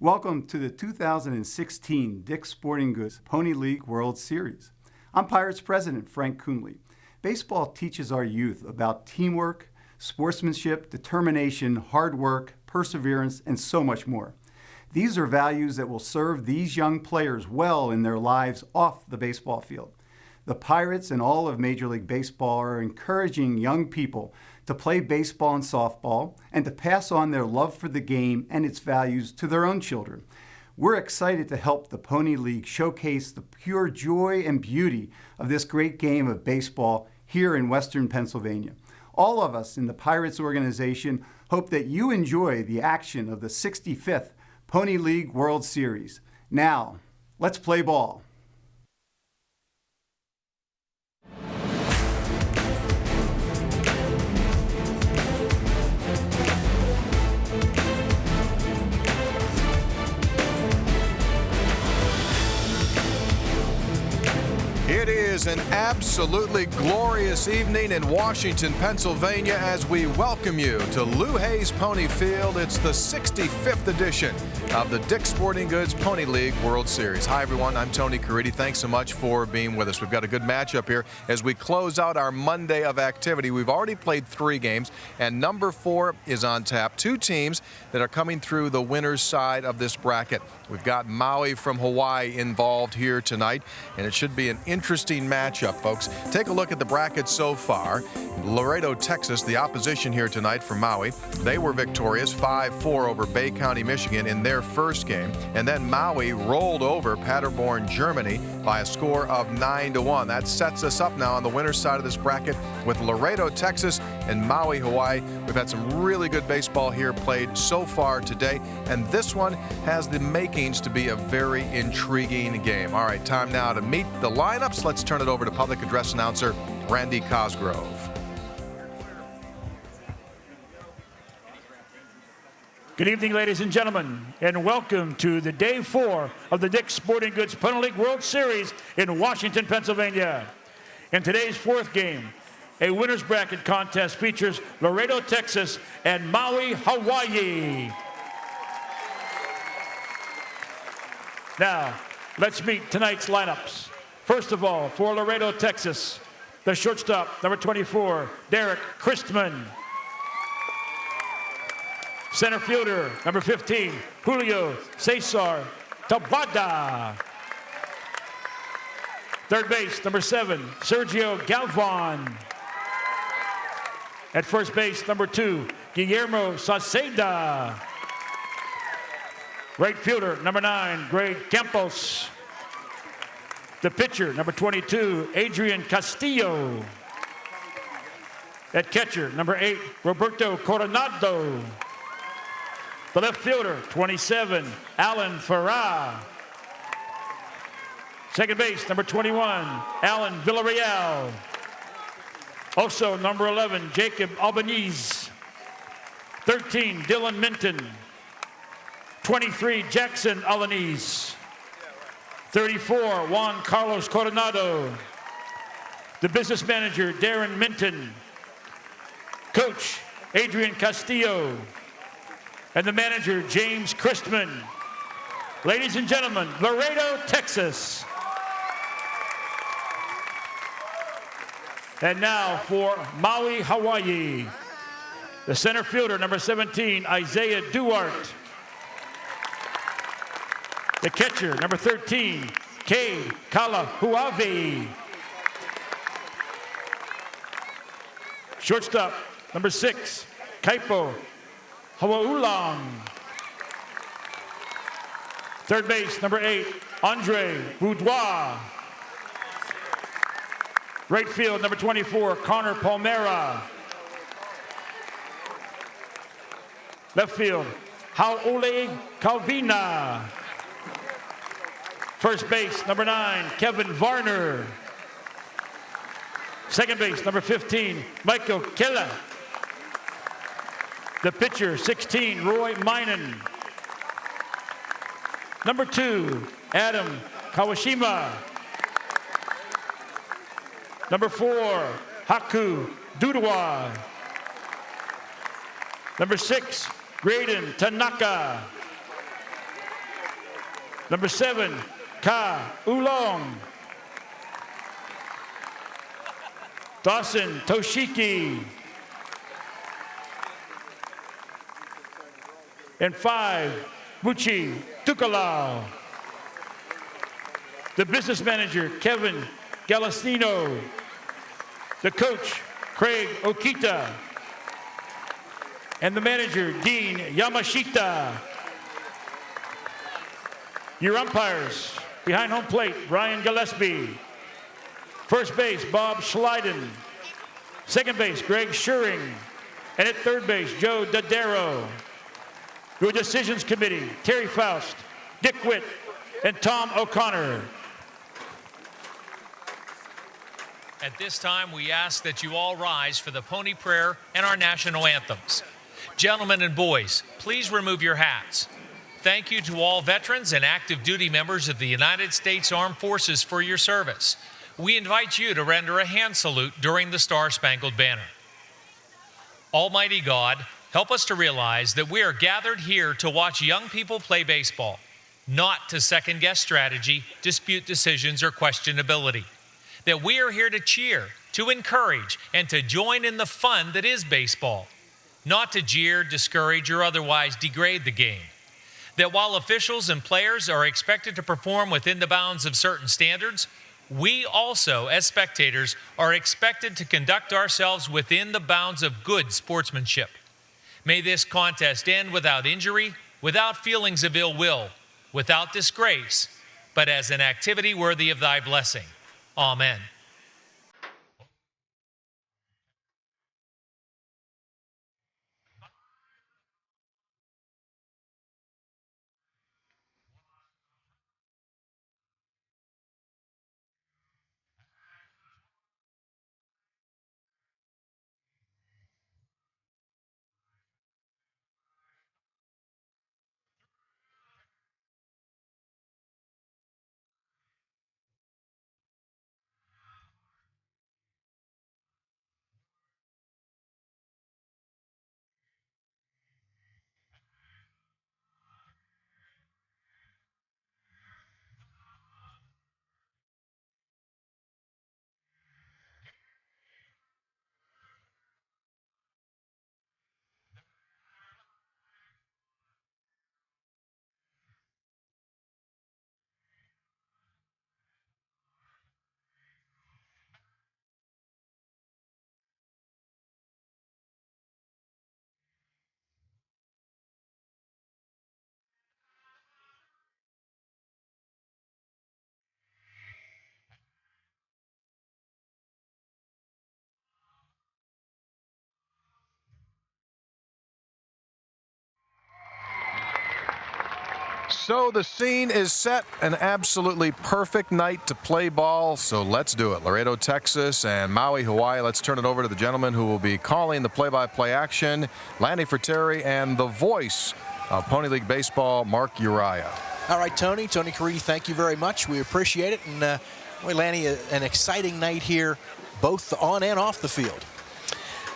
Welcome to the 2016 Dick's Sporting Goods Pony League World Series. I'm Pirates President Frank Coonley. Baseball teaches our youth about teamwork, sportsmanship, determination, hard work, perseverance, and so much more. These are values that will serve these young players well in their lives off the baseball field. The Pirates and all of Major League Baseball are encouraging young people to play baseball and softball and to pass on their love for the game and its values to their own children. We're excited to help the Pony League showcase the pure joy and beauty of this great game of baseball here in Western Pennsylvania. All of us in the Pirates organization hope that you enjoy the action of the 65th Pony League World Series. Now, let's play ball. It is an absolutely glorious evening in Washington, Pennsylvania, as we welcome you to Lou Hayes Pony Field. It's the 65th edition of the Dick's Sporting Goods Pony League World Series. Hi, everyone. I'm Tony Caridi. Thanks so much for being with us. We've got a good matchup here as we close out our Monday of activity. We've already played 3 games, and number 4 is on tap. 2 teams that are coming through the winner's side of this bracket. We've got Maui from Hawaii involved here tonight, and it should be an interesting matchup, folks. Take a look at the bracket so far. Laredo, Texas, the opposition here tonight from Maui. They were victorious 5-4 over Bay County, Michigan in their first game. And then Maui rolled over Paderborn, Germany by a score of 9-1. That sets us up now on the winner's side of this bracket with Laredo, Texas and Maui, Hawaii. We've had some really good baseball here played so far today, and this one has the makings to be a very intriguing game. All right, time now to meet the lineups. Let's turn it over to public address announcer Randy Cosgrove. Good evening, ladies and gentlemen, and welcome to the Day 4 of the Dick's Sporting Goods Pony League World Series in Washington, Pennsylvania. In today's 4th game, a winner's bracket contest features Laredo, Texas, and Maui, Hawaii. Now, let's meet tonight's lineups. First of all, for Laredo, Texas, the shortstop, number 24, Derek Christman. Center fielder, number 15, Julio Cesar Tabada. Third base, number 7, Sergio Galvan. At first base, number 2, Guillermo Saceda. Right fielder, number 9, Greg Campos. The pitcher, number 22, Adrian Castillo. At catcher, number 8, Roberto Coronado. The left fielder, 27, Alan Farah. Second base, number 21, Alan Villarreal. Also, number 11, Jacob Albanese. 13, Dylan Minton. 23, Jackson Albanese. 34, Juan Carlos Coronado. The business manager, Darren Minton. Coach, Adrian Castillo. And the manager, James Christman. Ladies and gentlemen, Laredo, Texas. And now for Maui, Hawaii. The center fielder, number 17, Isaiah Duarte. The catcher, number 13, Kei Kalahuave. Shortstop, number 6, Kaipo Hawaulang. Third base, number 8, Andre Boudoir. Right field, number 24, Connor Palmera. Left field, Haole Calvina. First base, number 9, Kevin Varner. Second base, number 15, Michael Kella. The pitcher, 16, Roy Minen. Number 2, Adam Kawashima. Number 4, Haku Dudawa. Number 6, Graydon Tanaka. Number 7, Ka Oolong. Dawson Toshiki. And 5, Muchi Tukalau. The business manager, Kevin Galasino. The coach, Craig Okita. And the manager, Dean Yamashita. Your umpires, behind home plate, Ryan Gillespie. First base, Bob Schleiden. Second base, Greg Schuring. And at third base, Joe Dodero. Your decisions committee, Terry Faust, Dick Witt, and Tom O'Connor. At this time, we ask that you all rise for the Pony Prayer and our national anthems. Gentlemen and boys, please remove your hats. Thank you to all veterans and active duty members of the United States Armed Forces for your service. We invite you to render a hand salute during the Star-Spangled Banner. Almighty God, help us to realize that we are gathered here to watch young people play baseball, not to second-guess strategy, dispute decisions, or questionability. That we are here to cheer, to encourage, and to join in the fun that is baseball, not to jeer, discourage, or otherwise degrade the game. That while officials and players are expected to perform within the bounds of certain standards, we also, as spectators, are expected to conduct ourselves within the bounds of good sportsmanship. May this contest end without injury, without feelings of ill will, without disgrace, but as an activity worthy of thy blessing. Amen. So the scene is set, an absolutely perfect night to play ball, so let's do it. Laredo, Texas and Maui, Hawaii. Let's turn it over to the gentleman who will be calling the play-by-play action, Lanny Fratteri, and the voice of Pony League Baseball, Mark Uriah. All right, Tony Caree, thank you very much. We appreciate it. And, boy, Lanny, an exciting night here, both on and off the field.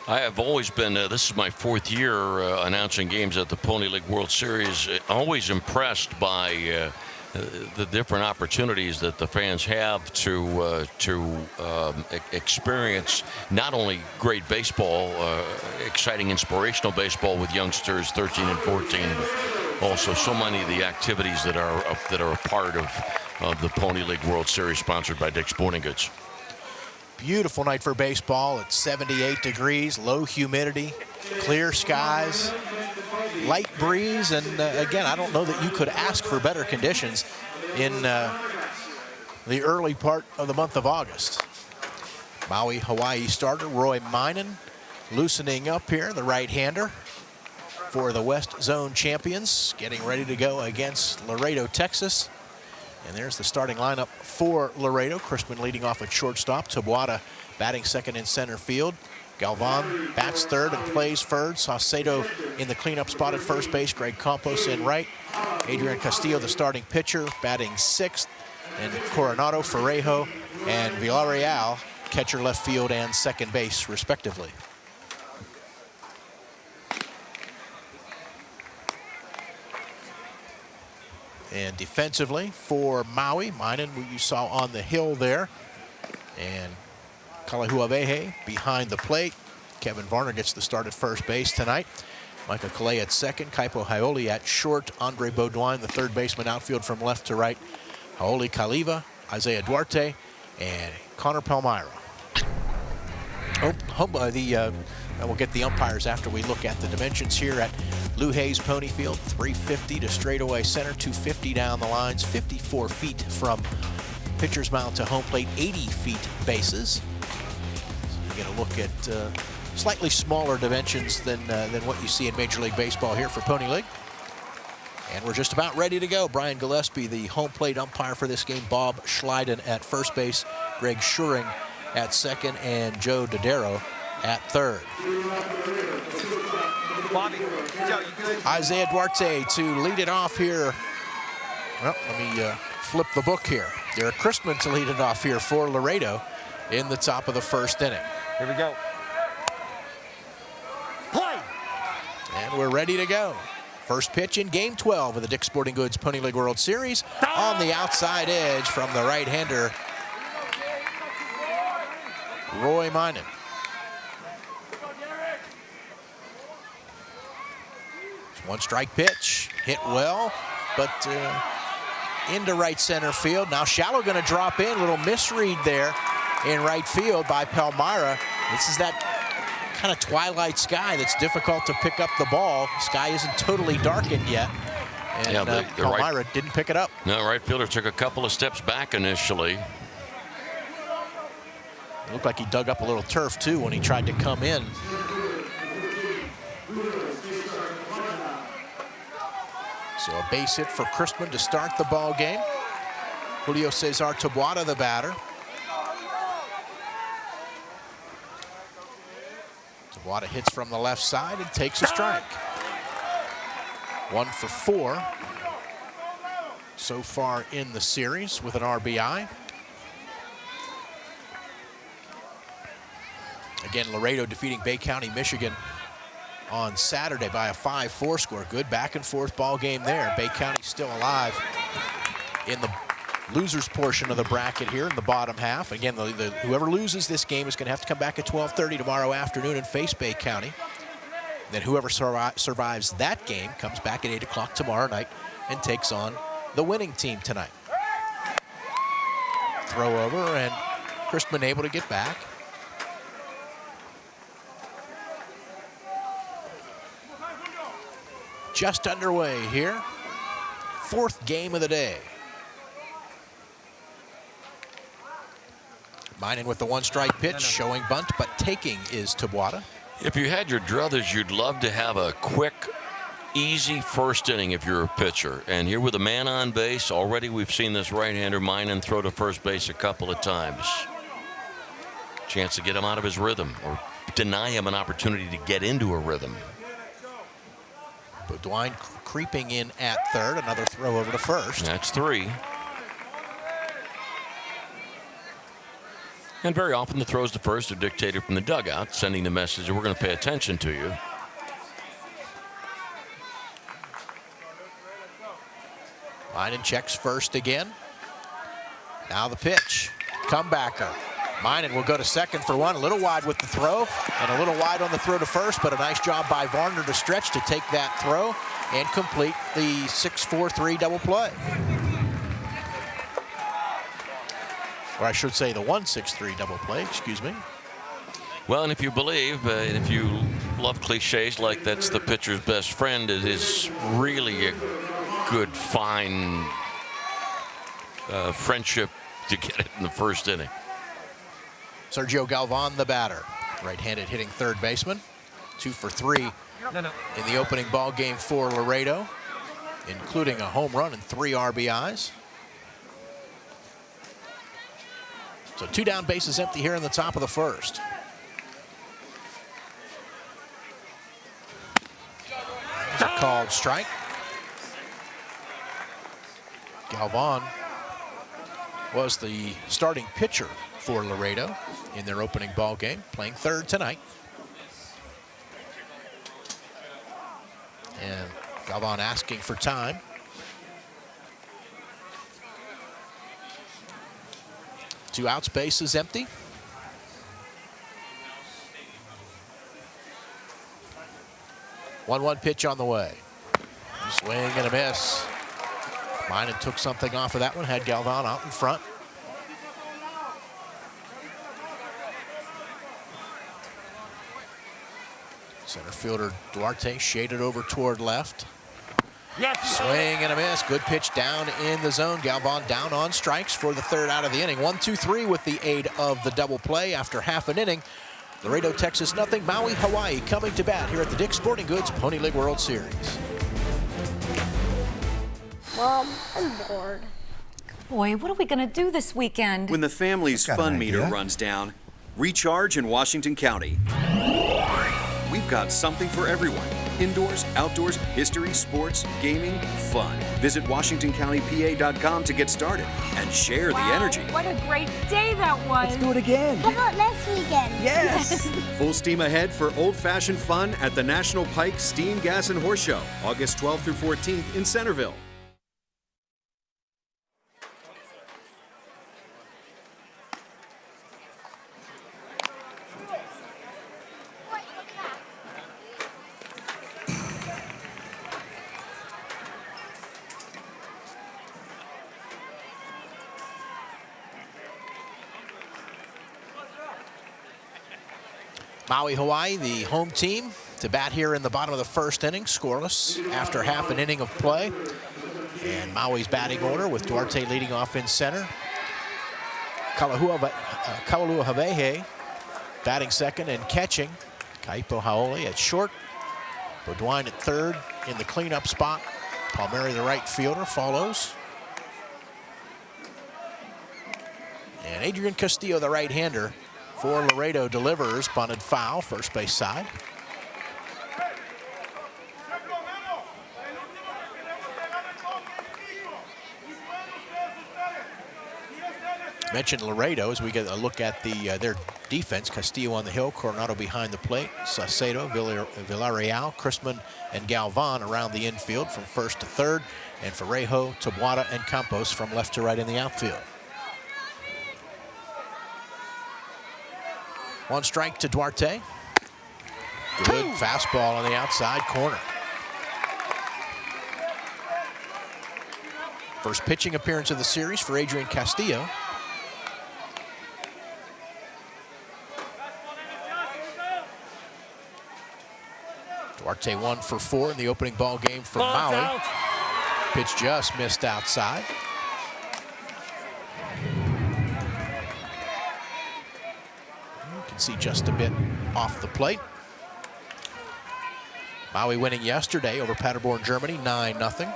I have always been, this is my 4th year announcing games at the Pony League World Series, always impressed by the different opportunities that the fans have to experience not only great baseball, exciting, inspirational baseball with youngsters 13 and 14, but also so many of the activities that are a part of the Pony League World Series sponsored by Dick's Sporting Goods. Beautiful night for baseball. It's 78 degrees, low humidity, clear skies, light breeze, and again, I don't know that you could ask for better conditions in the early part of the month of August. Maui, Hawaii starter Roy Minen loosening up here, the right-hander for the West Zone champions, getting ready to go against Laredo, Texas. And there's the starting lineup for Laredo. Crispin leading off at shortstop. Tabuada batting second in center field. Galvan bats third and plays first. Saucedo in the cleanup spot at first base. Greg Campos in right. Adrian Castillo, the starting pitcher, batting sixth. And Coronado, Ferrejo, and Villarreal, catcher left field and second base, respectively. And defensively for Maui, Minan, who you saw on the hill there. And Kalahuawehe behind the plate. Kevin Varner gets the start at first base tonight. Micah Kalei at second, Kaipo Haioli at short, Andre Beaudoin, the third baseman, outfield from left to right, Haoli Kaliva, Isaiah Duarte, and Connor Palmyra. And we'll get the umpires after we look at the dimensions here at Lou Hayes Pony Field. 350 to straightaway center, 250 down the lines, 54 feet from pitcher's mound to home plate, 80 feet bases. So you get a look at slightly smaller dimensions than what you see in Major League Baseball here for Pony League. And we're just about ready to go. Brian Gillespie, the home plate umpire for this game. Bob Schleiden at first base. Greg Schuring at second. And Joe Dodero at third. Isaiah Duarte to lead it off here. Well, let me flip the book here. Derek Christman to lead it off here for Laredo in the top of the first inning. Here we go. Play! And we're ready to go. First pitch in Game 12 of the Dick's Sporting Goods Pony League World Series. On the outside edge from the right-hander, Roy Minan. One strike pitch, hit well, but into right center field. Now Shallow going to drop in, little misread there in right field by Palmyra. This is that kind of twilight sky that's difficult to pick up the ball. Sky isn't totally darkened yet, and Palmyra didn't pick it up. No, right fielder took a couple of steps back initially. It looked like he dug up a little turf too when he tried to come in. So a base hit for Christman to start the ball game. Julio Cesar Taboada, the batter. Taboada hits from the left side and takes a strike. 1 for 4 so far in the series with an RBI. Again, Laredo defeating Bay County, Michigan on Saturday by a 5-4 score. Good back and forth ball game there. Bay County still alive in the losers portion of the bracket here in the bottom half. Again, whoever loses this game is going to have to come back at 12:30 tomorrow afternoon and face Bay County. Then whoever survives that game comes back at 8 o'clock tomorrow night and takes on the winning team tonight. Throw over, and Christman able to get back. Just underway here. Fourth game of the day. Minan with the one strike pitch, showing bunt, but taking is Taboada. If you had your druthers, you'd love to have a quick, easy first inning if you're a pitcher. And here with a man on base, already we've seen this right-hander Minan throw to first base a couple of times. Chance to get him out of his rhythm or deny him an opportunity to get into a rhythm. Beaudoin creeping in at third. Another throw over to first. That's 3. And very often the throws to first are dictated from the dugout, sending the message that we're going to pay attention to you. Minan checks first again. Now the pitch. Comebacker. Minan will go to second for one. A little wide with the throw, and a little wide on the throw to first, but a nice job by Varner to stretch to take that throw and complete the 6-4-3 double play. Or I should say the 1-6-3 double play, excuse me. Well, and if you believe, and if you love cliches like that's the pitcher's best friend, it is really a good, fine friendship to get it in the first inning. Sergio Galvan, the batter. Right-handed hitting third baseman. 2 for 3 in the opening ball game for Laredo, including a home run and 3 RBIs. So 2 down, bases empty here in the top of the first. There's a called strike. Galvan was the starting pitcher for Laredo in their opening ball game, playing third tonight. And Galvan asking for time. 2 outs, bases empty. One pitch on the way. Swing and a miss. Minor took something off of that one, had Galvan out in front. Center fielder Duarte shaded over toward left. Yes. Swing and a miss. Good pitch down in the zone. Galvan down on strikes for the 3rd out of the inning. 1-2-3 with the aid of the double play after half an inning. Laredo, Texas, nothing. Maui, Hawaii coming to bat here at the Dick's Sporting Goods Pony League World Series. Mom, I'm bored. Boy, what are we going to do this weekend? When the family's fun meter runs down, recharge in Washington County. We've got something for everyone. Indoors, outdoors, history, sports, gaming, fun. Visit WashingtonCountyPA.com to get started and share the energy. What a great day that was. Let's do it again. How about next weekend? Yes. Full steam ahead for old-fashioned fun at the National Pike Steam, Gas, and Horse Show, August 12th through 14th in Centerville. Maui, Hawaii, the home team, to bat here in the bottom of the 1st inning, scoreless after half an inning of play. And Maui's batting order with Duarte leading off in center. Kaulua Havehe batting second and catching. Kaipo Haole at short. Bodwine at 3rd in the cleanup spot. Palmieri, the right fielder, follows. And Adrian Castillo, the right-hander, for Laredo, delivers, bunted foul, first base side. Mentioned Laredo as we get a look at their defense. Castillo on the hill, Coronado behind the plate, Saucedo, Villarreal, Chrisman, and Galvan around the infield from 1st to 3rd, and Ferrejo, Tabuada, and Campos from left to right in the outfield. 1 strike to Duarte. Good fastball on the outside corner. First pitching appearance of the series for Adrian Castillo. Duarte 1 for 4 in the opening ball game for Maui. Pitch just missed outside. See just a bit off the plate. Maui winning yesterday over Paderborn, Germany, 9-0.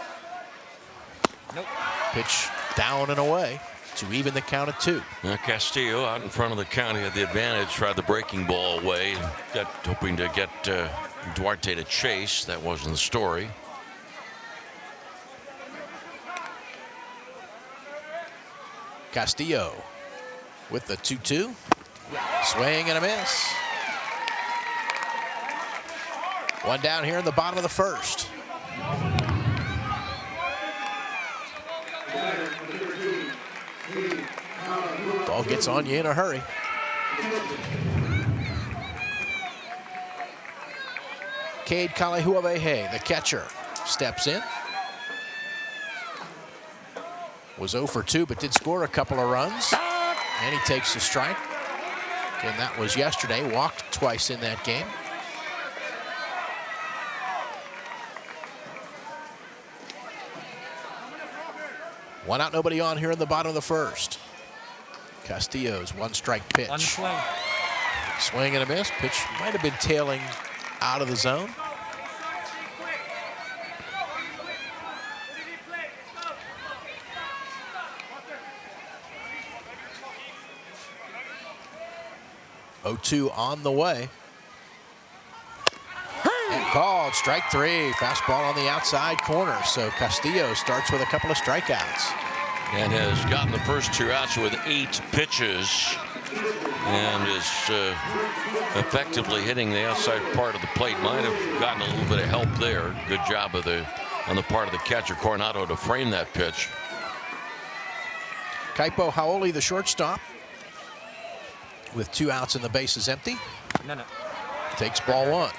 Nope. Pitch down and away to even the count at 2. Castillo out in front of the county had the advantage, tried the breaking ball away, hoping to get Duarte to chase. That wasn't the story. Castillo with the 2-2. Swing and a miss. 1 down here in the bottom of the 1st. Ball gets on you in a hurry. Cade Kalehuawehe, the catcher, steps in. Was 0 for 2, but did score a couple of runs. And he takes the strike. And that was yesterday. Walked twice in that game. One out, nobody on here in the bottom of the 1st. Castillo's 1 strike pitch. One swing. Swing and a miss. Pitch might have been tailing out of the zone. Oh-2 on the way. And called, strike 3. Fastball on the outside corner. So Castillo starts with a couple of strikeouts. And has gotten the first 2 outs with 8 pitches. And is effectively hitting the outside part of the plate. Might have gotten a little bit of help there. Good job on the part of the catcher, Coronado, to frame that pitch. Kaipo Haole, the shortstop, with 2 outs and the bases empty. No. Takes ball 1.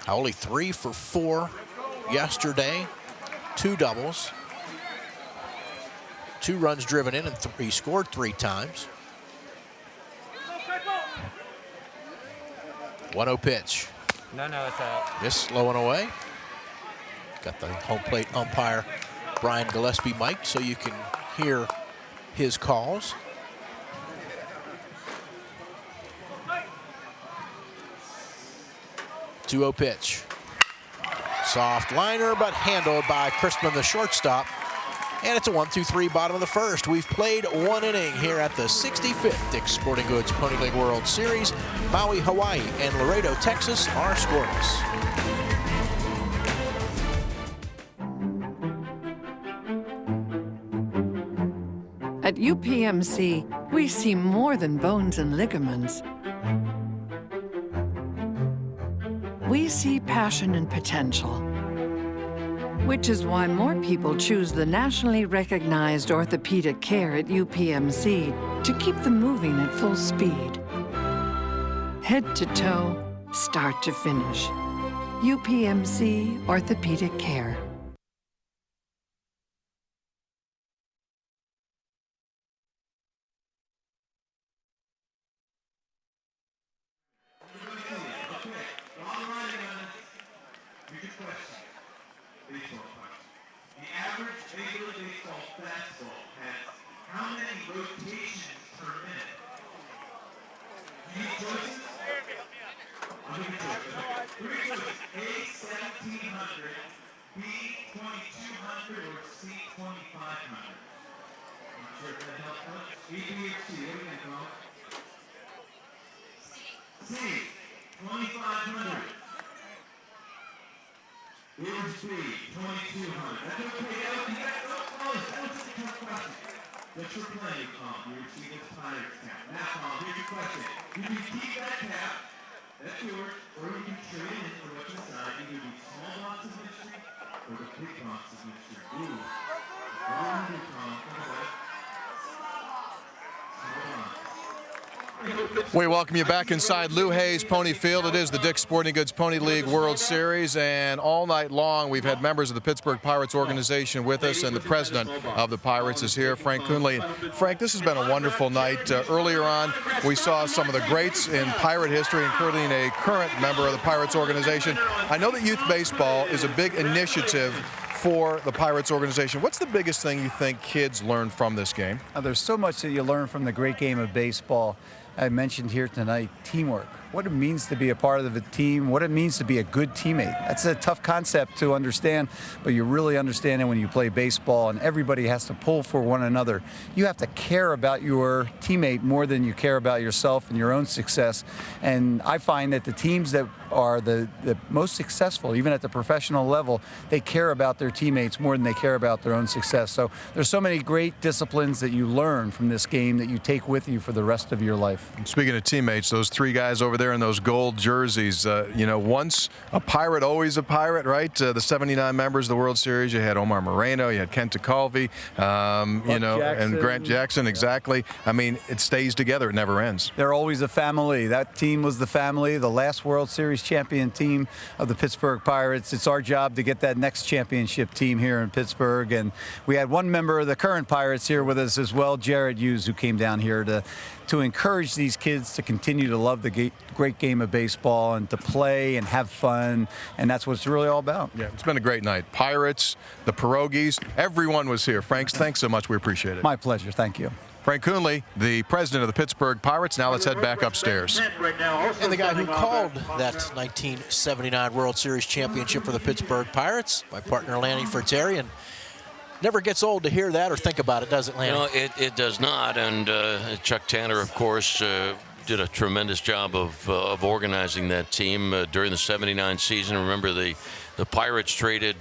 Hawai'i 3 for 4 yesterday. 2 doubles. 2 runs driven in, and he scored 3 times. 1-0 pitch. No, it's out. This low and away. Got the home plate umpire Brian Gillespie mic'd so you can hear his calls. Two-0 pitch. Soft liner, but handled by Crispin, the shortstop. And it's a 1-2-3 bottom of the first. We've played 1 inning here at the 65th Dick's Sporting Goods Pony League World Series. Maui, Hawaii, and Laredo, Texas are scoreless. At UPMC, we see more than bones and ligaments. We see passion and potential, which is why more people choose the nationally recognized orthopedic care at UPMC to keep them moving at full speed. Head to toe, start to finish. UPMC Orthopedic Care. We welcome you back inside Lou Hayes Pony Field. It is the Dick's Sporting Goods Pony League World Series, and all night long we've had members of the Pittsburgh Pirates organization with us, and the president of the Pirates is here, Frank Coonley. Frank, this has been a wonderful night. Earlier on, we saw some of the greats in Pirate history, including a current member of the Pirates organization. I know that youth baseball is a big initiative for the Pirates organization. What's the biggest thing you think kids learn from this game? There's so much that you learn from the great game of baseball. I mentioned here tonight, teamwork. What it means to be a part of a team, what it means to be a good teammate. That's a tough concept to understand, but you really understand it when you play baseball, and everybody has to pull for one another. You have to care about your teammate more than you care about yourself and your own success. And I find that the teams that are the most successful, even at the professional level, they care about their teammates more than they care about their own success. So there's so many great disciplines that you learn from this game that you take with you for the rest of your life. Speaking of teammates, those 3 guys over there in those gold jerseys, you know, once a Pirate, always a Pirate, right? The 79 members of the World Series, you had Omar Moreno, you had Kent Tekulve, you know, Jackson. and Grant Jackson, exactly. I mean, it stays together, it never ends. They're always a family. That team was the family, the last World Series champion team of the Pittsburgh Pirates. It's our job to get that next championship team here in Pittsburgh. And we had one member of the current Pirates here with us as well, Jared Hughes, who came down here to encourage these kids to continue to love the great game of baseball and to play and have fun, and that's what it's really all about. Yeah, it's been a great night. Pirates, the Pierogies, everyone was here. Frank, thanks so much. We appreciate it. My pleasure. Thank you. Frank Coonley, the president of the Pittsburgh Pirates. Now let's head back upstairs. And the guy who called that 1979 World Series championship for the Pittsburgh Pirates, my partner Lanny Ferteri. And never gets old to hear that or think about it, does it, Lanny? No, it does not. And Chuck Tanner, of course, did a tremendous job of organizing that team during the '79 season. Remember, the Pirates traded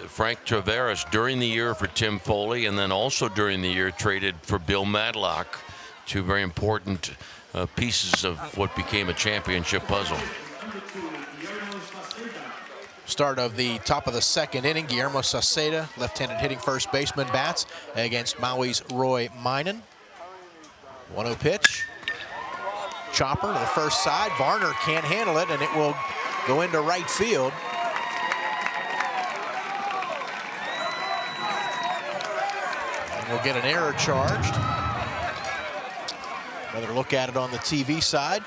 Frank Taveras during the year for Tim Foley, and then also during the year traded for Bill Madlock, 2 very important pieces of what became a championship puzzle. Start of the top of the 2nd inning, Guillermo Saceda, left-handed hitting first baseman, bats against Maui's Roy Minan. 1-0 pitch. Chopper to the first side. Varner can't handle it, and it will go into right field. And we'll get an error charged. Another look at it on the TV side.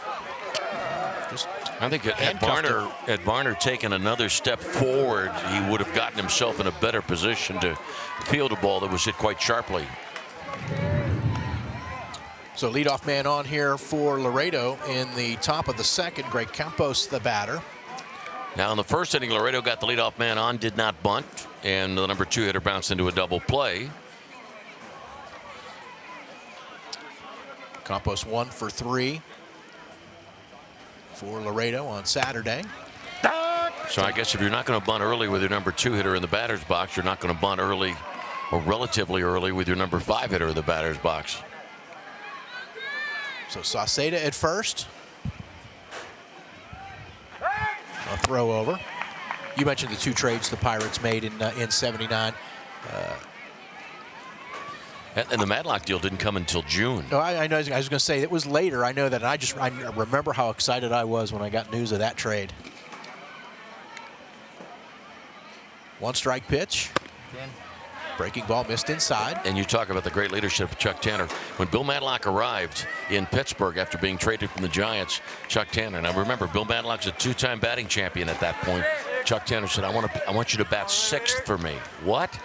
I think had Varner taken another step forward, he would have gotten himself in a better position to field a ball that was hit quite sharply. So leadoff man on here for Laredo in the top of the second. Greg Campos, the batter. Now in the first inning, Laredo got the leadoff man on, did not bunt, and the number 2 hitter bounced into a double play. Campos 1 for 3 for Laredo on Saturday. So I guess if you're not going to bunt early with your number 2 hitter in the batter's box, you're not going to bunt early or relatively early with your number 5 hitter in the batter's box. So Sauceda at first. A throw over. You mentioned the 2 trades the Pirates made in '79. And the Madlock deal didn't come until June. No, I know. I was going to say it was later. I know that. And I remember how excited I was when I got news of that trade. 1-strike pitch. Breaking ball missed inside. And you talk about the great leadership of Chuck Tanner. When Bill Madlock arrived in Pittsburgh after being traded from the Giants, Chuck Tanner, and I remember Bill Madlock's a 2-time batting champion at that point. Chuck Tanner said, I want you to bat 6th for me. What?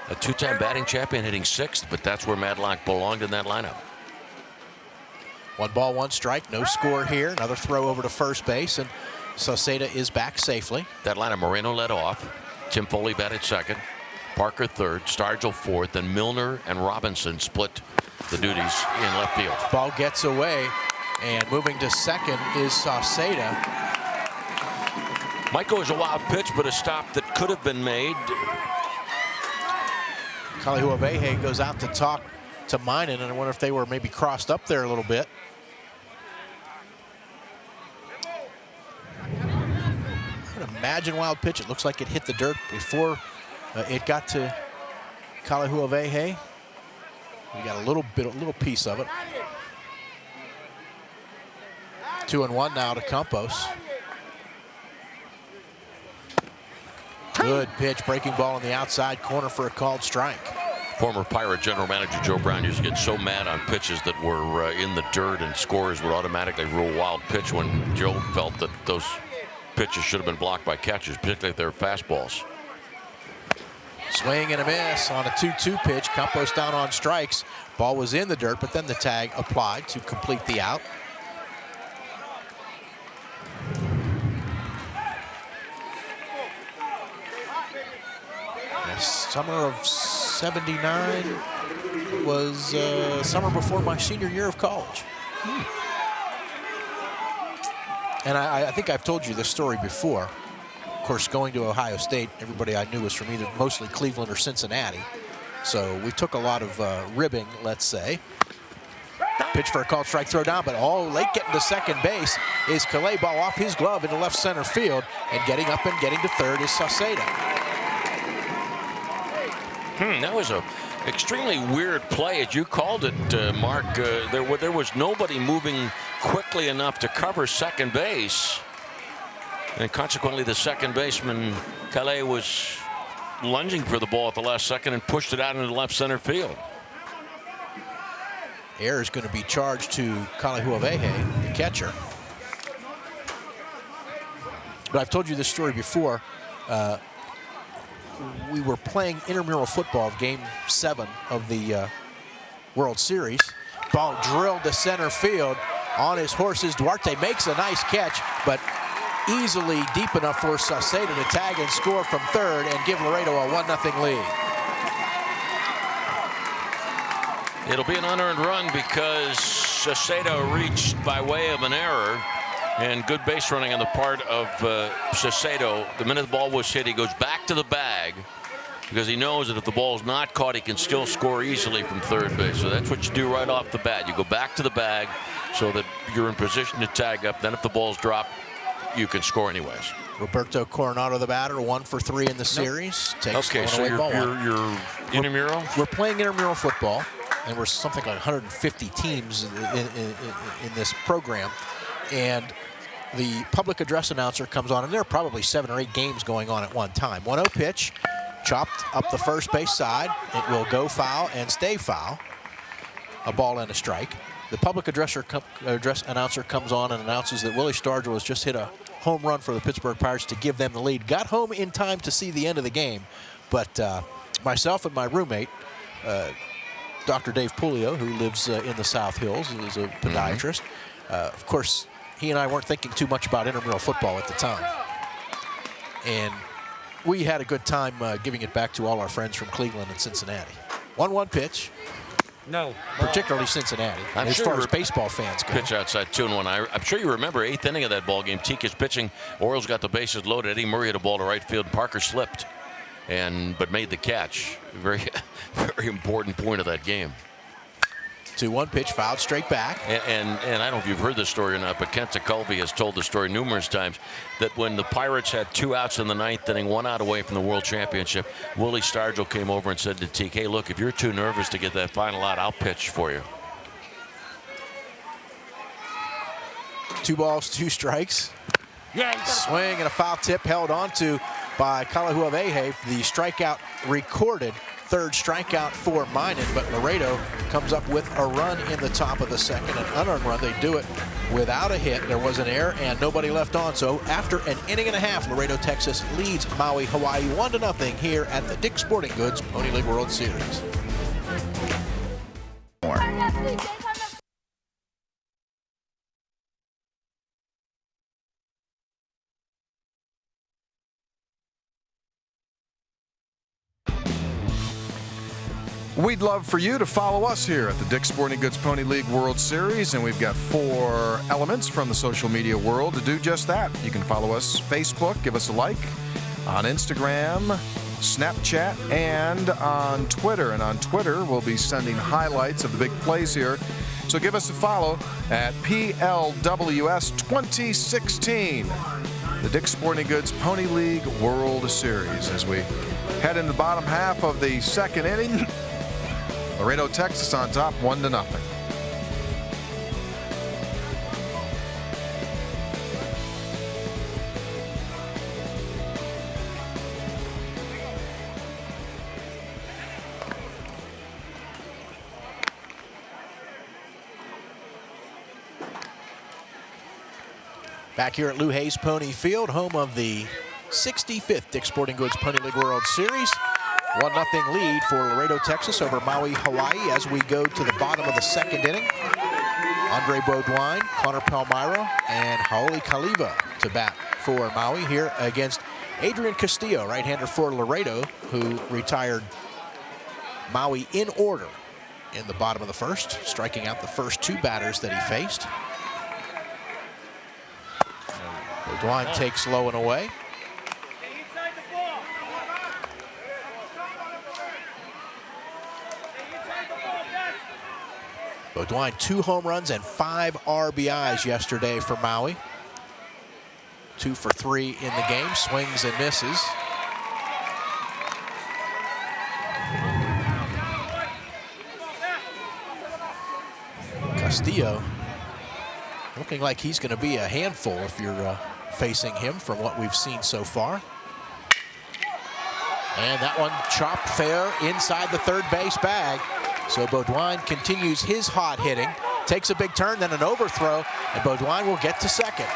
A 2-time batting champion hitting 6th, but that's where Madlock belonged in that lineup. 1 ball, 1 strike, no score here. Another throw over to first base, and Sauceda is back safely. That lineup, Moreno led off. Tim Foley batted second. Parker third, Stargell fourth, and Milner and Robinson split the duties in left field. Ball gets away, and moving to second is Sauceda. Might go as a wild pitch, but a stop that could have been made. Kalihuawehe goes out to talk to Minor, and I wonder if they were maybe crossed up there a little bit. I would imagine wild pitch. It looks like it hit the dirt before it got to Kalihuawehe. We got a little piece of it. 2-1 now to Campos. Good pitch, breaking ball on the outside corner for a called strike. Former Pirate general manager Joe Brown used to get so mad on pitches that were in the dirt, and scorers would automatically rule wild pitch when Joe felt that those pitches should have been blocked by catchers, particularly if they're fastballs. Swing and a miss on a 2-2 pitch. Campos down on strikes. Ball was in the dirt, but then the tag applied to complete the out. Summer of '79 was summer before my senior year of college. And I think I've told you this story before. Of course, going to Ohio State, everybody I knew was from either mostly Cleveland or Cincinnati. So we took a lot of ribbing, let's say. Pitch for a called strike, throw down, but late getting to second base is Calais. Ball off his glove into left center field, and getting up and getting to third is Sauceda. That was a extremely weird play, as you called it, Mark. There was nobody moving quickly enough to cover second base, and consequently the second baseman Calais was lunging for the ball at the last second and pushed it out into left center field. Error is going to be charged to Kalihuawehe, the catcher. But I've told you this story before. We were playing intramural football of Game 7 of the World Series. Ball drilled to center field on his horses. Duarte makes a nice catch, but easily deep enough for Sauceda to tag and score from third and give Laredo a 1-0 lead. It'll be an unearned run because Sauceda reached by way of an error, and good base running on the part of Sauceda. The minute the ball was hit, he goes back to the bag because he knows that if the ball's not caught, he can still score easily from third base. So that's what you do right off the bat. You go back to the bag so that you're in position to tag up. Then if the ball's dropped, you can score anyways. Roberto Coronado, the batter, 1 for 3 in the series. Takes okay, so you're intramural? We're playing intramural football. there were something like 150 teams in this program, and the public address announcer comes on, and there are probably 7 or 8 games going on at one time. 1-0 pitch, chopped up the first base side. It will go foul and stay foul. A ball and a strike. The public address announcer comes on and announces that Willie Stargell has just hit a home run for the Pittsburgh Pirates to give them the lead. Got home in time to see the end of the game, but myself and my roommate, Dr. Dave Pulio, who lives in the South Hills, is a podiatrist. Of course, he and I weren't thinking too much about intramural football at the time. And we had a good time giving it back to all our friends from Cleveland and Cincinnati. 1-1 pitch. No. Particularly Cincinnati, as far as baseball fans go. Pitch outside 2-1. I'm sure you remember 8th inning of that ball game. Tika's pitching. Orioles got the bases loaded. Eddie Murray had a ball to right field. Parker slipped, but made the catch. Very, very important point of that game. 2-1 pitch, fouled straight back. And I don't know if you've heard this story or not, but Kent Tekulve has told the story numerous times that when the Pirates had 2 outs in the 9th inning, 1 out away from the World Championship, Willie Stargell came over and said to Teak, "Hey, look, if you're too nervous to get that final out, I'll pitch for you." 2 balls, 2 strikes. Yeah, swing and a foul tip held onto by Kalahuavehe. The strikeout recorded. 3rd strikeout for Minot, but Laredo comes up with a run in the top of the 2nd, an unearned run. They do it without a hit. There was an error and nobody left on. So after an inning and a half, Laredo, Texas leads Maui, Hawaii 1-0 here at the Dick's Sporting Goods Pony League World Series. We'd love for you to follow us here at the Dick's Sporting Goods Pony League World Series, and we've got 4 elements from the social media world to do just that. You can follow us Facebook, give us a like, on Instagram, Snapchat, and on Twitter. And on Twitter, we'll be sending highlights of the big plays here. So give us a follow at PLWS 2016, the Dick's Sporting Goods Pony League World Series. As we head into the bottom half of the 2nd inning, Laredo, Texas on top 1-0. Back here at Lou Hayes Pony Field, home of the 65th Dick's Sporting Goods Pony League World Series. 1-0 lead for Laredo, Texas over Maui, Hawaii as we go to the bottom of the 2nd inning. Andre Beaudoin, Connor Palmyra, and Haoli Kaliva to bat for Maui here against Adrian Castillo, right-hander for Laredo, who retired Maui in order in the bottom of the 1st, striking out the first 2 batters that he faced. Beaudoin takes low and away. Beaudoin 2 home runs and 5 RBIs yesterday for Maui. 2 for 3 in the game, swings and misses. Castillo looking like he's going to be a handful if you're facing him from what we've seen so far. And that one chopped fair inside the 3rd base bag. So Beaudoin continues his hot hitting, takes a big turn, then an overthrow, and Beaudoin will get to 2nd.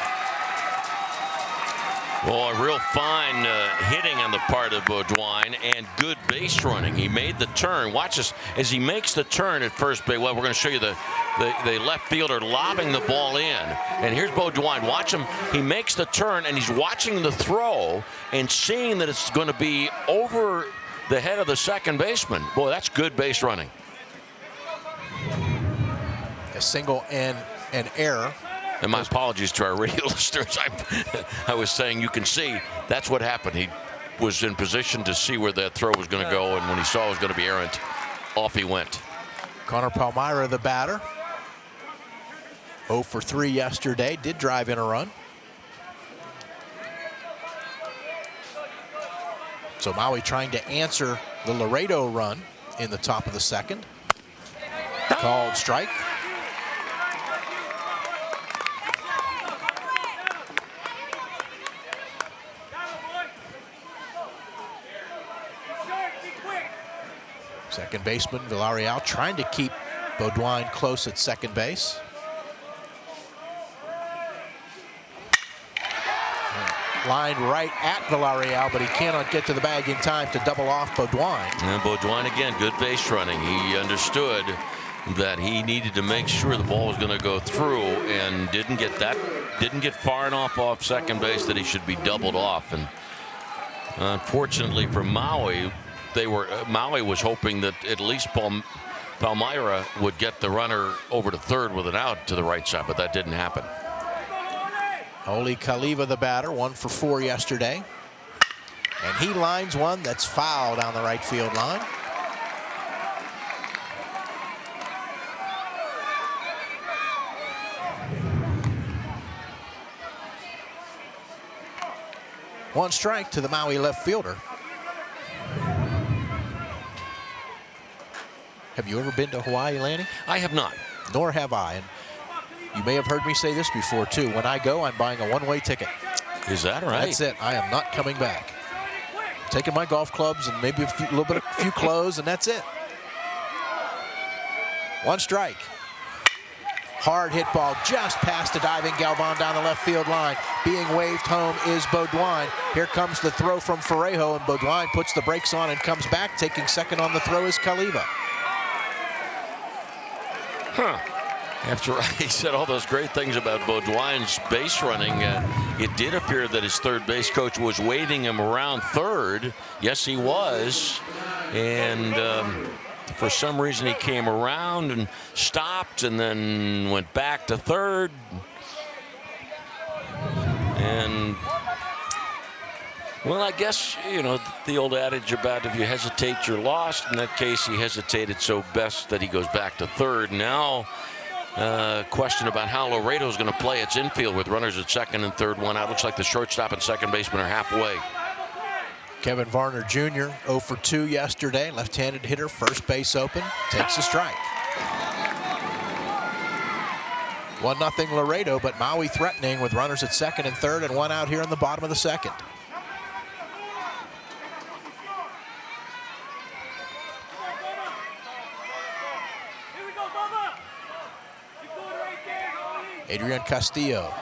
Well, a real fine hitting on the part of Beaudoin and good base running. He made the turn. Watch this as he makes the turn at first base. Well, we're going to show you the left fielder lobbing the ball in. And here's Beaudoin. Watch him. He makes the turn, and he's watching the throw and seeing that it's going to be over the head of the 2nd baseman. Boy, that's good base running. A single and an error. And my apologies to our radio listeners. I was saying you can see that's what happened. He was in position to see where that throw was going to go, and when he saw it was going to be errant, off he went. Connor Palmyra, the batter. 0 for 3 yesterday, did drive in a run. So Maui trying to answer the Laredo run in the top of the 2nd. Called strike. Second baseman Villarreal trying to keep Beaudoin close at second base. Lined right at Villarreal, but he cannot get to the bag in time to double off Beaudoin. And Beaudoin again, good base running. He understood that he needed to make sure the ball was going to go through, and didn't get far enough off second base that he should be doubled off. And unfortunately for Maui, Maui was hoping that at least Palmyra would get the runner over to third with an out to the right side, but that didn't happen. Oli Kaliva, the batter, 1 for 4 yesterday. And he lines one that's foul down the right field line. One strike to the Maui left fielder. Have you ever been to Hawaii, Lanny? I have not. Nor have I. And you may have heard me say this before, too. When I go, I'm buying a one-way ticket. Is that right? That's it. I am not coming back. Taking my golf clubs and maybe a few clothes, and that's it. One strike. Hard hit ball just past the diving Galvan down the left field line. Being waved home is Beaudoin. Here comes the throw from Ferrejo, and Beaudoin puts the brakes on and comes back. Taking second on the throw is Kaliva. Huh. After he said all those great things about Beaudoin's base running, it did appear that his third base coach was waving him around third. Yes, he was. And for some reason, he came around and stopped and then went back to third. And, well, I guess, you know, the old adage about if you hesitate, you're lost. In that case, he hesitated so best that he goes back to third. Now, question about how Laredo is going to play its infield with runners at second and third, one out. Looks like the shortstop and second baseman are halfway. Kevin Varner Jr., 0 for 2 yesterday. Left-handed hitter, first base open, takes a strike. 1-0 Laredo, but Maui threatening with runners at second and third and one out here in the bottom of the second. Adrian Castillo.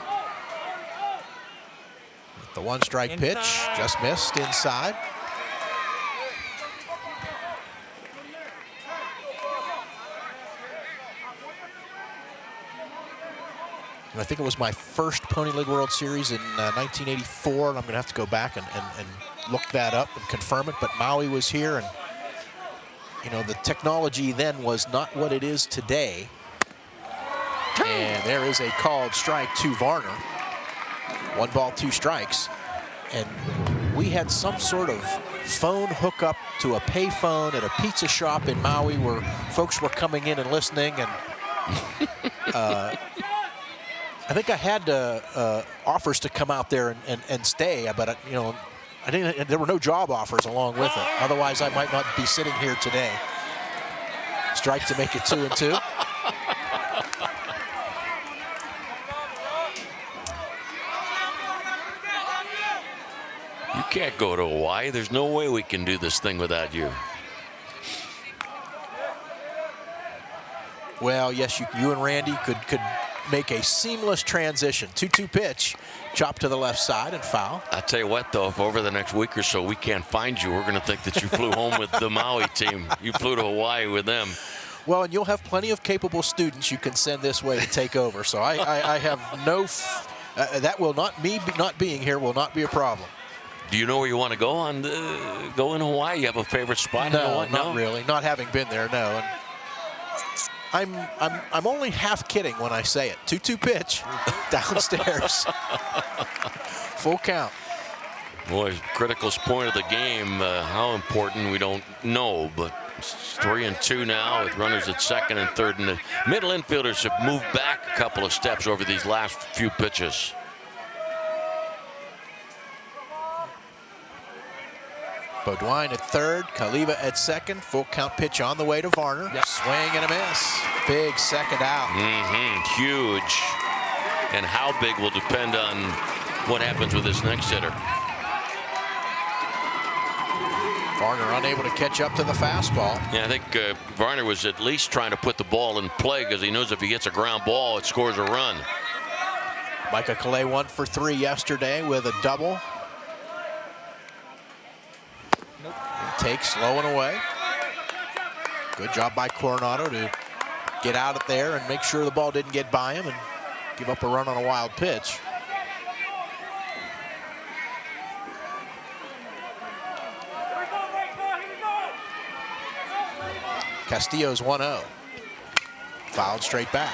The one-strike pitch, just missed inside. And I think it was my first Pony League World Series in 1984, and I'm going to have to go back and look that up and confirm it. But Maui was here, and you know, the technology then was not what it is today. And there is a called strike to Varner. 1 ball, 2 strikes. And we had some sort of phone hookup to a pay phone at a pizza shop in Maui where folks were coming in and listening. And I think I had offers to come out there and stay, but you know, there were no job offers along with it. Otherwise, I might not be sitting here today. Strike to make it 2-2. You can't go to Hawaii. There's no way we can do this thing without you. Well, yes, you and Randy could make a seamless transition. 2-2 pitch, chop to the left side and foul. I tell you what, though, if over the next week or so we can't find you, we're going to think that you flew home with the Maui team. You flew to Hawaii with them. Well, and you'll have plenty of capable students you can send this way to take over. So I have no, that will not, me not being here will not be a problem. Do you know where you want to go go in Hawaii? You have a favorite spot in Hawaii? No, not really. Not having been there, no. And I'm only half kidding when I say it. 2-2 pitch downstairs. Full count. Boy, critical point of the game. How important, we don't know, but it's 3-2 now with runners at second and third. And the middle infielders have moved back a couple of steps over these last few pitches. Beaudoin at third, Kaliva at second. Full count pitch on the way to Varner. Yep. Swing and a miss. Big second out. Huge. And how big will depend on what happens with this next hitter. Varner unable to catch up to the fastball. Yeah, I think Varner was at least trying to put the ball in play because he knows if he gets a ground ball, it scores a run. Micah Calais 1 for 3 yesterday with a double. Takes low and away. Good job by Coronado to get out of there and make sure the ball didn't get by him and give up a run on a wild pitch. Castillo's 1-0. Fouled straight back.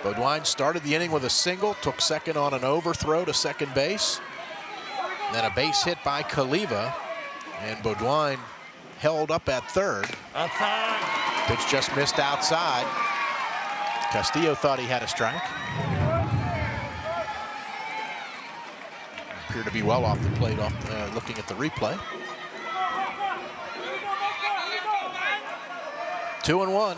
Beaudoin started the inning with a single, took second on an overthrow to second base. Then a base hit by Kaliva, and Beaudoin held up at third. Outside. Pitch just missed outside. Castillo thought he had a strike. Appeared to be well off the plate, looking at the replay. 2-1.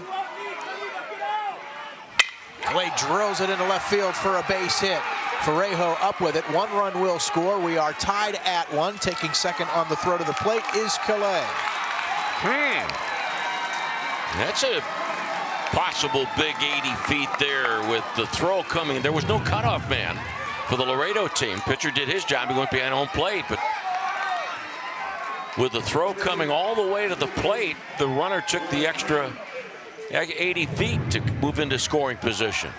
Clay drills it into left field for a base hit. Ferrejo up with it. 1 run will score. We are tied at 1. Taking second on the throw to the plate is Calais. That's a possible big 80 feet there with the throw coming. There was no cutoff man for the Laredo team. Pitcher did his job. He went behind home plate, but with the throw coming all the way to the plate, the runner took the extra 80 feet to move into scoring position.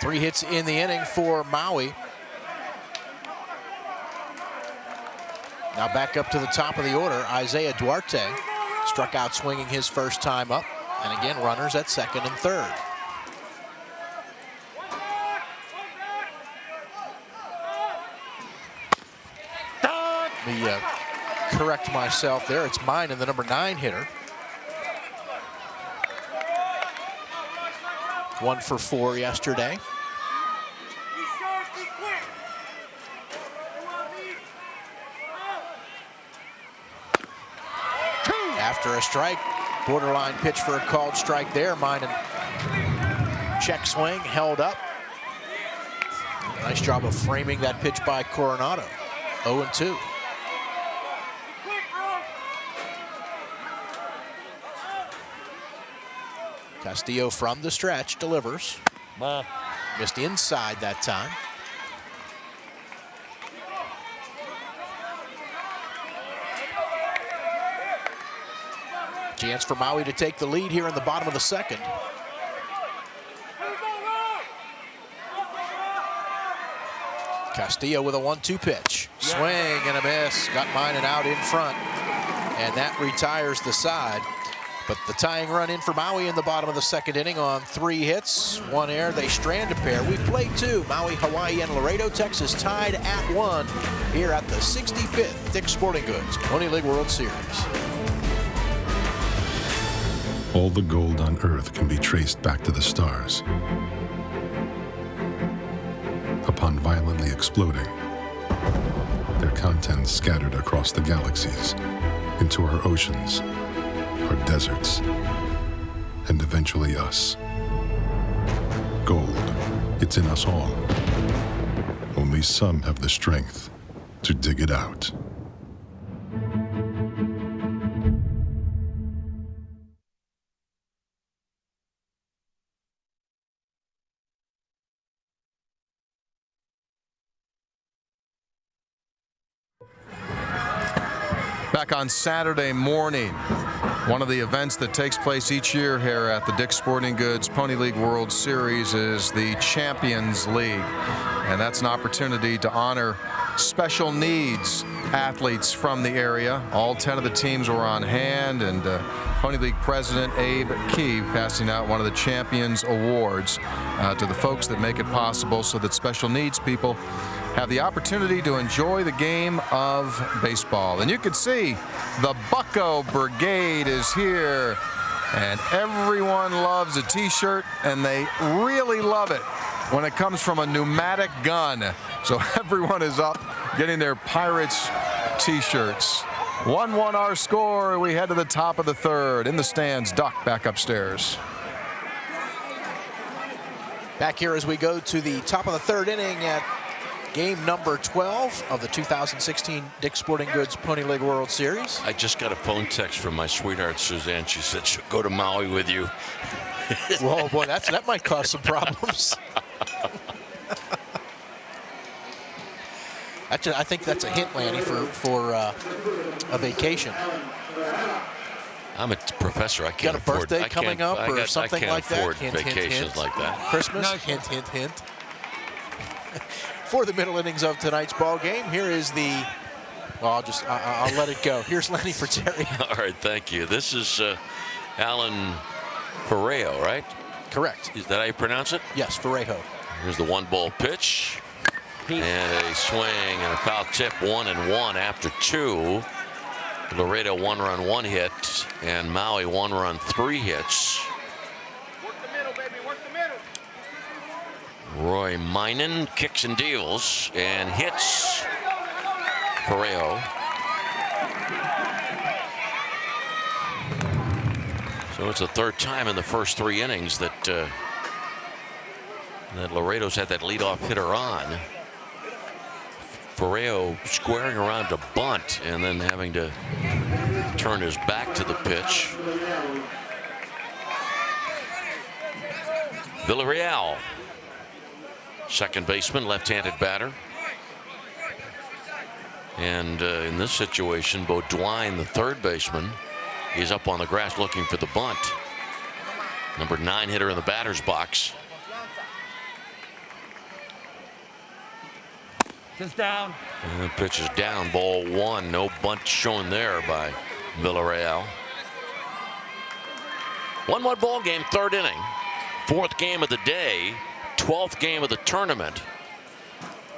3 hits in the inning for Maui. Now back up to the top of the order, Isaiah Duarte struck out swinging his first time up, and again runners at second and third. Let me correct myself there. It's mine and the number 9 hitter. 1 for 4 yesterday. After a strike, borderline pitch for a called strike there. Mine and check swing held up. Nice job of framing that pitch by Coronado. 0-2. Castillo from the stretch delivers. Missed inside that time. Chance for Maui to take the lead here in the bottom of the second. Castillo with a 1-2 pitch. Swing and a miss. Got mine and out in front. And that retires the side. But the tying run in for Maui in the bottom of the second inning on 3 hits, 1 error. They strand a pair. We played 2. Maui, Hawaii, and Laredo, Texas tied at 1 here at the 65th Dick's Sporting Goods Pony League World Series. All the gold on Earth can be traced back to the stars. Upon violently exploding, their contents scattered across the galaxies, into our oceans, our deserts, and eventually us. Gold, it's in us all. Only some have the strength to dig it out. Back on Saturday morning, one of the events that takes place each year here at the Dick's Sporting Goods Pony League World Series is the Champions League. And that's an opportunity to honor special needs athletes from the area. All 10 of the teams were on hand, and Pony League President Abe Key passing out one of the Champions Awards to the folks that make it possible so that special needs people have the opportunity to enjoy the game of baseball. And you can see the Bucko Brigade is here, and everyone loves a t-shirt, and they really love it when it comes from a pneumatic gun. So everyone is up getting their Pirates t-shirts. 1-1 our score. We head to the top of the third. In the stands, Doc back upstairs. Back here as we go to the top of the third inning at game number 12 of the 2016 Dick's Sporting Goods Pony League World Series. I just got a phone text from my sweetheart, Suzanne. She said she'll go to Maui with you. Whoa, boy, that might cause some problems. I think that's a hint, Lanny, for a vacation. I'm a professor. I can't afford. Got a birthday coming up or something like that? I can't afford vacations like that. Christmas? No. Hint, hint, hint. For the middle innings of tonight's ball game, here is the. Well, I'll let it go. Here's Lenny Fratteri. All right, thank you. This is Alan Ferrejo, right? Correct. Is that how you pronounce it? Yes, Ferrejo. Here's the 1-ball pitch. And a swing and a foul tip, 1-1 after 2. Laredo 1-run, 1 hit, and Maui 1-run, 3 hits. Work the middle, baby. Work the middle. Roy Minen kicks and deals and hits Ferrejo. So it's the third time in the first 3 innings that Laredo's had that leadoff hitter on. Ferrejo squaring around to bunt and then having to turn his back to the pitch. Villarreal, second baseman, left-handed batter. And in this situation, Beaudoin, the third baseman, is up on the grass looking for the bunt. Number 9 hitter in the batter's box. Just down. And the pitch is down, ball 1. No bunt shown there by Villarreal. 1-1 ball game, third inning. 4th game of the day, 12th game of the tournament.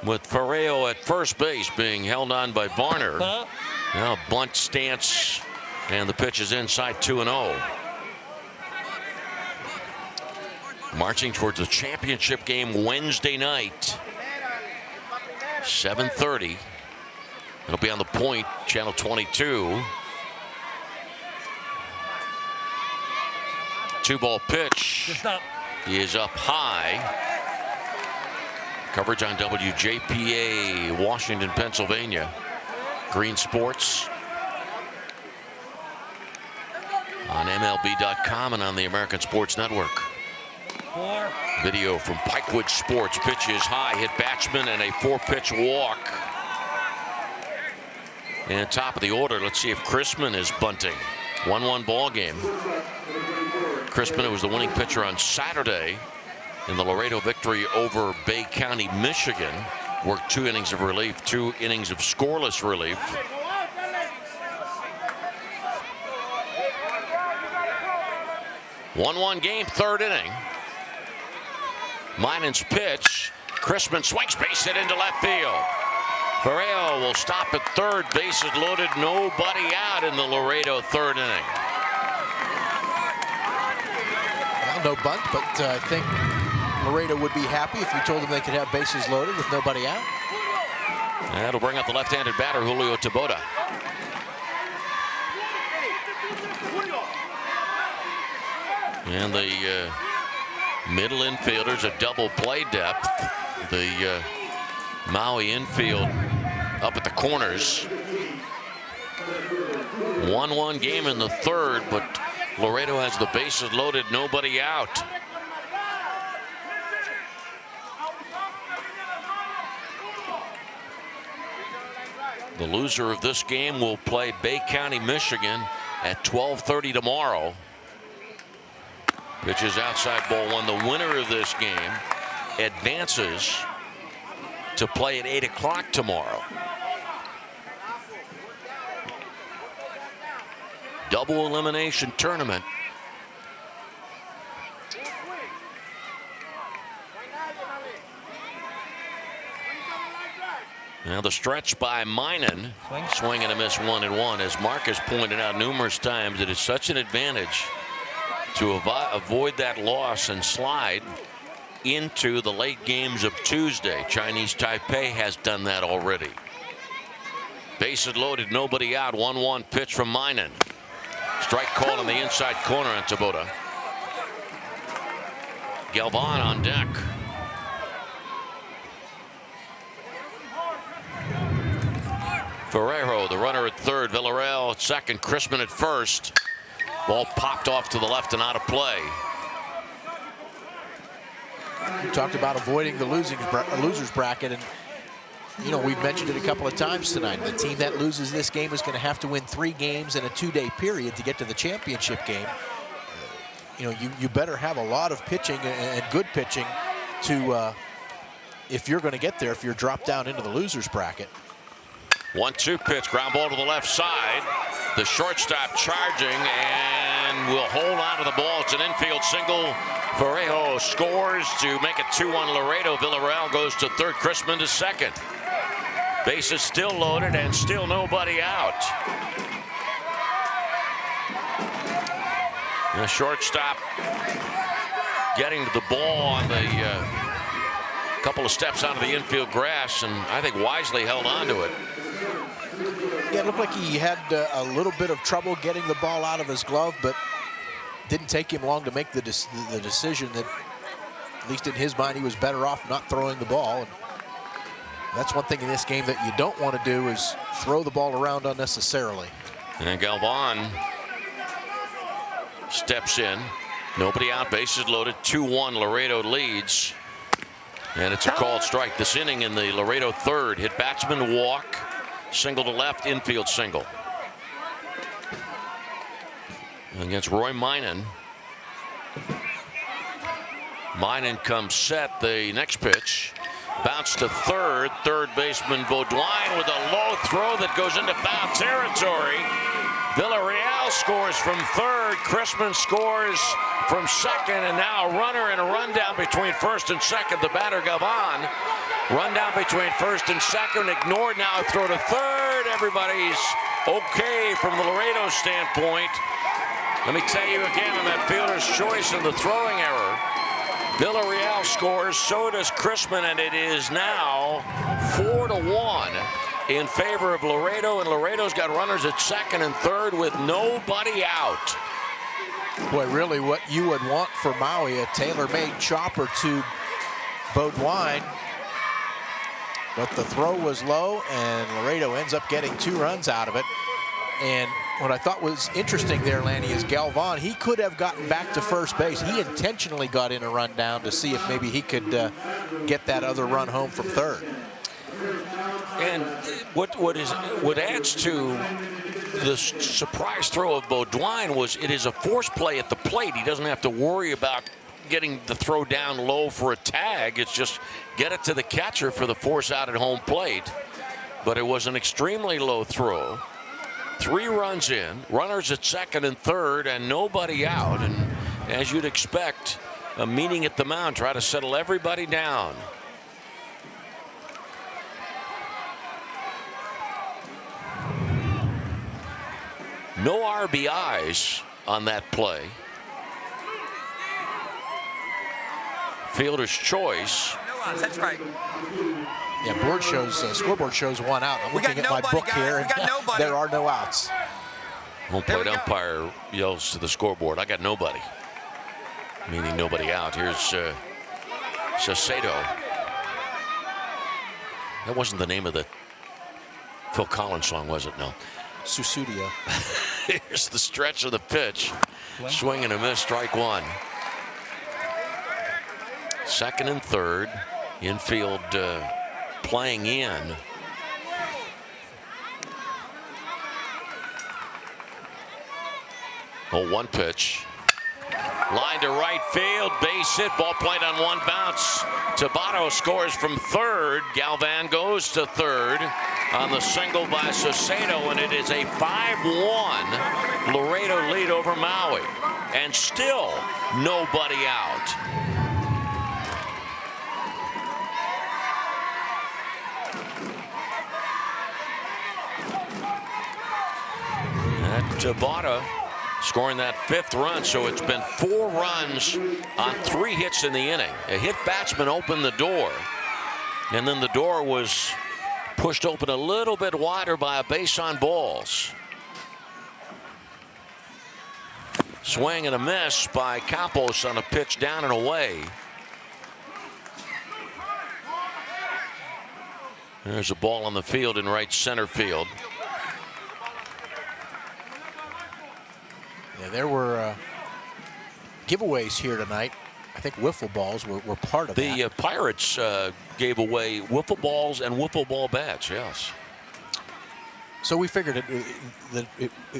With Ferrejo at first base being held on by Varner. Now bunt stance, and the pitch is inside 2-0. Marching towards the championship game Wednesday night. 7:30. It'll be on the Point, channel 22. 2-ball pitch. He is up high. Coverage on WJPA, Washington, Pennsylvania. Green Sports. On MLB.com and on the American Sports Network. Video from Pikewood Sports. Pitch is high, hit batsman, and a 4-pitch walk. And top of the order, let's see if Chrisman is bunting. 1-1 ball game. Chrisman, who was the winning pitcher on Saturday in the Laredo victory over Bay County, Michigan, worked 2 innings of relief, 2 innings of scoreless relief. One game, third inning. Minen's pitch. Chrisman swings, base hit into left field. Ferrejo will stop at third. Bases loaded, nobody out in the Laredo third inning. Well, no bunt, but I think Laredo would be happy if you told them they could have bases loaded with nobody out. That'll bring up the left-handed batter, Julio Taboda. And the middle infielders a double play depth. The Maui infield up at the corners. 1-1 game in the third, but Laredo has the bases loaded, nobody out. The loser of this game will play Bay County, Michigan at 12:30 tomorrow. Pitch is outside, ball 1. The winner of this game advances to play at 8 o'clock tomorrow. Double elimination tournament. Now the stretch by Minan. Swing and a miss, 1-1. As Mark has pointed out numerous times, it is such an advantage to avoid that loss and slide into the late games of Tuesday. Chinese Taipei has done that already. Bases loaded, nobody out. 1-1 pitch from Minan. Strike call in the inside corner on Tabota. Galvan on deck. Ferreiro, the runner at third. Villarreal at second. Chrisman at first. Ball popped off to the left and out of play. We talked about avoiding the losers bracket, and you know, we've mentioned it a couple of times tonight. The team that loses this game is going to have to win 3 games in a 2-day period to get to the championship game. You know, you better have a lot of pitching and good pitching to if you're going to get there, if you're dropped down into the losers bracket. 1-2 pitch, ground ball to the left side. The shortstop charging and will hold on to the ball. It's an infield single. Ferreiro scores to make it 2-1 Laredo. Villarreal goes to third. Chrisman to second. Bases still loaded and still nobody out. The shortstop getting to the ball on the couple of steps onto the infield grass, and I think wisely held on to it. Yeah, it looked like he had a little bit of trouble getting the ball out of his glove, but didn't take him long to make the decision that, at least in his mind, he was better off not throwing the ball. And that's one thing in this game that you don't want to do, is throw the ball around unnecessarily. And Galvan steps in. Nobody out, bases loaded. 2-1 Laredo leads. And it's a called strike. This inning in the Laredo third. Hit batsman, walk. Single to left, infield single. Against Roy Minan. Minan comes set. The next pitch. Bounce to third. Third baseman Baudouin with a low throw that goes into foul territory. Villarreal scores from third. Chrisman scores from second. And now a runner and a rundown between first and second. The batter Galvan. Run down between first and second. Ignored now. Throw to third. Everybody's okay from the Laredo standpoint. Let me tell you again on that fielder's choice and the throwing error. Villarreal scores, so does Chrisman, and it is now 4-1 in favor of Laredo, and Laredo's got runners at second and third with nobody out. Boy, really what you would want for Maui, a tailor-made chopper to Baudouin. But the throw was low, and Laredo ends up getting 2 runs out of it. And what I thought was interesting there, Lanny, is Galvan, he could have gotten back to first base. He intentionally got in a run down to see if maybe he could get that other run home from third. And what adds to the surprise throw of Baudouin was it is a force play at the plate. He doesn't have to worry about getting the throw down low for a tag. It's just get it to the catcher for the force out at home plate. But it was an extremely low throw. 3 runs in, runners at second and third, and nobody out. And as you'd expect, a meeting at the mound, try to settle everybody down. No RBIs on that play. Fielder's choice. That's right. Yeah, board shows, scoreboard shows 1 out. I'm looking at my book here, and there are no outs. Home plate umpire yells to the scoreboard, "I got nobody," meaning nobody out. Here's Saucedo. That wasn't the name of the Phil Collins song, was it? No. Susudio. Here's the stretch of the pitch. Swing and a miss, strike 1. Second and third. Infield playing in. Oh, 1 pitch. Line to right field, base hit, ball played on 1 bounce. Tabata scores from third. Galvan goes to third on the single by Saucedo, and it is a 5-1 Laredo lead over Maui. And still nobody out. Tabata scoring that 5th run, so it's been 4 runs on 3 hits in the inning. A hit batsman opened the door, and then the door was pushed open a little bit wider by a base on balls. Swing and a miss by Campos on a pitch down and away. There's a ball on the field in right center field. Yeah, there were giveaways here tonight. I think wiffle balls were part of that. The Pirates gave away wiffle balls and wiffle ball bats, yes. So we figured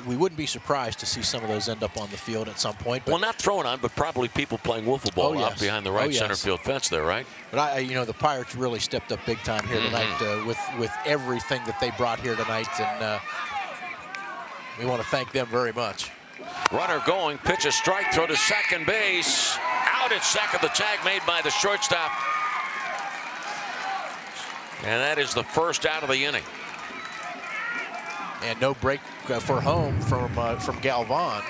we wouldn't be surprised to see some of those end up on the field at some point. Well, not thrown on, but probably people playing wiffle ball out behind the right center field fence there, right? But the Pirates really stepped up big time here tonight with everything that they brought here tonight, and we want to thank them very much. Runner going, pitch a strike, throw to second base. Out at second, the tag made by the shortstop. And that is the first out of the inning. And no break for home from Galvan.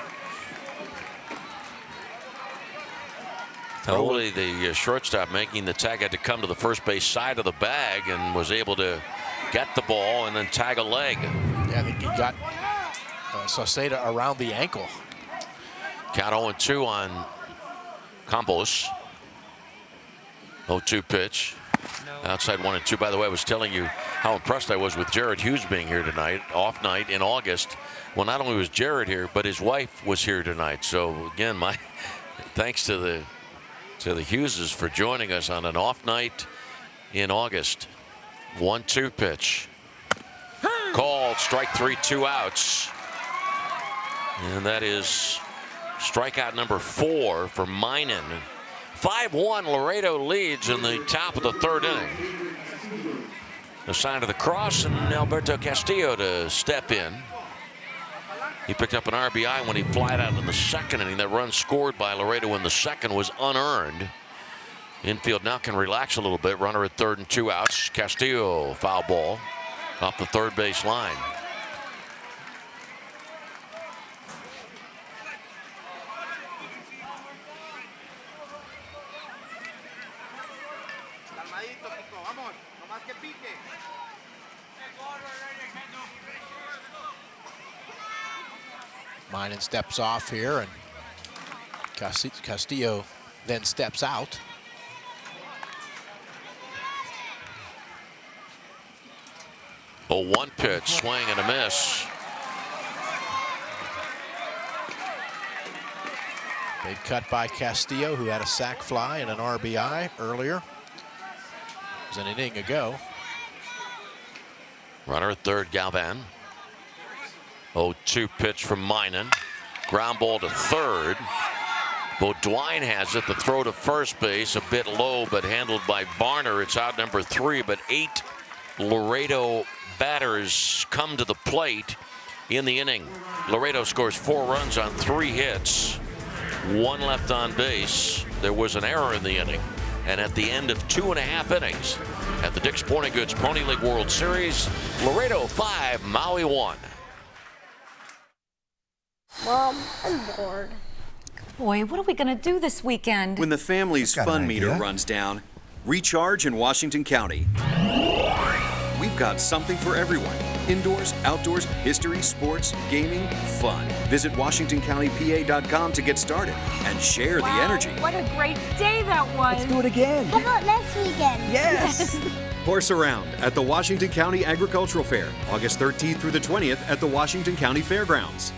Only the shortstop making the tag had to come to the first base side of the bag and was able to get the ball and then tag a leg. Yeah, I think he got Sauceda around the ankle. Count 0-2 on Campos. 0-2 pitch. Outside 1-2. By the way, I was telling you how impressed I was with Jared Hughes being here tonight. Off night in August. Well, not only was Jared here, but his wife was here tonight. So again, my thanks to the Hugheses for joining us on an off night in August. 1-2 pitch. Called, strike 3, 2 outs. And that is strikeout number 4 for Minan. 5-1, Laredo leads in the top of the 3rd inning. The sign of the cross, and Alberto Castillo to step in. He picked up an RBI when he flied out in the 2nd inning. That run scored by Laredo in the 2nd was unearned. Infield now can relax a little bit. Runner at 3rd and 2 outs. Castillo, foul ball off the 3rd base line. Minan steps off here, and Castillo then steps out. A 1 pitch, swing and a miss. Big cut by Castillo, who had a sac fly and an RBI earlier. It was an inning ago. Runner at 3rd, Galvan. 0-2 pitch from Minan. Ground ball to 3rd. Beaudoin has it. The throw to first base, a bit low, but handled by Varner. It's out number 3, but 8 Laredo batters come to the plate in the inning. Laredo scores 4 runs on 3 hits. 1 left on base. There was an error in the inning. And at the end of 2.5 innings, at the Dick's Sporting Goods Pony League World Series, Laredo 5, Maui 1. Mom, I'm bored. Boy, what are we going to do this weekend? When the family's fun meter runs down, recharge in Washington County. We've got something for everyone. Indoors, outdoors, history, sports, gaming, fun. Visit WashingtonCountyPA.com to get started and share the energy. What a great day that was. Let's do it again. How about next weekend? Yes. Horse around at the Washington County Agricultural Fair, August 13th through the 20th at the Washington County Fairgrounds.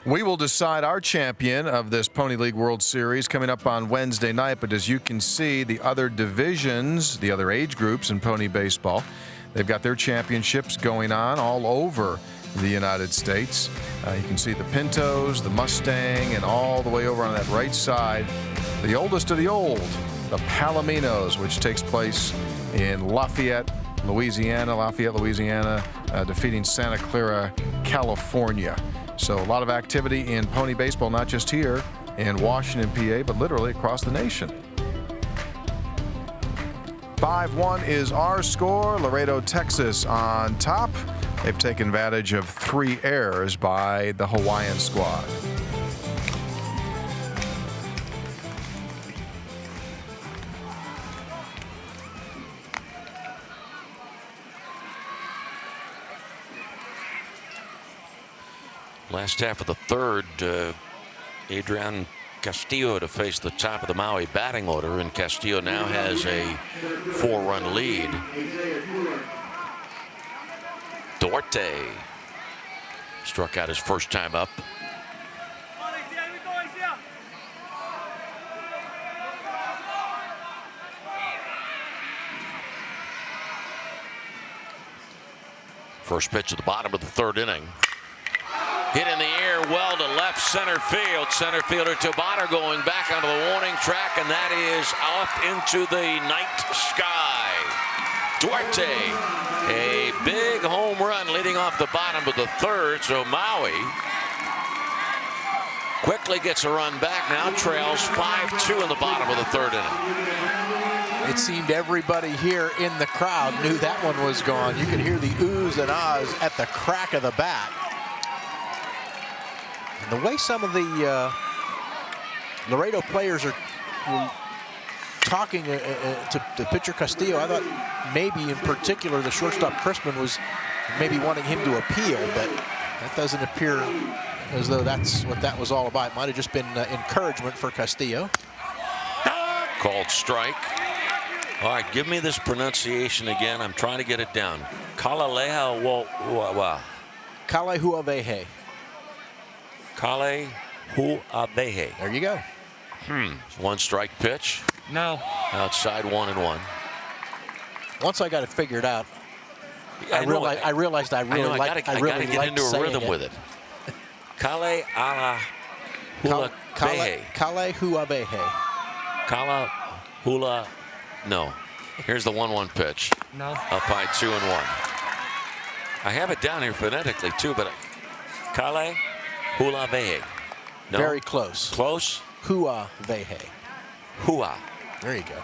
We will decide our champion of this Pony League World Series coming up on Wednesday night. But as you can see, the other divisions, the other age groups in pony baseball, they've got their championships going on all over the United States. You can see the Pintos, the Mustang, and all the way over on that right side, the oldest of the old, the Palominos, which takes place in Lafayette, Louisiana, defeating Santa Clara, California. So a lot of activity in pony baseball, not just here in Washington, PA, but literally across the nation. 5-1 is our score. Laredo, Texas on top. They've taken advantage of 3 errors by the Hawaiian squad. Last half of the third, Adrian Castillo to face the top of the Maui batting order, and Castillo now has a 4-run lead. Duarte struck out his first time up. First pitch at the bottom of the third inning. Hit in the air well to left center field. Center fielder Tabata going back onto the warning track, and that is off into the night sky. Duarte, a big home run leading off the bottom of the third. So Maui quickly gets a run back, now trails 5-2 in the bottom of the third inning. It seemed everybody here in the crowd knew that one was gone. You could hear the oohs and ahs at the crack of the bat. And the way some of the Laredo players are talking to pitcher Castillo, I thought maybe in particular the shortstop Crispin was maybe wanting him to appeal, but that doesn't appear as though that's what that was all about. It might have just been encouragement for Castillo. Called strike. All right, give me this pronunciation again. I'm trying to get it down. Kalehuavehe. Kalehuavehe. Kalehuavehe. There you go. One strike pitch. No. Outside 1-1. Once I got it figured out, I realized I really liked I gotta get into a rhythm with it. Kalehuavehe. Kalehuavehe. Kalahula. No. Here's the 1-1 pitch. No. Up high 2-1. I have it down here phonetically too, but Kalehuavehe. No. Very close. Close. Huavehe. Hua. There you go.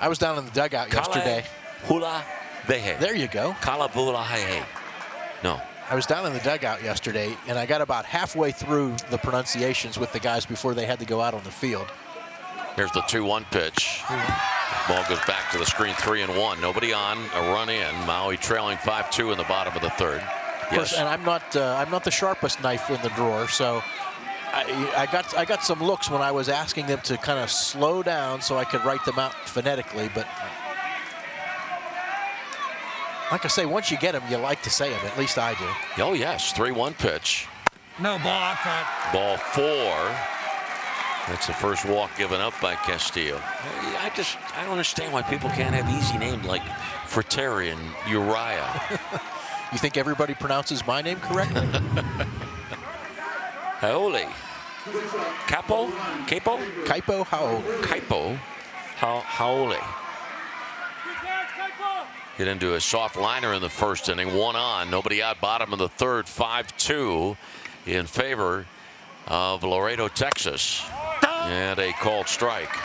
I was down in the dugout yesterday. Kalehuavehe. There you go. Kalehuavehe. No. I was down in the dugout yesterday, and I got about halfway through the pronunciations with the guys before they had to go out on the field. Here's the 2-1 pitch. Ball goes back to the screen, 3-1. Nobody on, a run in. Maui trailing 5-2 in the bottom of the third. Yes. And I'm not the sharpest knife in the drawer, so I got some looks when I was asking them to kind of slow down so I could write them out phonetically. But like I say, once you get them, you like to say them. At least I do. Oh yes, 3-1 pitch. No, ball outside. Ball 4. That's the first walk given up by Castillo. I don't understand why people can't have easy names like Fratteri and Uriah. You think everybody pronounces my name correctly? Haole. Capo? Capo? Kaipo Haole. Kaipo Haole. Hit into a soft liner in the first inning. 1 on. Nobody out. Bottom of the third. 5-2 in favor of Laredo, Texas. And a called strike.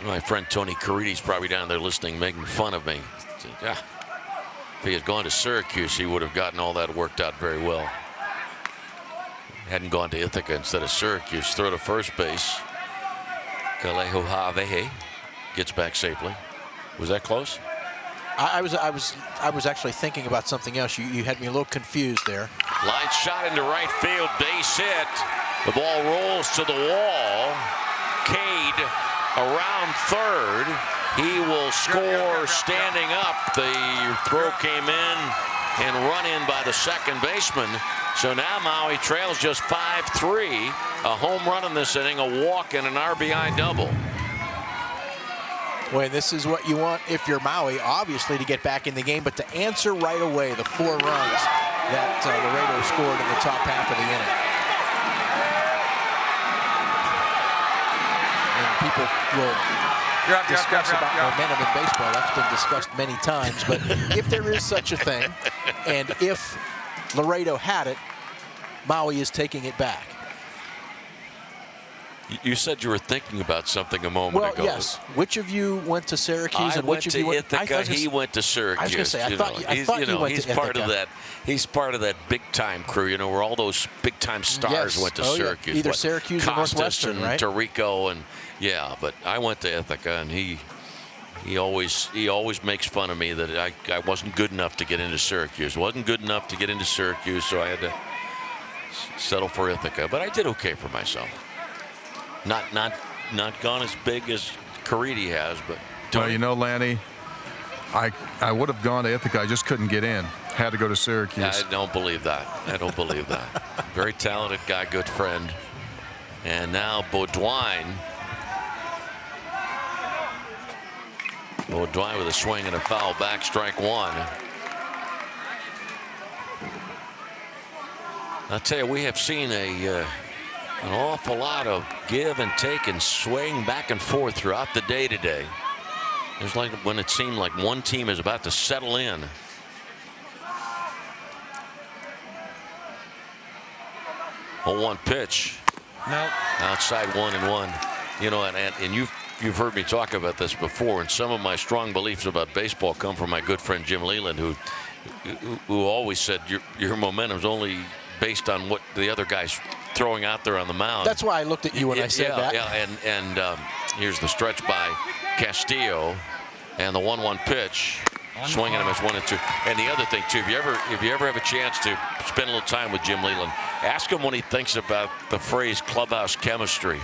My friend Tony Caridi's probably down there listening, making fun of me. Yeah. If he had gone to Syracuse, he would have gotten all that worked out very well. Hadn't gone to Ithaca instead of Syracuse. Throw to first base. Kalehuavehe gets back safely. Was that close? I was actually thinking about something else. You had me a little confused there. Line shot into right field, base hit. The ball rolls to the wall. Cade around third. He will score standing up. The throw came in and run in by the second baseman. So now Maui trails just 5-3. A home run in this inning, a walk, and an RBI double. Boy, this is what you want if you're Maui, obviously, to get back in the game, but to answer right away the 4 runs that Laredo scored in the top half of the inning. And people will discuss about momentum in baseball. That's been discussed many times, but if there is such a thing, and if Laredo had it, Maui is taking it back. You said you were thinking about something a moment ago. Well, yes. Which of you went to Syracuse and which of you went to Ithaca? He went to Syracuse. I was going to say, I thought you went to Ithaca. He's part of that big-time crew, where all those big-time stars went to Syracuse. Yeah. Either Syracuse or Northwestern, and right? Tirico, and but I went to Ithaca, and he always makes fun of me that I wasn't good enough to get into Syracuse. Wasn't good enough to get into Syracuse, so I had to settle for Ithaca. But I did okay for myself. Not gone as big as Caridi has, but. Well, Lanny, I would have gone to Ithaca. I just couldn't get in. Had to go to Syracuse. I don't believe that. Very talented guy, good friend. And now Baudouin. Baudouin with a swing and a foul back, strike one. I'll tell you, we have seen an awful lot of give and take and swing back and forth throughout the day today. It's like when it seemed like one team is about to settle in. A 1 pitch. No. Outside 1-1. And you've heard me talk about this before, and some of my strong beliefs about baseball come from my good friend Jim Leland, who always said your momentum's only based on what the other guy's throwing out there on the mound. That's why I looked at you when I said that. Yeah, and here's the stretch by Castillo, and the 1-1 pitch, swinging him as 1-2. And the other thing too, if you ever have a chance to spend a little time with Jim Leland, ask him what he thinks about the phrase clubhouse chemistry.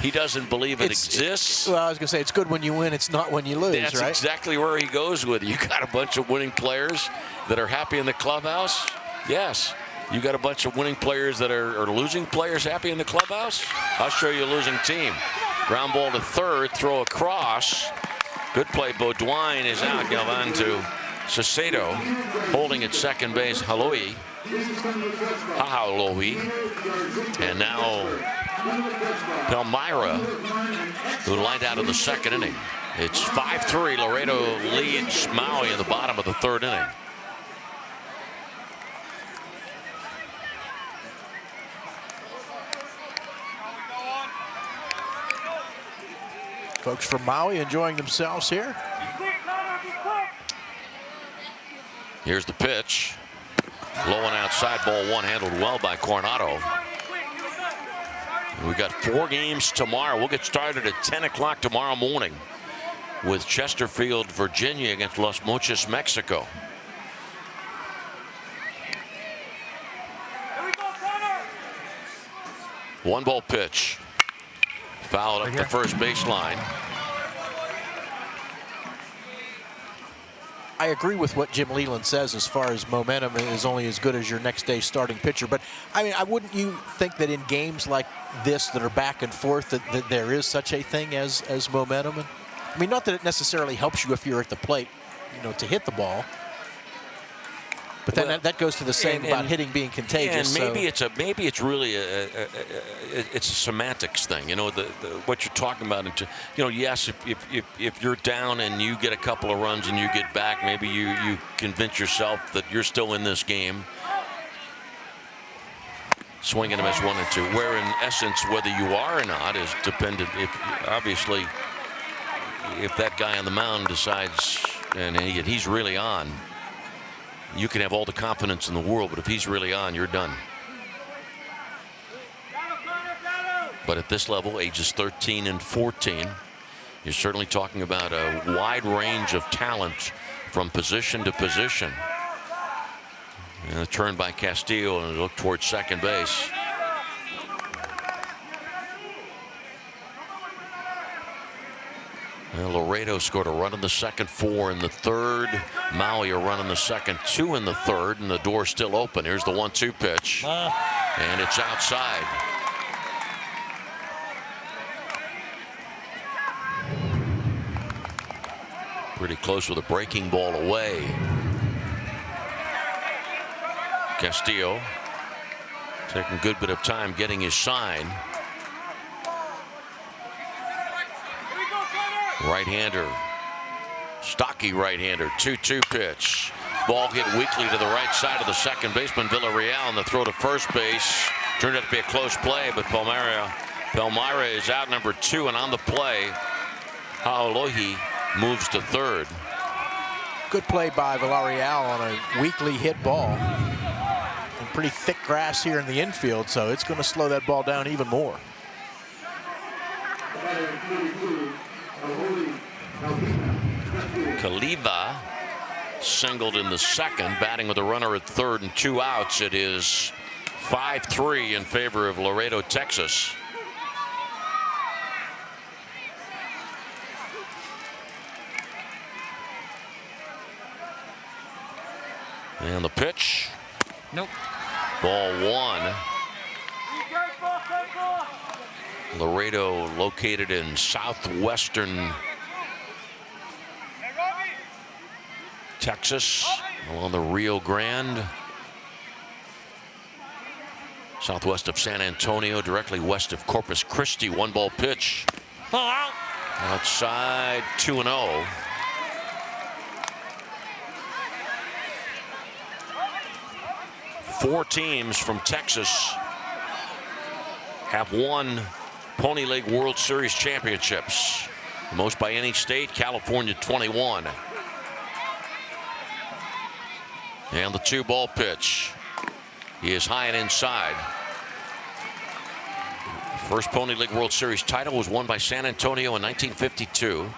He doesn't believe it exists. Well, I was going to say it's good when you win. It's not when you lose. That's right? exactly where he goes with it. You got a bunch of winning players that are happy in the clubhouse. Yes. You got a bunch of winning players that are losing players happy in the clubhouse. I'll show you a losing team. Ground ball to third, throw across. Good play. Baudouin is out. Galvan to Saucedo, holding at second base. Hawai'i. And now Palmyra, who lined out in the second inning. It's 5-3. Laredo leads Maui in the bottom of the third inning. Folks from Maui enjoying themselves here. Here's the pitch. Low and outside, ball one, handled well by Coronado. We got 4 games tomorrow. We'll get started at 10 o'clock tomorrow morning with Chesterfield, Virginia against Los Mochis, Mexico. One ball pitch. Fouled up the first baseline. I agree with what Jim Leland says as far as momentum is only as good as your next day's starting pitcher. But, I mean, wouldn't you think that in games like this that are back and forth that there is such a thing as momentum? I mean, not that it necessarily helps you if you're at the plate, to hit the ball. But then that goes to the same about hitting being contagious. And maybe it's really it's a semantics thing. What you're talking about. Yes, if you're down and you get a couple of runs and you get back, maybe you convince yourself that you're still in this game. Swinging them as 1-2. Where in essence, whether you are or not is dependent. Obviously, if that guy on the mound decides and he's really on. You can have all the confidence in the world, but if he's really on, you're done. But at this level, ages 13 and 14, you're certainly talking about a wide range of talent from position to position. And a turn by Castillo and a look towards second base. And Laredo scored a run in the second, 4 in the third. Maui a run in the second, 2 in the third, and the door's still open. Here's the 1-2 pitch, and it's outside. Pretty close with a breaking ball away. Castillo taking a good bit of time getting his sign. Right-hander, stocky right-hander, 2-2 pitch. Ball hit weakly to the right side of the second baseman, Villarreal, and the throw to first base Turned out to be a close play, but Palmyra is out number 2, and on the play, Hau'olohi moves to third. Good play by Villarreal on a weakly hit ball. And pretty thick grass here in the infield, so it's going to slow that ball down even more. Kaliva singled in the second, batting with a runner at third and 2 outs. It is 5-3 in favor of Laredo, Texas. And the pitch. Nope. Ball 1. Laredo located in southwestern Texas along the Rio Grande. Southwest of San Antonio, directly west of Corpus Christi. 1-ball pitch. Outside, 2-0. Four teams from Texas have won Pony League World Series championships. The most by any state, California 21. And the 2-ball pitch. He is high and inside. First Pony League World Series title was won by San Antonio in 1952.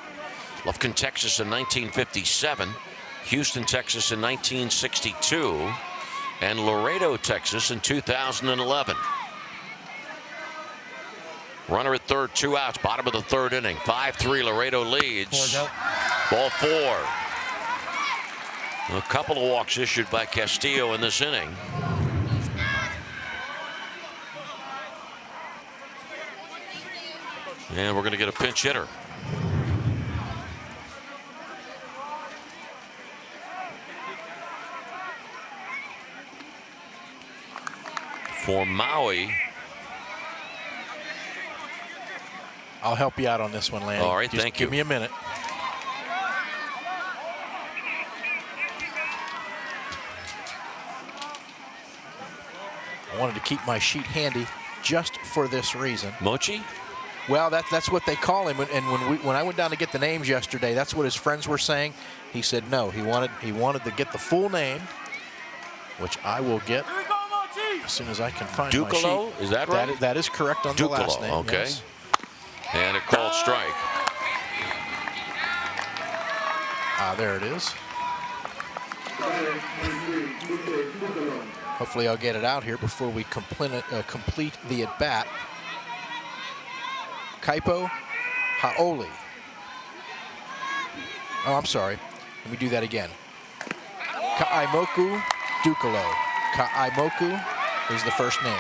Lufkin, Texas in 1957. Houston, Texas in 1962. And Laredo, Texas in 2011. Runner at third, 2 outs, bottom of the third inning. 5-3, Laredo leads. Ball 4. A couple of walks issued by Castillo in this inning. And we're going to get a pinch hitter. For Maui. I'll help you out on this one, Lanny. All right, Just thank you. Give me a minute. I wanted to keep my sheet handy just for this reason. Mochi? Well, that's what they call him. And when I went down to get the names yesterday, that's what his friends were saying. He said no. He wanted to get the full name, which I will get as soon as I can find my sheet. Ducalo, is that right? That is correct on the last name. Okay. Yes. And a called strike. There it is. Hopefully I'll get it out here before we complete the at-bat. Kaipo Hau'oli. Oh, I'm sorry. Let me do that again. Ka'aimoku Ducalo. Ka'aimoku is the first name.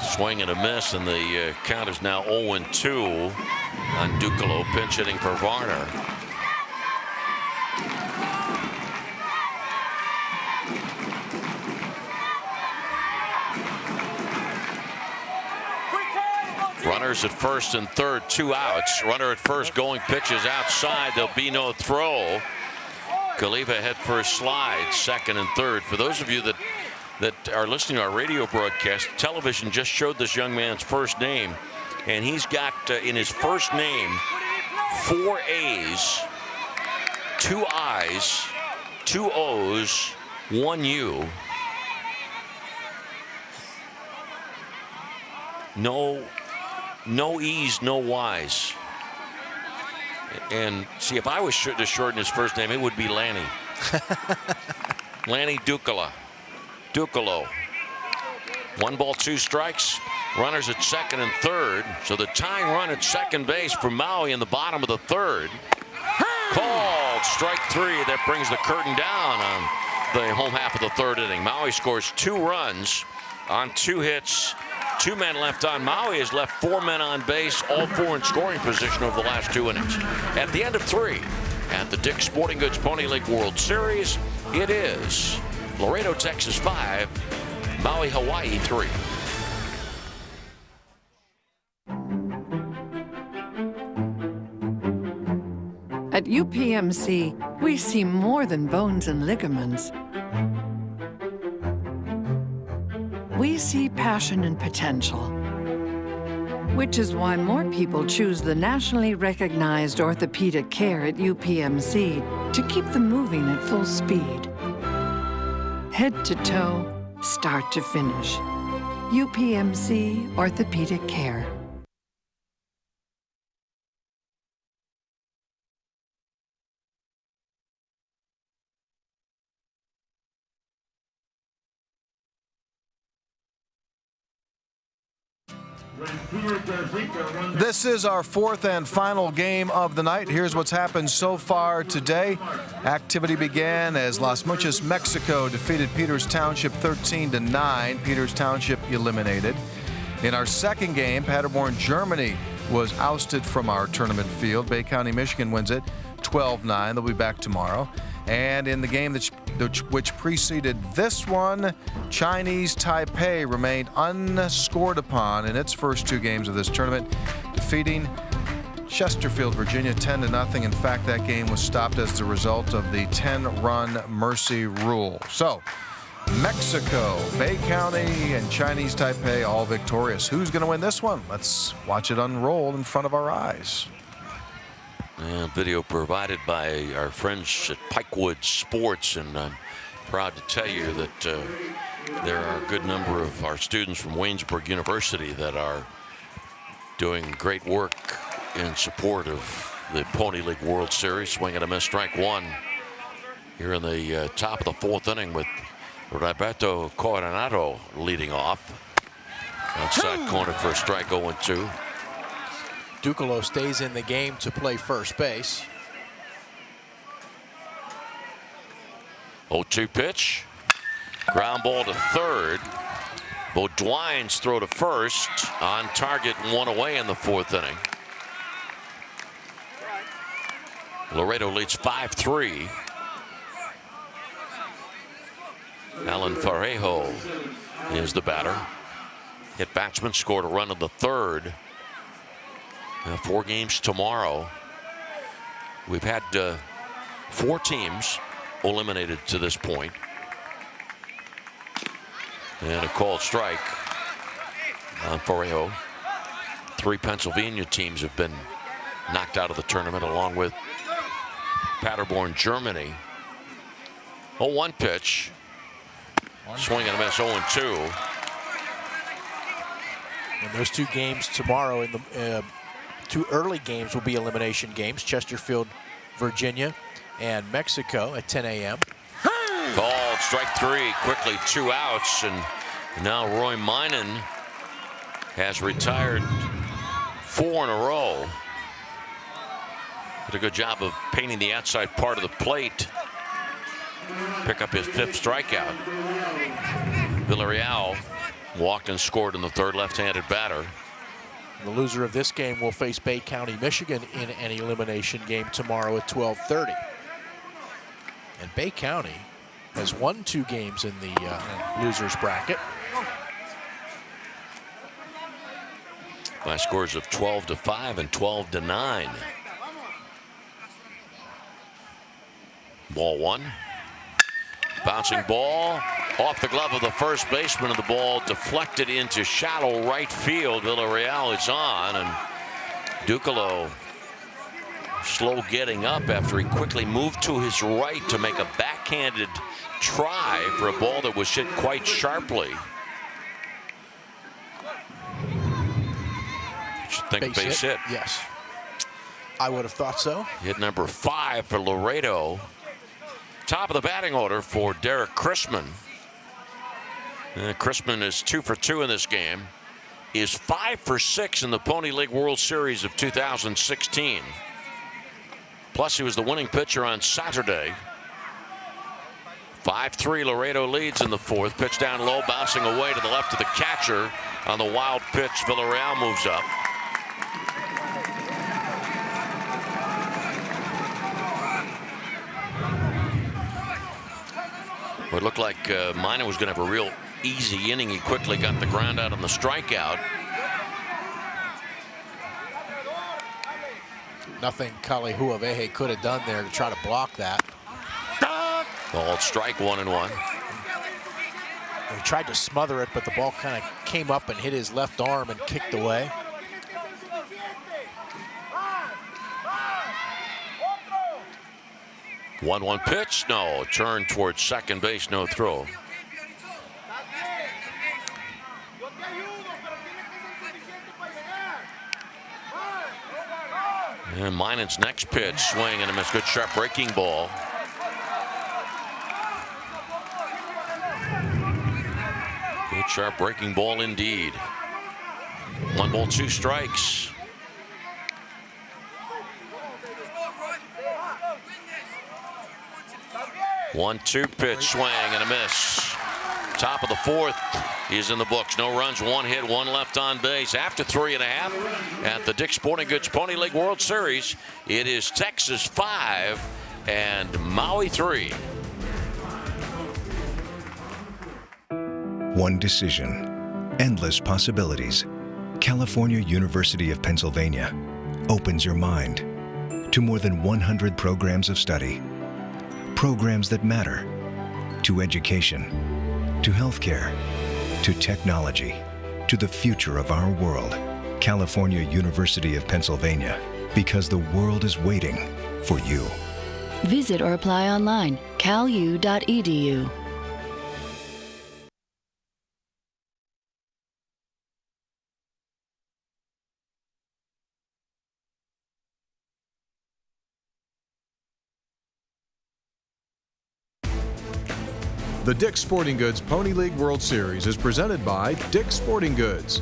Swing and a miss, and the count is now 0-2 on Ducalo, pinch hitting for Varner. Runners at first and third, 2 outs. Runner at first going, pitches outside. There'll be no throw. Kaliva head first slide, second and third. For those of you that are listening to our radio broadcast, television just showed this young man's first name, and he's got in his first name 4 A's, 2 I's, 2 O's, 1 U. No E's, no Y's. And see, if I was to shorten his first name, it would be Lanny. Lanny Ducalo. 1 ball, 2 strikes. Runners at second and third. So the tying run at second base for Maui in the bottom of the third. Called strike 3. That brings the curtain down on the home half of the third inning. Maui scores 2 runs on 2 hits. 2 men left on. Maui has left 4 men on base, all 4 in scoring position over the last 2 innings. At the end of 3, at the Dick's Sporting Goods Pony League World Series, it is Laredo, Texas 5, Maui, Hawaii 3. At UPMC, we see more than bones and ligaments. We see passion and potential, which is why more people choose the nationally recognized orthopedic care at UPMC to keep them moving at full speed. Head to toe, start to finish. UPMC Orthopedic Care. This is our fourth and final game of the night. Here's what's happened so far today. Activity began as Las Muchas, Mexico defeated Peters Township 13-9. Peters Township eliminated. In our second game, Paderborn, Germany was ousted from our tournament field. Bay County, Michigan wins it 12-9. They'll be back tomorrow. And in the game which preceded this one, Chinese Taipei remained unscored upon in its first two games of this tournament, defeating Chesterfield, Virginia 10-0. In fact, that game was stopped as the result of the 10-run mercy rule. So, Mexico, Bay County, and Chinese Taipei all victorious. Who's going to win this one? Let's watch it unroll in front of our eyes. And video provided by our friends at Pikewood Sports, and I'm proud to tell you that there are a good number of our students from Waynesburg University that are doing great work in support of the Pony League World Series. Swing and a miss, strike one here in the top of the fourth inning with Roberto Coronado leading off. Outside corner for a strike, 0-2. Ducalo stays in the game to play first base. 0-2 pitch. Ground ball to third. Beaudoin's throw to first. On target, one away in the fourth inning. Laredo leads 5-3. Alan Farejo is the batter. Hit batsman, scored a run in the third. 4 games tomorrow. We've had 4 teams eliminated to this point. And a called strike on Farejo. 3 Pennsylvania teams have been knocked out of the tournament, along with Paderborn, Germany. 0-1 pitch. Swing and a miss, 0-2. And those 2 games tomorrow in the 2 early games will be elimination games. Chesterfield, Virginia, and Mexico at 10 a.m. Called strike 3, quickly 2 outs, and now Roy Minen has retired 4 in a row. Did a good job of painting the outside part of the plate. Pick up his 5th strikeout. Villarreal walked and scored in the third, left-handed batter. The loser of this game will face Bay County, Michigan in an elimination game tomorrow at 12:30. And Bay County has won 2 games in the losers bracket. By scores of 12-5 and 12-9. Ball 1. Bouncing ball off the glove of the first baseman, and the ball deflected into shallow right field. Villarreal is on, and Ducalo slow getting up after he quickly moved to his right to make a backhanded try for a ball that was hit quite sharply. Should think base hit. Yes, I would have thought so. Hit number 5 for Laredo. Top of the batting order for Derek Chrisman. Chrisman is 2 for 2 in this game. Is 5 for 6 in the Pony League World Series of 2016. Plus, he was the winning pitcher on Saturday. 5-3, Laredo leads in the 4th. Pitch down low, bouncing away to the left of the catcher. On the wild pitch, Villarreal moves up. It looked like Miner was going to have a real easy inning. He quickly got the ground out on the strikeout. Nothing Kali Huavehe could have done there to try to block that. Ball strike, 1-1. He tried to smother it, but the ball kind of came up and hit his left arm and kicked away. One pitch, no. Turn towards second base, no throw. And Minan's next pitch, swing and a miss. Good sharp breaking ball. Good sharp breaking ball indeed. 1 ball, 2 strikes. One-two pitch, swing and a miss. Top of the 4th is in the books. No runs, 1 hit, 1 left on base. After 3.5 at the Dick's Sporting Goods Pony League World Series, it is Texas 5 and Maui 3. One decision, endless possibilities. California University of Pennsylvania opens your mind to more than 100 programs of study. Programs that matter to education, to healthcare, to technology, to the future of our world. California University of Pennsylvania, because the world is waiting for you. Visit or apply online, calu.edu. The Dick's Sporting Goods Pony League World Series is presented by Dick's Sporting Goods,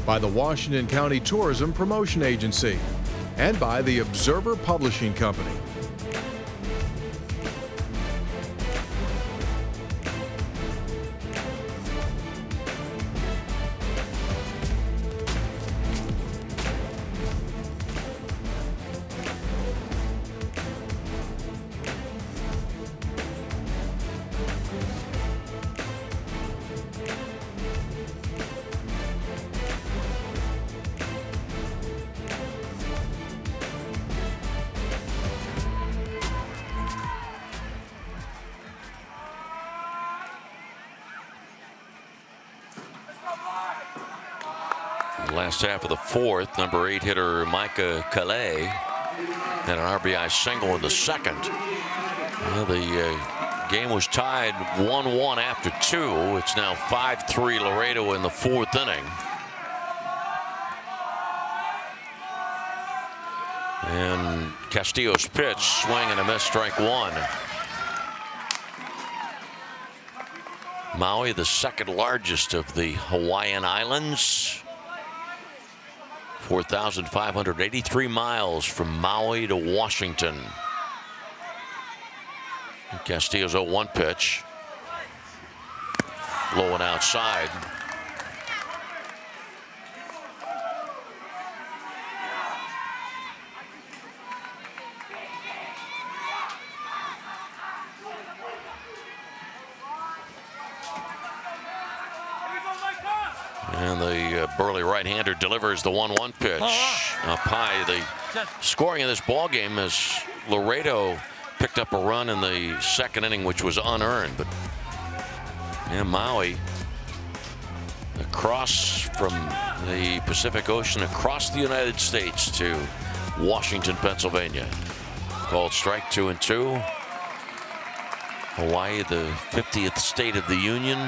by the Washington County Tourism Promotion Agency, and by the Observer Publishing Company. Last half of the 4th, number 8 hitter Micah Calais had an RBI single in the 2nd. Well, the game was tied 1-1 after 2. It's now 5-3 Laredo in the 4th inning. And Castillo's pitch, swing and a miss, strike 1. Maui, the 2nd largest of the Hawaiian Islands. 4,583 miles from Maui to Washington. Castillo's 0-1 pitch. Low and outside. And the burly right-hander delivers the 1-1 pitch up high. The scoring in this ball game as Laredo picked up a run in the 2nd inning, which was unearned. But Maui, across from the Pacific Ocean, across the United States to Washington, Pennsylvania. Called strike 2-2. Hawaii, the 50th state of the Union.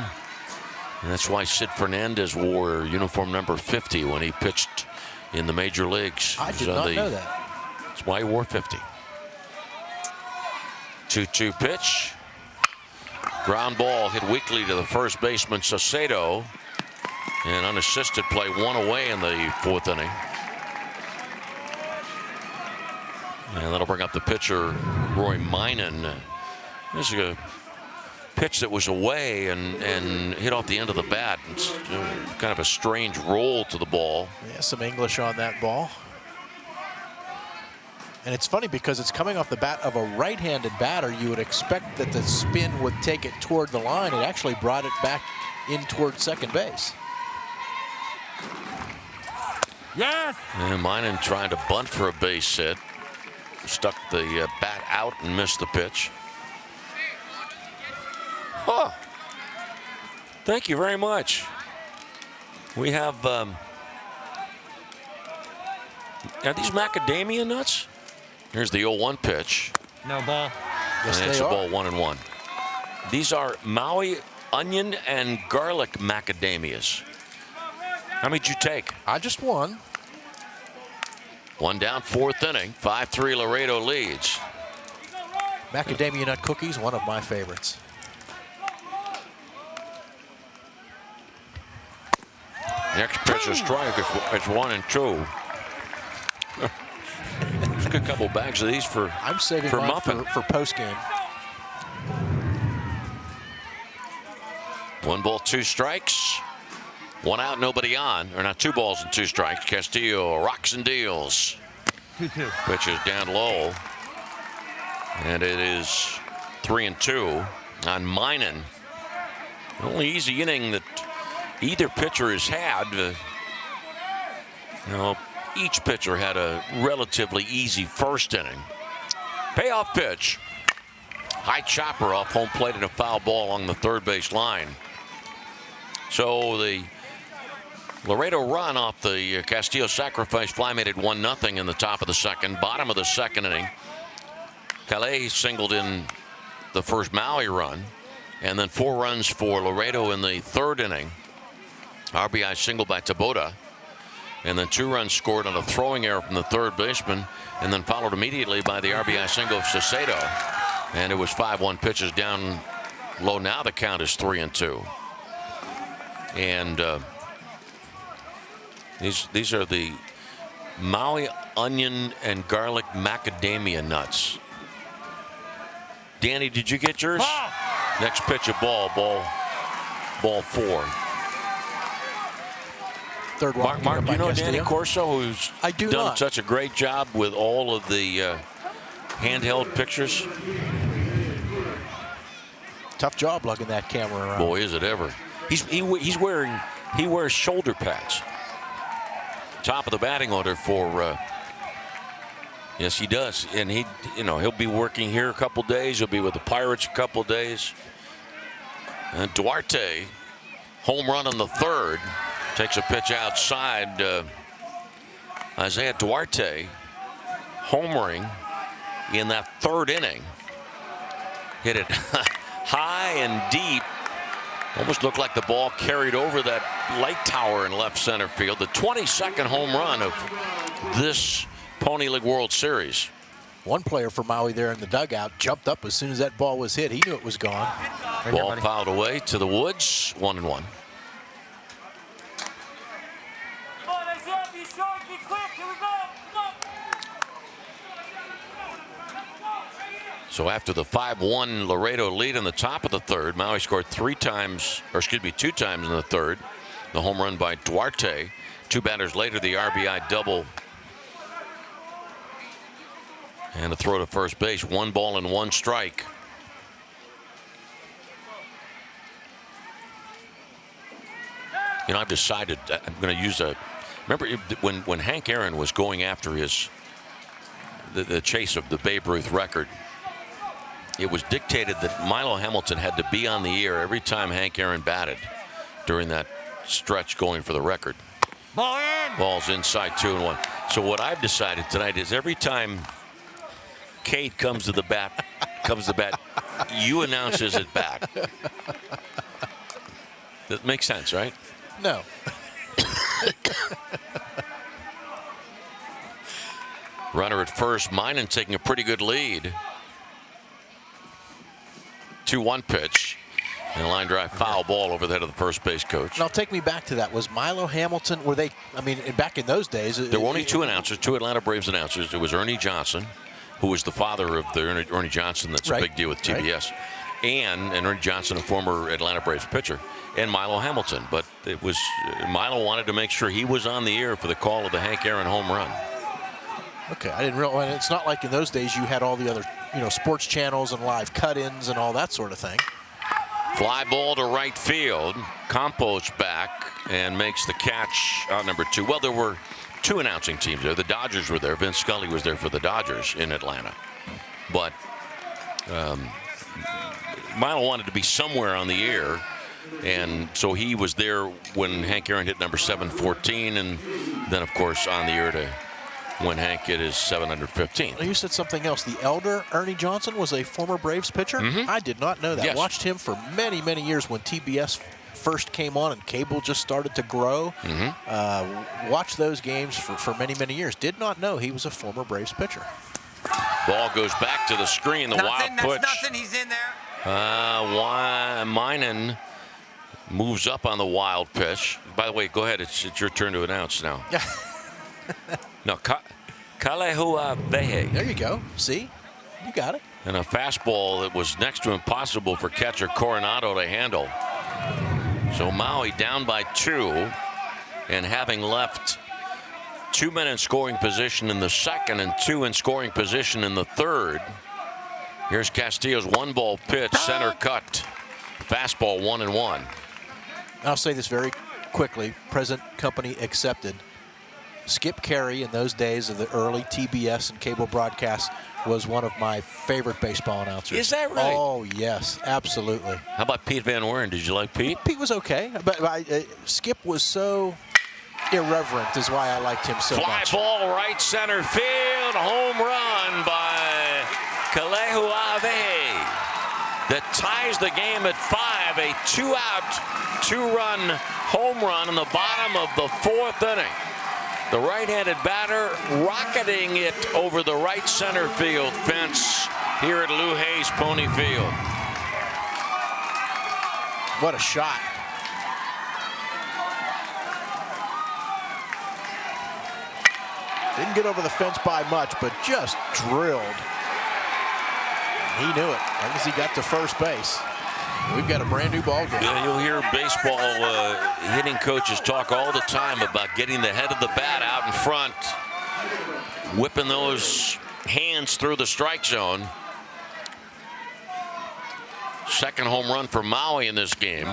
And that's why Sid Fernandez wore uniform number 50 when he pitched in the major leagues. I did not know that. That's why he wore 50. 2-2 pitch. Ground ball hit weakly to the first baseman, Saucedo. And unassisted play, 1 away in the 4th inning. And that'll bring up the pitcher, Roy Minan. This is a pitch that was away and hit off the end of the bat. It's kind of a strange roll to the ball. Yeah, some English on that ball. And it's funny because it's coming off the bat of a right-handed batter. You would expect that the spin would take it toward the line. It actually brought it back in toward second base. Yes! And Minan trying to bunt for a base hit. Stuck the bat out and missed the pitch. Thank you very much. We have, are these macadamia nuts? Here's the 0-1 pitch. No ball. Yes, and it's they a are. ball 1-1. These are Maui onion and garlic macadamias. How many did you take? I just won. One down, 4th inning. 5-3 Laredo leads. Macadamia nut cookies, one of my favorites. Next pitch is strike. It's 1-2. Just a couple bags of these for I'm saving for mine Muffin. for post game. 1 ball, 2 strikes. 1 out, nobody on. Or not 2 balls and 2 strikes. Castillo rocks and deals. 2-2. Pitch is down low. And it is 3-2 on Minan. The only easy inning that either pitcher has had. Each pitcher had a relatively easy first inning. Payoff pitch. High chopper off home plate and a foul ball along the third base line. So the Laredo run off the Castillo sacrifice fly made it 1-0 in the top of the second. Bottom of the second inning, Calais singled in the first Maui run, and then 4 runs for Laredo in the third inning. RBI single by Tabota, and then 2 runs scored on a throwing error from the third baseman, and then followed immediately by the RBI single of Cicero. And it was 5-1 pitches down low. Now the count is 3-2. And these are the Maui onion and garlic macadamia nuts. Danny, did you get yours? Ball. Next pitch a ball 4. Third walk. Mark, you know Castillo. Danny Corso, who's I do done not. such a great job with all of the handheld pictures? Tough job lugging that camera around. Boy, is it ever. He wears shoulder pads. Top of the batting order for yes, he does. And he'll be working here a couple days. He'll be with the Pirates a couple days. And Duarte, home run on the third, takes a pitch outside. Isaiah Duarte homering in that third inning. Hit it high and deep. Almost looked like the ball carried over that light tower in left center field. The 22nd home run of this Pony League World Series. One player for Maui there in the dugout jumped up as soon as that ball was hit. He knew it was gone. Ball fouled away to the woods. 1-1. So after the 5-1 Laredo lead in the top of the third, Maui scored 2 times in the third. The home run by Duarte. 2 batters later, the RBI double. And a throw to first base. 1 ball and 1 strike. I've decided I'm going to use remember when Hank Aaron was going after the chase of the Babe Ruth record, it was dictated that Milo Hamilton had to be on the air every time Hank Aaron batted during that stretch going for the record. Ball in. Ball's inside 2-1. So what I've decided tonight is every time Kate comes to bat, you announce his at bat. That makes sense, right? No. Runner at first, Minan taking a pretty good lead. 2-1 pitch. And a line drive foul ball over the head of the first base coach. Now take me back to that. Was Milo Hamilton, back in those days? There were only 2 announcers, 2 Atlanta Braves announcers. It was Ernie Johnson, who was the father of the Ernie Johnson that's a big deal with TBS. Right. And Ernie Johnson, a former Atlanta Braves pitcher, and Milo Hamilton. But it was Milo wanted to make sure he was on the air for the call of the Hank Aaron home run. Okay, I didn't realize. It's not like in those days you had all the other, sports channels and live cut-ins and all that sort of thing. Fly ball to right field. Campos back and makes the catch out number 2. Well, there were 2 announcing teams there. The Dodgers were there. Vince Scully was there for the Dodgers in Atlanta. But Milo wanted to be somewhere on the air And so he was there when Hank Aaron hit number 714, and then, of course, on the air to when Hank hit his 715. You said something else. The elder Ernie Johnson was a former Braves pitcher? I did not know that. Yes. Watched him for many, many years when TBS first came on and cable just started to grow. Watched those games for many, many years. Did not know he was a former Braves pitcher. Ball goes back to the screen. The wild pitch. Nothing. He's in there. Minan moves up on the wild pitch. By the way, go ahead. It's your turn to announce now. No, Kalehua Vehe. There you go. See? You got it. And a fastball that was next to impossible for catcher Coronado to handle. So Maui down by 2, and having left 2 men in scoring position in the second and 2 in scoring position in the third. Here's Castillo's 1-ball pitch, center cut. Fastball 1-1. I'll say this very quickly. Present company accepted. Skip Carey in those days of the early TBS and cable broadcasts was one of my favorite baseball announcers. Is that right? Oh, yes, absolutely. How about Pete Van Weren? Did you like Pete? Pete was okay, but Skip was so irreverent is why I liked him so much. Fly ball right center field, home run by Kalehua Vehe that ties the game at 5. A 2-out, 2-run home run in the bottom of the 4th inning. The right-handed batter rocketing it over the right center field fence here at Lou Hayes Pony Field. What a shot. Didn't get over the fence by much, but just drilled. He knew it. As long as he got to first base. We've got a brand new ball game. Yeah, you'll hear baseball hitting coaches talk all the time about getting the head of the bat out in front, whipping those hands through the strike zone. Second home run for Maui in this game.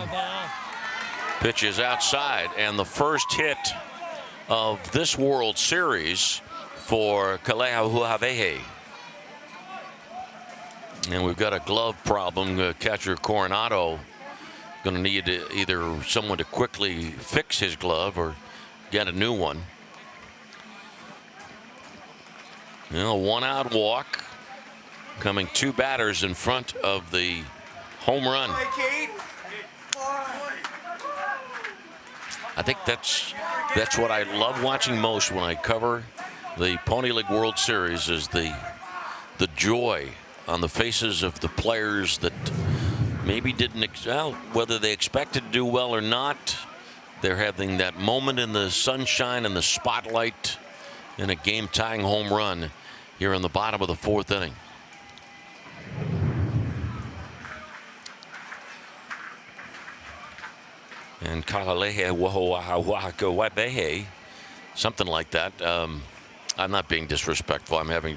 Pitch is outside, and the first hit of this World Series for Kalehua Vehe. And we've got a glove problem. Catcher Coronado going to need either someone to quickly fix his glove or get a new one. You know, 1-out walk. Coming 2 batters in front of the home run. I think that's what I love watching most when I cover the Pony League World Series is the joy on the faces of the players that maybe didn't, whether they expected to do well or not, they're having that moment in the sunshine and the spotlight in a game-tying home run here in the bottom of the 4th inning. And Kalehua, something like that. I'm not being disrespectful. I'm having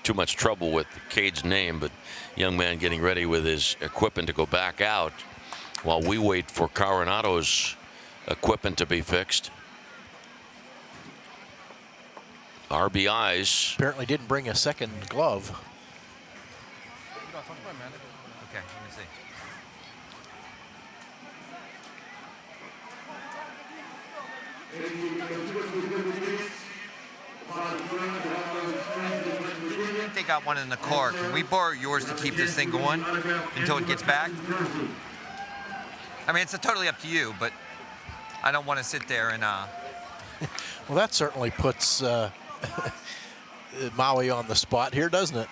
too much trouble with Cade's name, but young man getting ready with his equipment to go back out while we wait for Coronado's equipment to be fixed. RBIs. Apparently didn't bring a second glove. Okay, let me see. They got one in the car. Can we borrow yours to keep this thing going until it gets back? I mean, it's totally up to you, but I don't want to sit there and Well, that certainly puts Maui on the spot here, doesn't it?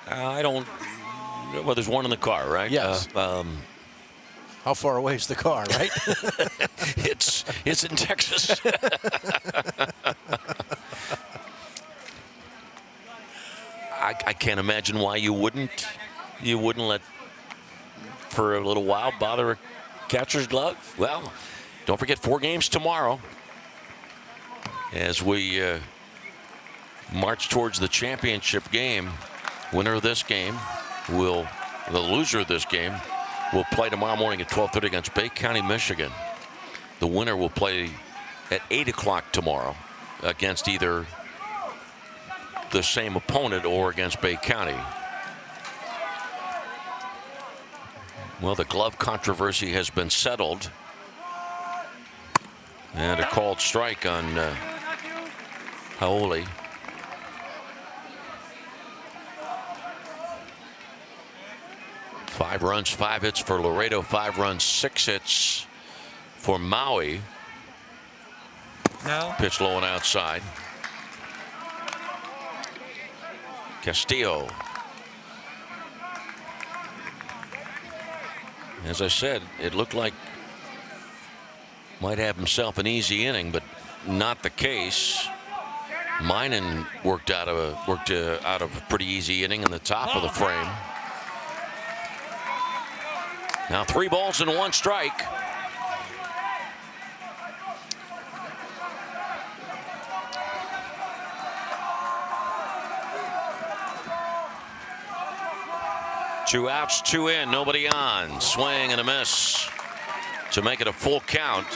I don't. Well, there's one in the car, right? Yes. How far away is the car, right? It's in Texas. I can't imagine why you wouldn't let for a little while bother a catcher's glove. Well, don't forget 4 games tomorrow as we march towards the championship game. Winner of this game the loser of this game will play tomorrow morning at 12:30 against Bay County, Michigan. The winner will play at 8 o'clock tomorrow against either the same opponent or against Bay County. Well, the glove controversy has been settled. And a called strike on Hawai'i. Five runs, 5 hits for Laredo, 5 runs, 6 hits for Maui. No. Pitch low and outside. Castillo. As I said, it looked like might have himself an easy inning, but not the case. Minen worked out of a pretty easy inning in the top of the frame. Now 3 balls and 1 strike. Two outs, 2 in, nobody on. Swing and a miss to make it a full count.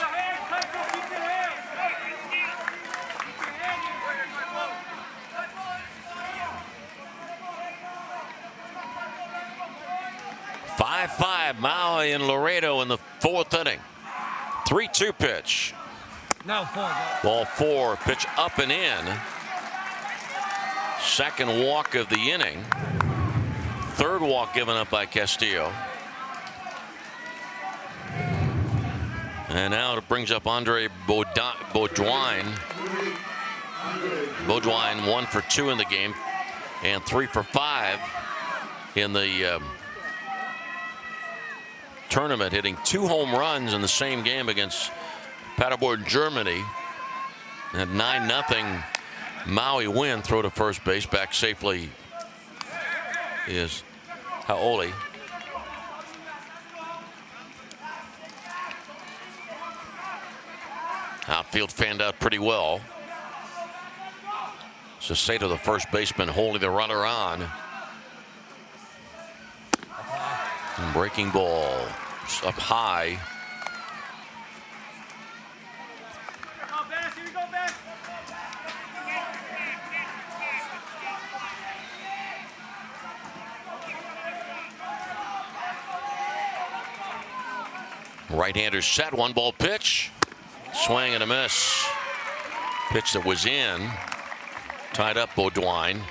Five Maui and Laredo in the 4th inning. 3-2 pitch. No, ball 4, pitch up and in. Second walk of the inning. 3rd walk given up by Castillo. And now it brings up Andre Beaudoin. Beaudoin 1 for 2 in the game and 3 for 5 in the tournament, hitting 2 home runs in the same game against Paderborn, Germany. And 9-0 Maui win. Throw to first base, back safely is Hawai'i. Outfield fanned out pretty well. Sato, the first baseman, holding the runner on. And breaking ball up high. Right-hander set, 1-ball pitch. Swing and a miss. Pitch that was in. Tied up Beaudoin.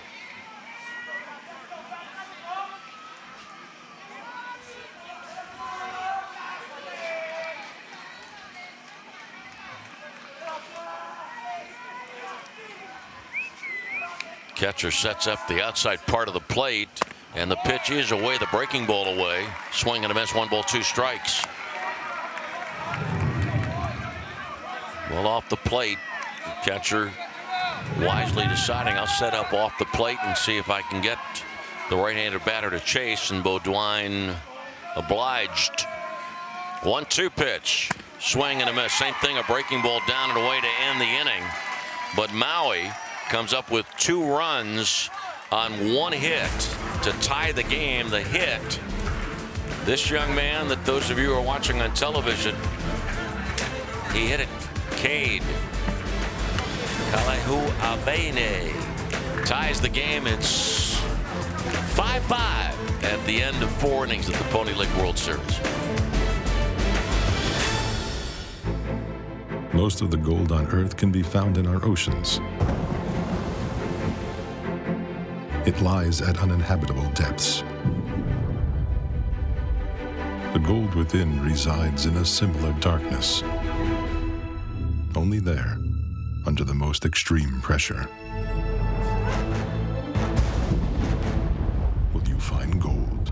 Catcher sets up the outside part of the plate, and the pitch is away, the breaking ball away. Swing and a miss, 1 ball, 2 strikes. Well, off the plate, catcher wisely deciding I'll set up off the plate and see if I can get the right-handed batter to chase, and Beaudoin obliged. 1-2 pitch, swing and a miss. Same thing, a breaking ball down and away to end the inning. But Maui comes up with 2 runs on 1 hit to tie the game. The hit, this young man that those of you who are watching on television, he hit it. Cade Kalehu Avene ties the game. It's 5-5 at the end of 4 innings of the Pony League World Series. Most of the gold on Earth can be found in our oceans. It lies at uninhabitable depths. The gold within resides in a similar darkness. Only there, under the most extreme pressure, will you find gold.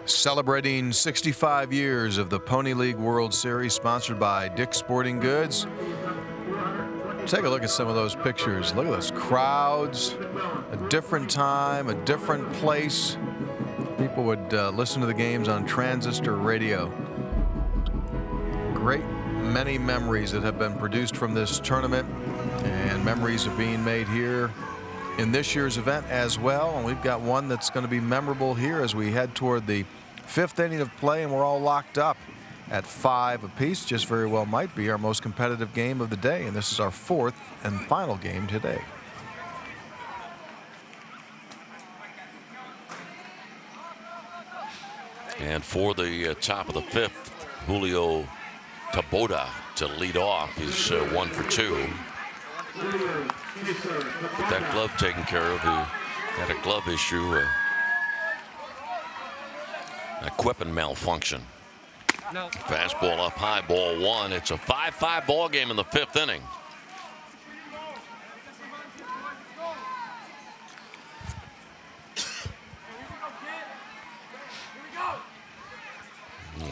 Celebrating 65 years of the Pony League World Series, sponsored by Dick's Sporting Goods. Take a look at some of those pictures. Look at those crowds. A different time, a different place. People would listen to the games on transistor radio. Great many memories that have been produced from this tournament. And memories are being made here in this year's event as well. And we've got one that's going to be memorable here as we head toward the 5th inning of play, and we're all locked up at 5 apiece. Just very well might be our most competitive game of the day, and this is our 4th and final game today. And for the top of the 5th, Julio Taboda to lead off. He's 1 for 2. With that glove taken care of, he had a glove issue, equipment malfunction. No. Fastball up high, ball 1. It's a 5-5 ball game in the 5th inning.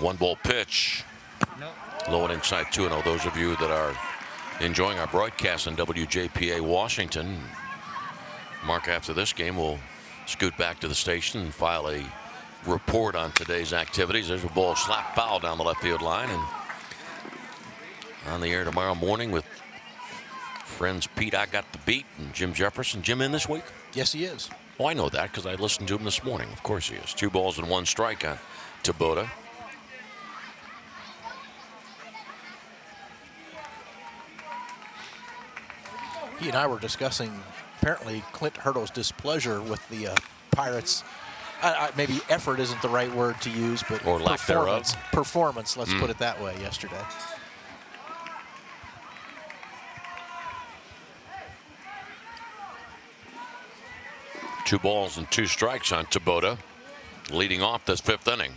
One ball pitch. No. Low and inside 2-0. Those of you that are enjoying our broadcast on WJPA Washington, Mark, after this game, will scoot back to the station and file a report on today's activities. There's a ball slap foul down the left field line, and on the air tomorrow morning with friends Pete I Got the Beat and Jim Jefferson. Jim in this week? Yes, he is. Oh, I know that because I listened to him this morning. Of course he is. 2 balls and 1 strike on Taboda. He and I were discussing apparently Clint Hurdle's displeasure with the Pirates. Maybe effort isn't the right word to use, but or lack thereof. Performance, let's put it that way, yesterday. Two balls and 2 strikes on Taboda, leading off this 5th inning.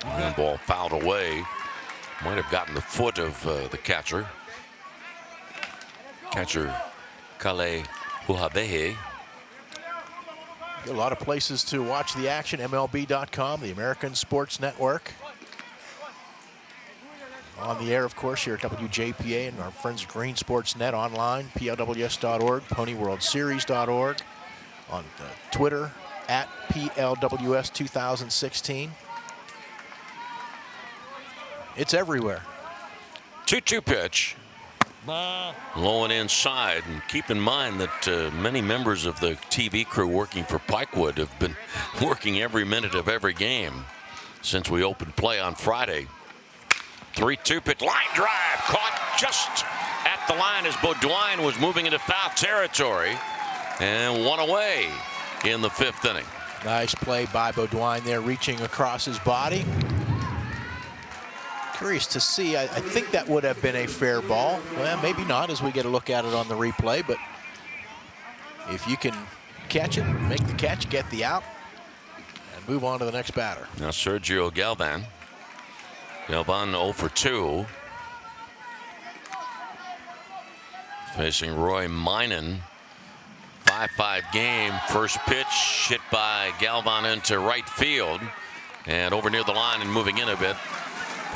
One ball fouled away. Might have gotten the foot of the catcher. Catcher Kale Huhabehe. A lot of places to watch the action. MLB.com, the American Sports Network. On the air, of course, here at WJPA and our friends at Green Sports Net online, PLWS.org, PonyWorldSeries.org, on Twitter at PLWS 2016. It's everywhere. 2-2 pitch. Low and inside, and keep in mind that many members of the TV crew working for Pikewood have been working every minute of every game since we opened play on Friday. 3-2 pitch, line drive, caught just at the line as Beaudoin was moving into foul territory, and 1 away in the 5th inning. Nice play by Beaudoin there, reaching across his body. Curious to see. I think that would have been a fair ball. Well, maybe not as we get a look at it on the replay, but if you can catch it, make the catch, get the out, and move on to the next batter. Now Sergio Galvan. Galvan 0 for 2. Facing Roy Minen. 5-5 game. First pitch hit by Galvan into right field. And over near the line and moving in a bit.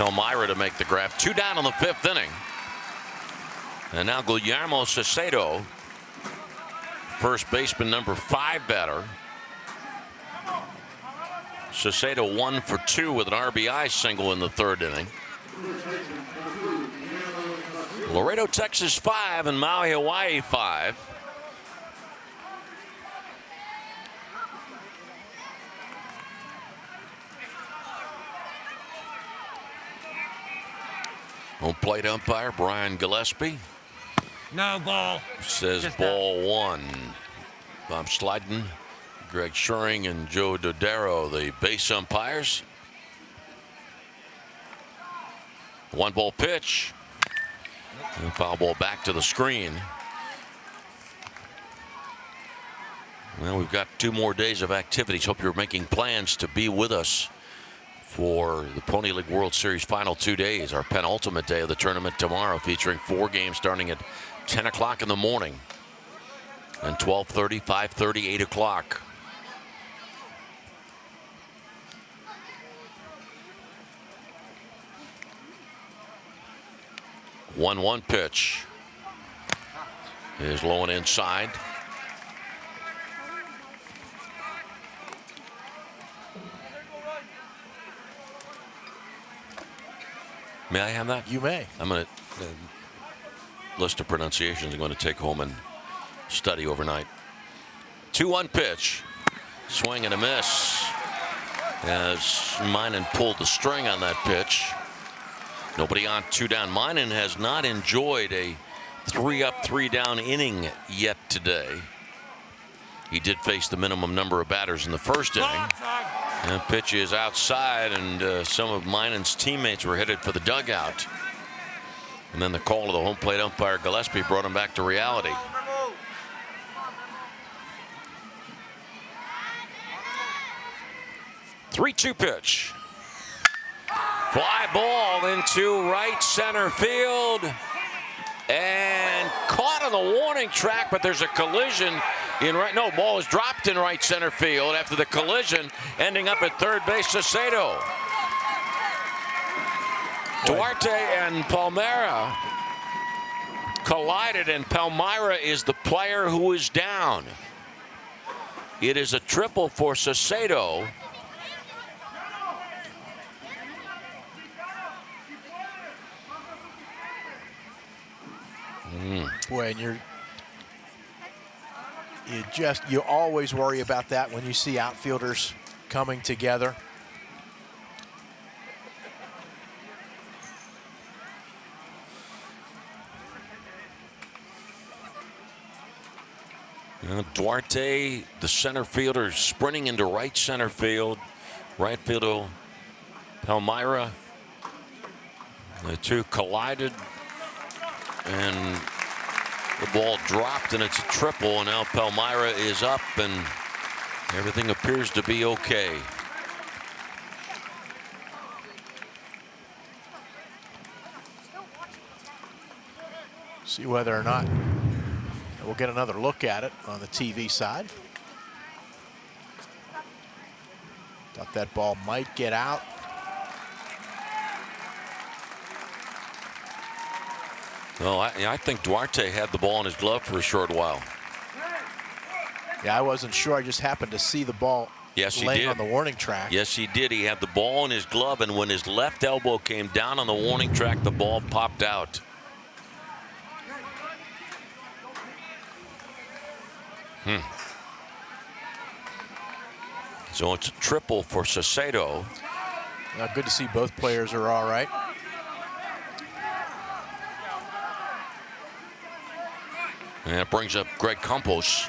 Elmira to make the grab. 2 down in the 5th inning. And now Guillermo Cicero, first baseman, number 5 batter. Cicero 1 for 2 with an RBI single in the 3rd inning. Laredo, Texas 5 and Maui, Hawaii 5. Home plate umpire Brian Gillespie. No ball. Says just ball out. 1. Bob Slyden, Greg Schuring, and Joe Dodaro, the base umpires. 1 ball pitch. And foul ball back to the screen. Well, we've got 2 more days of activities. Hope you're making plans to be with us for the Pony League World Series final 2 days. Our penultimate day of the tournament tomorrow, featuring 4 games starting at 10 o'clock in the morning. And 12:30, 5:30, 8 o'clock. One pitch is low and inside. May I have that? You may. I'm going to list of pronunciations I'm going to take home and study overnight. 2-1 pitch. Swing and a miss as Minan pulled the string on that pitch. Nobody on, 2 down. Minan has not enjoyed a 3-up, 3-down inning yet today. He did face the minimum number of batters in the first inning. And the pitch is outside, and some of Minan's teammates were headed for the dugout. And then the call of the home plate umpire Gillespie brought him back to reality. Three-two pitch. Fly ball into right center field. And caught on the warning track, but there's a collision in right. No, ball is dropped in right center field after the collision, ending up at third base. Saucedo. Duarte and Palmyra collided, and Palmyra is the player who is down. It is a triple for Saucedo. Boy, and you always worry about that when you see outfielders coming together. Duarte, the center fielder, sprinting into right center field. Right fielder Palmyra. The two collided, and the ball dropped, and it's a triple, and now Palmyra is up, and everything appears to be okay. See whether or not we'll get another look at it on the TV side. Thought that ball might get out. Well, I think Duarte had the ball in his glove for a short while. Yeah, I wasn't sure. I just happened to see the ball laying on the warning track. Yes, he did. He had the ball in his glove, and when his left elbow came down on the warning track, the ball popped out. So it's a triple for Saucedo. Good to see both players are all right. And that brings up Greg Campos,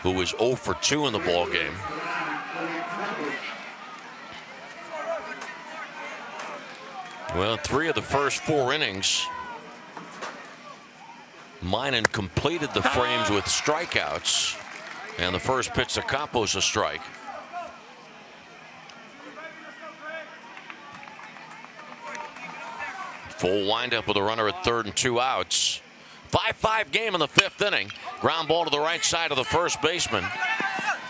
who was 0 for 2 in the ball game. Well, 3 of the first 4 innings, Minan completed the frames with strikeouts, and the first pitch to Campos a strike. Full windup with a runner at third and 2 outs. 5-5 game in the 5th inning. Ground ball to the right side of the first baseman.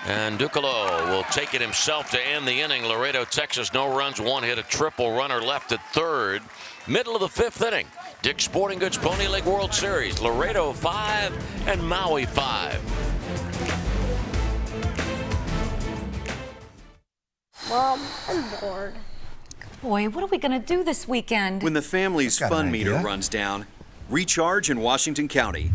And Ducalo will take it himself to end the inning. Laredo, Texas, no runs, 1 hit, a triple, runner left at third. Middle of the 5th inning. Dick's Sporting Goods Pony League World Series. Laredo 5 and Maui 5. Mom, I'm bored. Boy, what are we going to do this weekend? When the family's fun meter runs down, recharge in Washington County.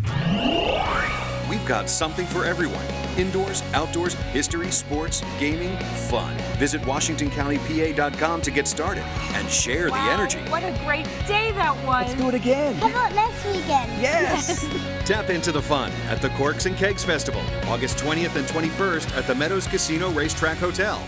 We've got something for everyone. Indoors, outdoors, history, sports, gaming, fun. Visit WashingtonCountyPA.com to get started and share the energy. What a great day that was. Let's do it again. How about next weekend? Yes. Tap into the fun at the Corks and Kegs Festival, August 20th and 21st at the Meadows Casino Racetrack Hotel.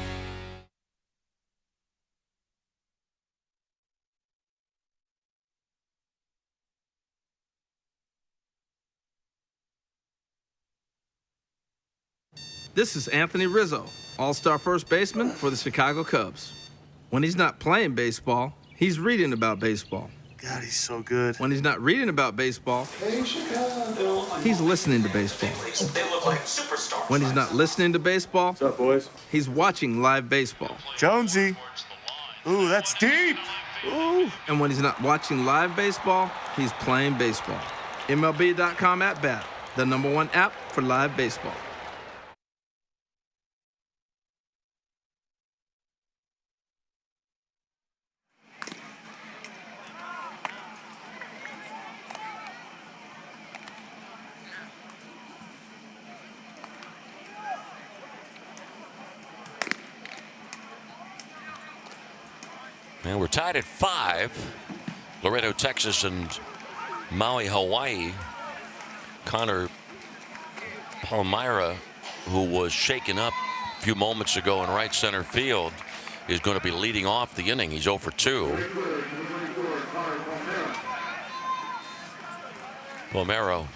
This is Anthony Rizzo, all-star first baseman for the Chicago Cubs. When he's not playing baseball, he's reading about baseball. God, he's so good. When he's not reading about baseball, he's listening to baseball. When he's not listening to baseball, what's up, boys? He's watching live baseball. Jonesy. Ooh, that's deep. Ooh. And when he's not watching live baseball, he's playing baseball. MLB.com at bat, the #1 app for live baseball. And we're tied at 5. Laredo, Texas, and Maui, Hawaii. Connor Palmyra, who was shaken up a few moments ago in right center field, is going to be leading off the inning. He's 0 for 2. Palmyra.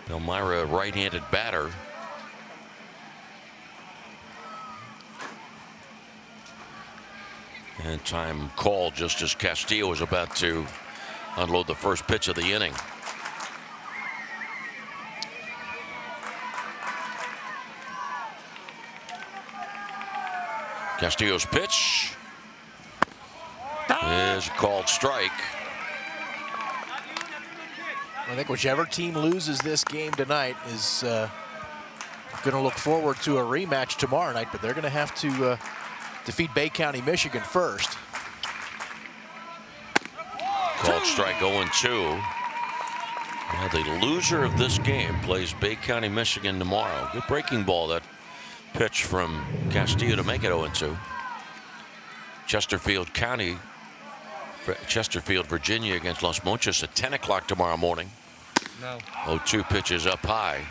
Palmyra, right-handed batter. And time called just as Castillo was about to unload the first pitch of the inning. Castillo's pitch is a called strike. I think whichever team loses this game tonight is going to look forward to a rematch tomorrow night, but they're going to have to defeat Bay County, Michigan first. Called strike 0-2. Now the loser of this game plays Bay County, Michigan tomorrow. Good breaking ball, that pitch from Castillo to make it 0-2. Chesterfield, Virginia against Los Mochis at 10 o'clock tomorrow morning. No. 0-2 pitches up high.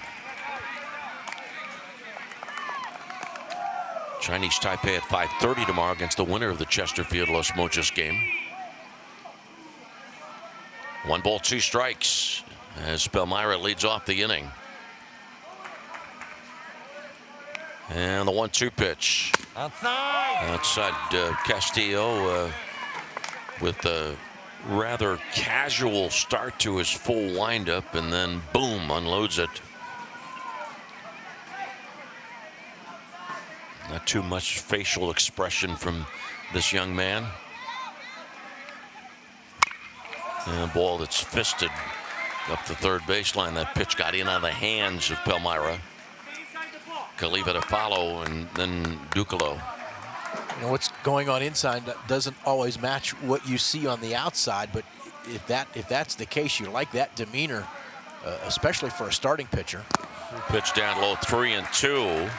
Chinese Taipei at 5:30 tomorrow against the winner of the Chesterfield Los Mochis game. 1 ball, 2 strikes as Palmyra leads off the inning. And the 1-2 pitch. Outside Castillo with a rather casual start to his full windup, and then boom, unloads it. Not too much facial expression from this young man. And a ball that's fisted up the third baseline. That pitch got in on the hands of Palmyra. Khalifa to follow, and then Ducalo. You know, what's going on inside doesn't always match what you see on the outside, but if that's the case, you like that demeanor, especially for a starting pitcher. Pitch down low, 3-2.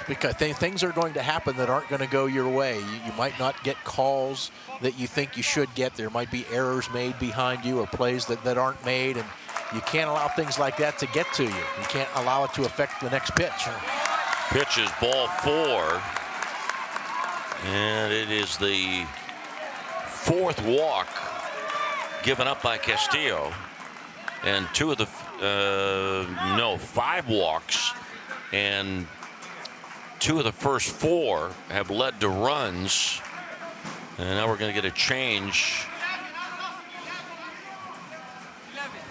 Because things are going to happen that aren't going to go your way. You might not get calls that you think you should get. There might be errors made behind you or plays that aren't made, and you can't allow things like that to get to you. You can't allow it to affect the next pitch. Pitch is ball 4. And it is the 4th walk given up by Castillo. And 5 walks. And 2 of the first 4 have led to runs. And now we're going to get a change.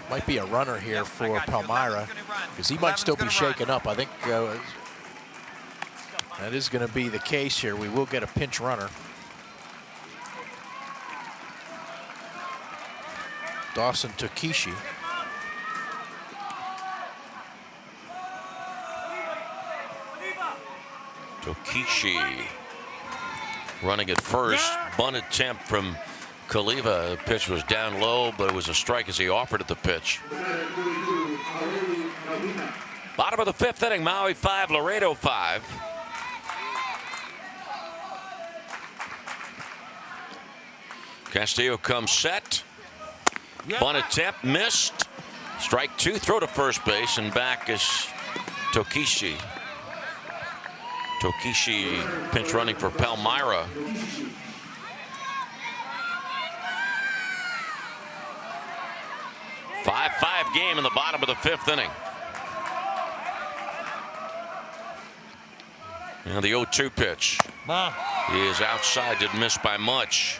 Might be a runner here for Palmyra, because he might still be shaken up. I think that is going to be the case here. We will get a pinch runner. Dawson Tokishi. Tokishi running at first. Bunt attempt from Khalifa. The pitch was down low, but it was a strike as he offered at the pitch. Bottom of the 5th inning, Maui 5, Laredo 5. Castillo comes set. Bunt attempt missed. Strike 2, throw to first base, and back is Tokishi. Tokishi pinch running for Palmyra. Five game in the bottom of the 5th inning. And the 0-2 pitch. He is outside, didn't miss by much.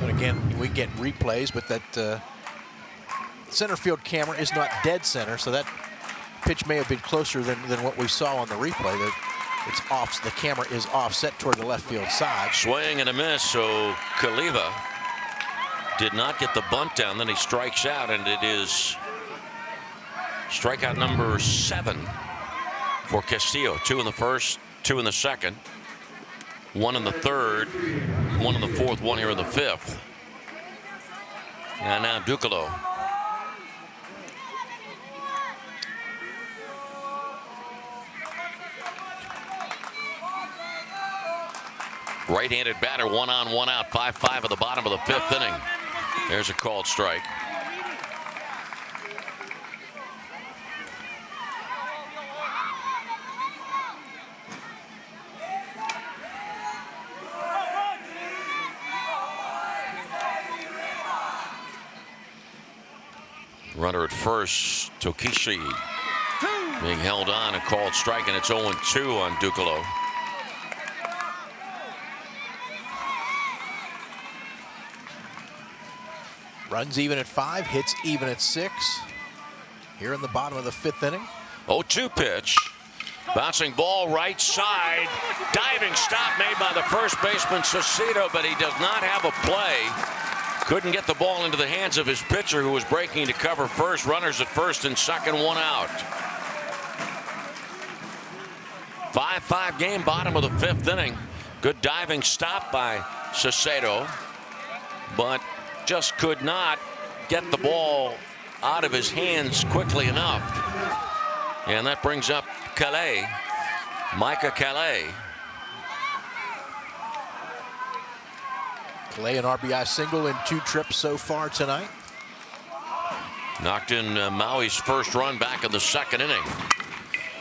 And again, we get replays, but that center field camera is not dead center, so that pitch may have been closer than what we saw on the replay. It's off. The camera is offset toward the left field side. Swing and a miss, so Khalifa did not get the bunt down. Then he strikes out, and it is strikeout number 7 for Castillo. 2 in the first, 2 in the second, 1 in the third, 1 in the fourth, 1 here in the 5th. And now Ducalo. Right-handed batter, 1 on, 1 out, 5-5 at the bottom of the 5th inning. There's a called strike. Runner at first, Tokishi being held on, a called strike, and it's 0-2 on Ducalo. Runs even at 5, hits even at 6. Here in the bottom of the 5th inning. 0-2 pitch. Bouncing ball right side. Diving stop made by the first baseman Saucedo, but he does not have a play. Couldn't get the ball into the hands of his pitcher, who was breaking to cover first. Runners at first and second, 1 out. 5-5 game, bottom of the 5th inning. Good diving stop by Saucedo, but just could not get the ball out of his hands quickly enough. And that brings up Calais, Micah Calais. Calais an RBI single in 2 trips so far tonight. Knocked in Maui's first run back in the 2nd inning.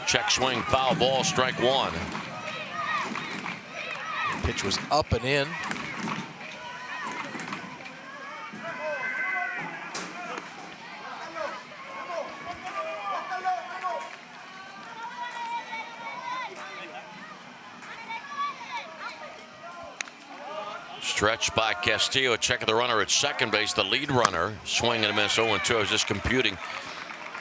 Check swing, foul ball, strike 1. Pitch was up and in. Stretched by Castillo. Check of the runner at second base. The lead runner swing and a miss. 0-2. I was just computing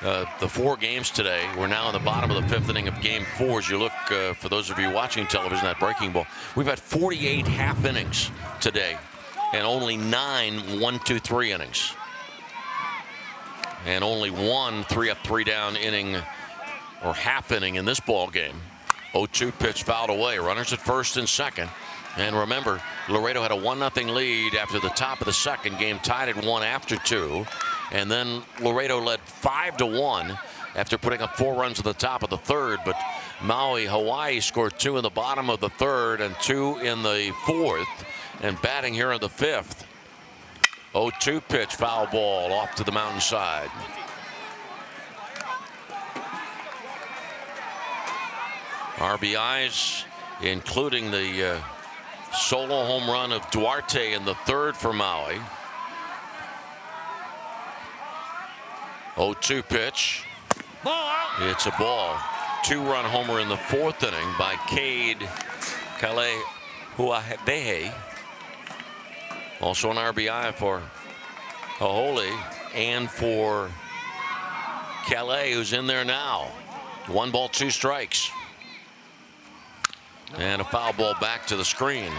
the 4 games today. We're now in the bottom of the 5th inning of game 4. As you look, for those of you watching television, at Breaking Ball, we've had 48 half innings today and only 9 1-2-3 innings. And only 1 3-up 3-down inning or half inning in this ball game. 0-2 pitch fouled away. Runners at first and second. And remember, Laredo had a 1-0 lead after the top of the 2nd. Game tied at 1 after 2. And then Laredo led 5-1 after putting up 4 runs at the top of the 3rd. But Maui, Hawai'i scored 2 in the bottom of the 3rd and 2 in the 4th. And batting here in the 5th. 0-2 pitch, foul ball off to the mountainside. RBIs, including the solo home run of Duarte in the 3rd for Maui. 0-2 pitch. It's a ball. 2-run homer in the 4th inning by Cade Calais Huahedehe. Also an RBI for Aholi and for Calais, who's in there now. 1 ball, 2 strikes. And a foul ball back to the screen.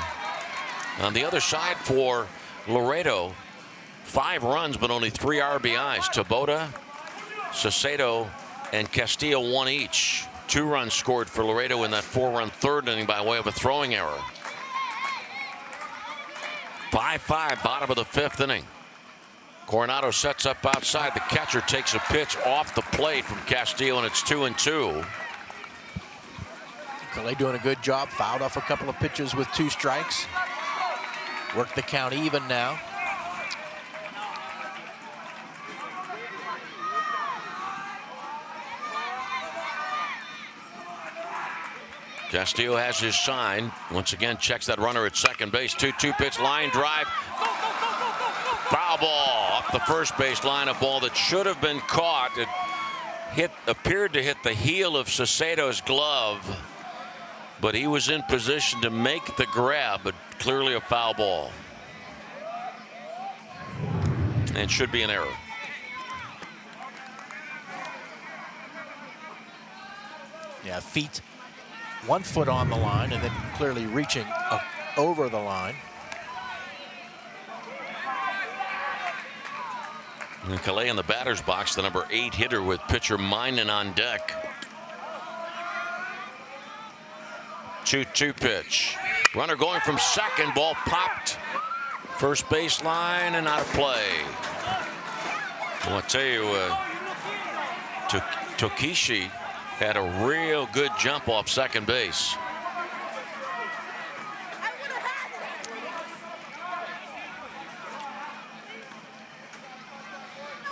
On the other side for Laredo, 5 runs but only 3 RBIs. Tabota, Saucedo, and Castillo 1 each. 2 runs scored for Laredo in that 4-run 3rd inning by way of a throwing error. 5-5, bottom of the 5th inning. Coronado sets up outside. The catcher takes a pitch off the plate from Castillo, and it's 2-2. Calais doing a good job. Fouled off a couple of pitches with 2 strikes. Worked the count even now. Castillo has his sign. Once again, checks that runner at second base. 2-2 pitch, line drive. Foul ball off the first base line. A ball that should have been caught. It appeared to hit the heel of Saucedo's glove, but he was in position to make the grab, but clearly a foul ball. And should be an error. Yeah, feet, 1 foot on the line, and then clearly reaching over the line. And Calais in the batter's box, the number 8 hitter with pitcher Minen on deck. 2-2 pitch. Runner going from second, ball popped First baseline and out of play. Well, I'll tell you, Tokishi had a real good jump off second base.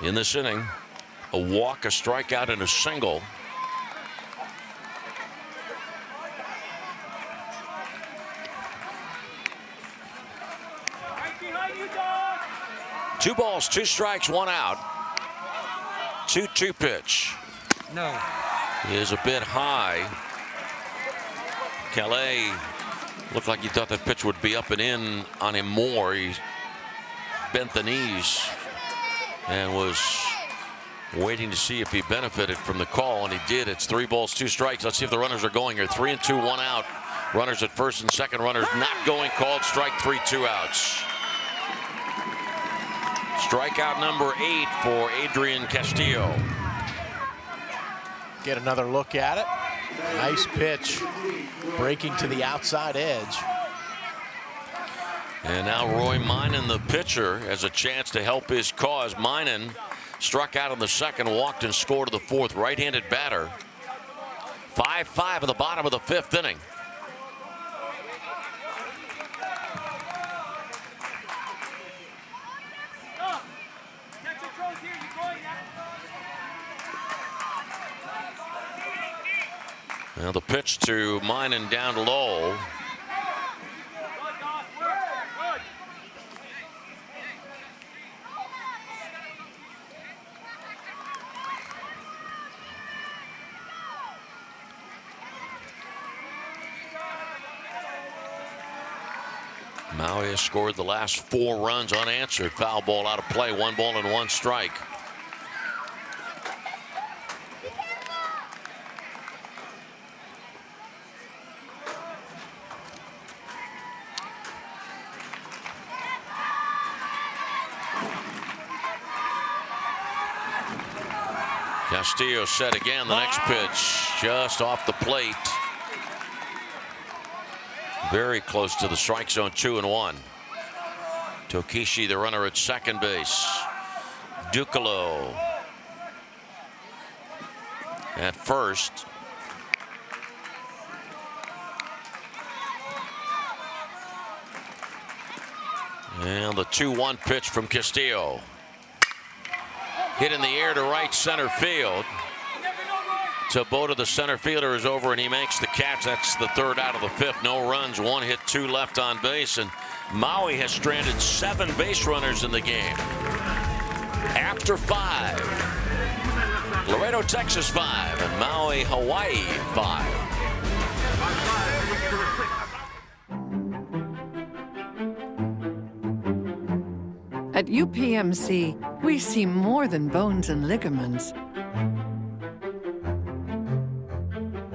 In this inning, a walk, a strikeout, and a single. Two balls, two strikes, one out. 2-2 pitch. No. Is a bit high. Calais looked like he thought that pitch would be up and in on him more. He bent the knees and was waiting to see if he benefited from the call, and he did. It's 3 balls, 2 strikes. Let's see if the runners are going here. 3-2, 1 out. Runners at first and second. Runners not going. Called strike 3, 2 outs. Strikeout number 8 for Adrian Castillo. Get another look at it. Nice pitch. Breaking to the outside edge. And now Roy Minan, the pitcher, has a chance to help his cause. Minan struck out in the second, walked and scored in the fourth. Right-handed batter. 5-5 in the bottom of the 5th inning. Now the pitch to Minan down low. Maui has scored the last 4 runs unanswered. Foul ball out of play. 1 ball and 1 strike. Castillo set again. The next pitch just off the plate. Very close to the strike zone. 2-1. Tokishi, the runner at second base. Ducalo at first. And the 2-1 pitch from Castillo. Hit in the air to right center field. Tabota, the center fielder, is over and he makes the catch. That's the 3rd out of the 5th. No runs, 1 hit, 2 left on base. And Maui has stranded 7 base runners in the game. After 5. Laredo, Texas 5 and Maui, Hawaii 5. At UPMC, we see more than bones and ligaments.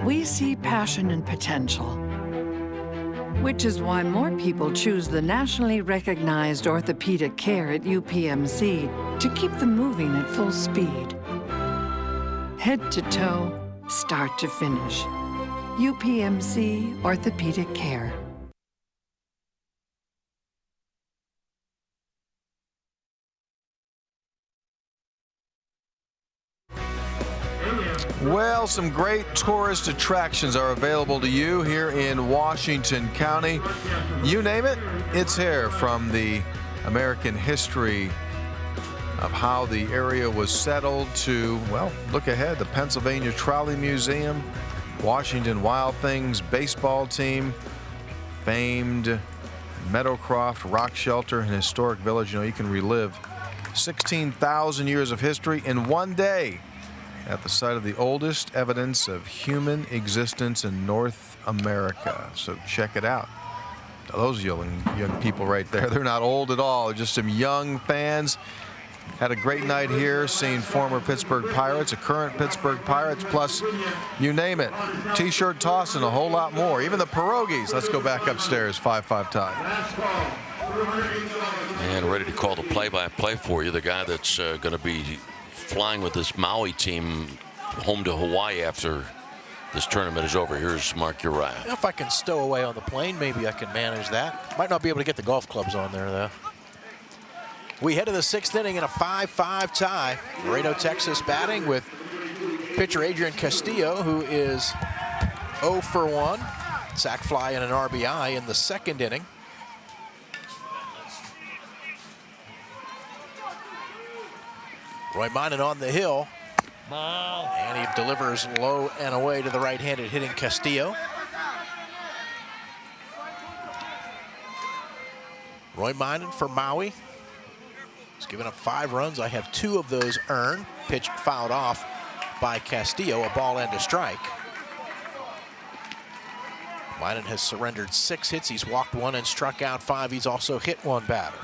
We see passion and potential, which is why more people choose the nationally recognized orthopedic care at UPMC to keep them moving at full speed. Head to toe, start to finish. UPMC Orthopedic Care. Well, some great tourist attractions are available to you here in Washington County. You name it, it's here. From the American history of how the area was settled to, well, look ahead, the Pennsylvania Trolley Museum, Washington Wild Things baseball team, famed Meadowcroft Rock Shelter and Historic Village. You know, you can relive 16,000 years of history in one day at the site of the oldest evidence of human existence in North America. So check it out. Now, those young people right there, they're not old at all. They're just some young fans. Had a great night here seeing former Pittsburgh Pirates, a current Pittsburgh Pirates, plus you name it. T-shirt toss and a whole lot more. Even the pierogies. Let's go back upstairs. 5-5 tie. And ready to call the play-by-play for you. The guy that's going to be flying with this Maui team home to Hawaii after this tournament is over. Here's Mark Uriah. If I can stow away on the plane, maybe I can manage that. Might not be able to get the golf clubs on there, though. We head to the 6th inning in a 5-5 tie. Laredo, Texas batting with pitcher Adrian Castillo, who is 0 for 1. Sac fly and an RBI in the 2nd inning. Roy Minen on the hill. And he delivers low and away to the right-handed hitting Castillo. Roy Minen for Maui. He's given up 5 runs. I have 2 of those earned. Pitch fouled off by Castillo, a ball and a strike. Minen has surrendered 6 hits. He's walked 1 and struck out 5. He's also hit 1 batter.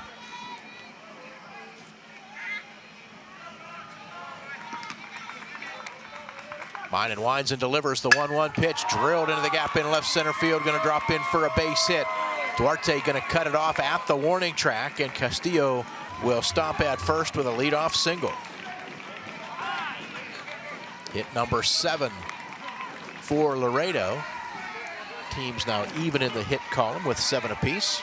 Minen winds and delivers the 1-1 pitch, drilled into the gap in left center field, going to drop in for a base hit. Duarte going to cut it off at the warning track, and Castillo will stop at first with a leadoff single. Hit number 7 for Laredo. Teams now even in the hit column with 7 apiece.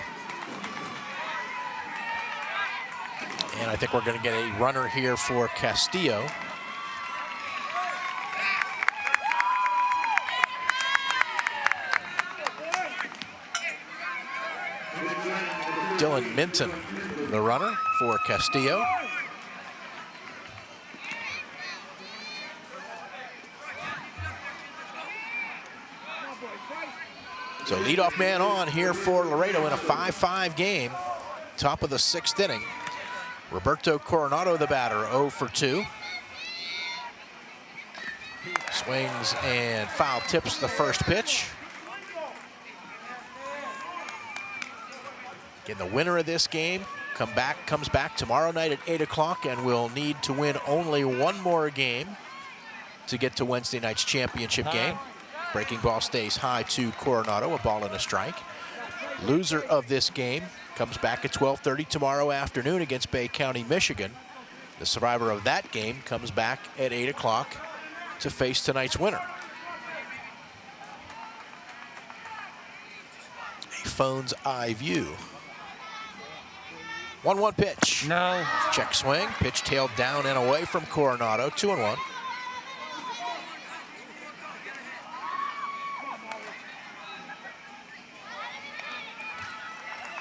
And I think we're going to get a runner here for Castillo. Dylan Minton, the runner for Castillo. So leadoff man on here for Laredo in a 5-5 game. Top of the 6th inning. Roberto Coronado, the batter, 0 for 2. Swings and foul tips the first pitch. Again, the winner of this game comes back tomorrow night at 8 o'clock and will need to win only 1 more game to get to Wednesday night's championship game. Breaking ball stays high to Coronado, a ball and a strike. Loser of this game comes back at 12:30 tomorrow afternoon against Bay County, Michigan. The survivor of that game comes back at 8 o'clock to face tonight's winner. A phone's eye view. 1-1 pitch. No. Check swing. Pitch tailed down and away from Coronado. 2-1.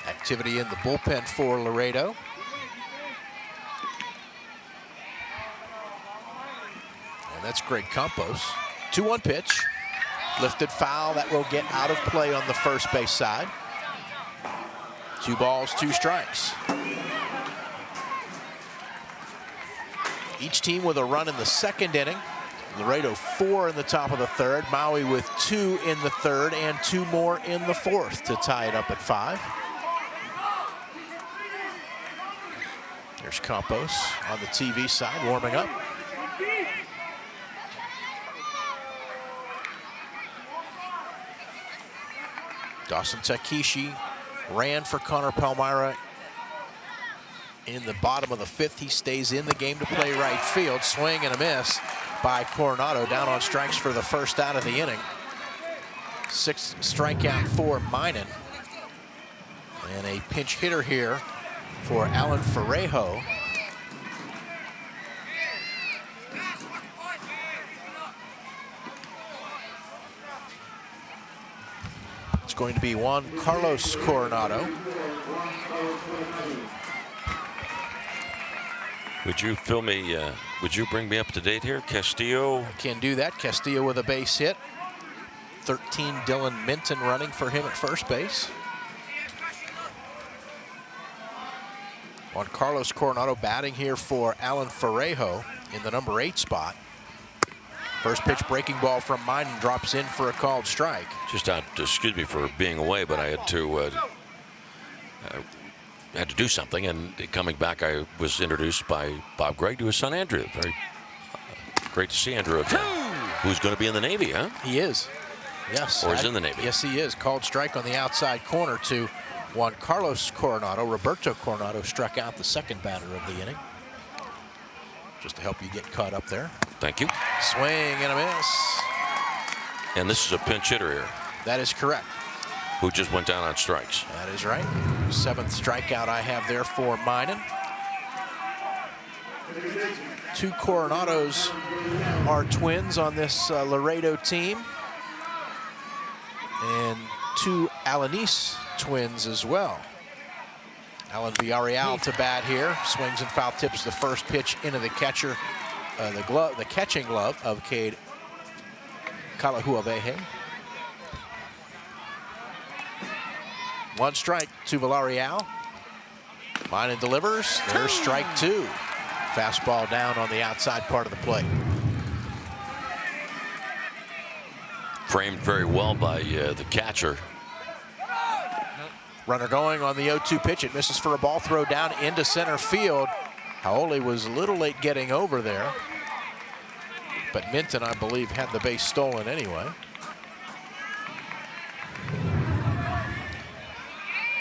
Activity in the bullpen for Laredo. And that's Greg Campos. 2-1 pitch. Lifted foul. That will get out of play on the first base side. 2 balls, 2 strikes. Each team with a run in the 2nd inning. Laredo 4 in the top of the 3rd. Maui with 2 in the 3rd and 2 more in the 4th to tie it up at 5. There's Campos on the TV side warming up. Dawson Takeshi ran for Connor Palmyra in the bottom of the 5th. He stays in the game to play right field. Swing and a miss by Coronado, down on strikes for the first out of the inning. 6th strikeout for Minen. And a pinch hitter here for Alan Ferrejo. It's going to be Juan Carlos Coronado. Would you fill me, would you bring me up to date here? Castillo? Can do that. Castillo with a base hit. 13, Dylan Minton running for him at first base. Juan Carlos Coronado batting here for Alan Ferrejo in the number 8 spot. First pitch breaking ball from Minen drops in for a called strike. Just excuse me for being away, but I had to do something, and coming back I was introduced by Bob Gregg to his son Andrew. Very great to see Andrew again. Who's going to be in the Navy, huh? He is. Yes. Or is in the Navy. Yes, he is. Called strike on the outside corner to Juan Carlos Coronado. Roberto Coronado struck out the 2nd batter of the inning. Just to help you get caught up there. Thank you. Swing and a miss. And this is a pinch hitter here. That is correct. Who just went down on strikes. That is right. 7th strikeout I have there for Minen. 2 Coronados are twins on this Laredo team. And 2 Alanis twins as well. Alan Villarreal to bat here. Swings and foul tips the first pitch into the catcher, the catching glove of Cade Kalahuavehe. 1 strike to Villarreal. Minor delivers. There's strike 2. Fastball down on the outside part of the plate. Framed very well by the catcher. Runner going on the 0-2 pitch. It misses for a ball throw down into center field. Hawai'i was a little late getting over there. But Minton, I believe, had the base stolen anyway.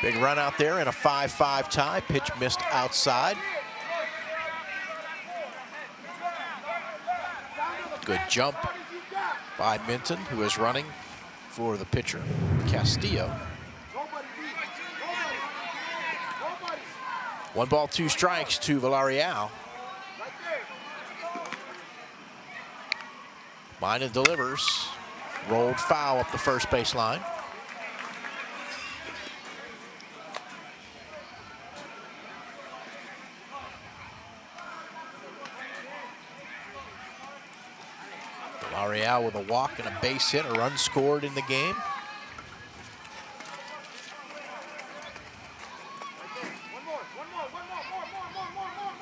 Big run out there in a 5-5 tie. Pitch missed outside. Good jump by Minton, who is running for the pitcher, Castillo. 1 ball, 2 strikes to Villarreal. Minor delivers. Rolled foul up the first base line. Villarreal with a walk and a base hit, a run scored in the game.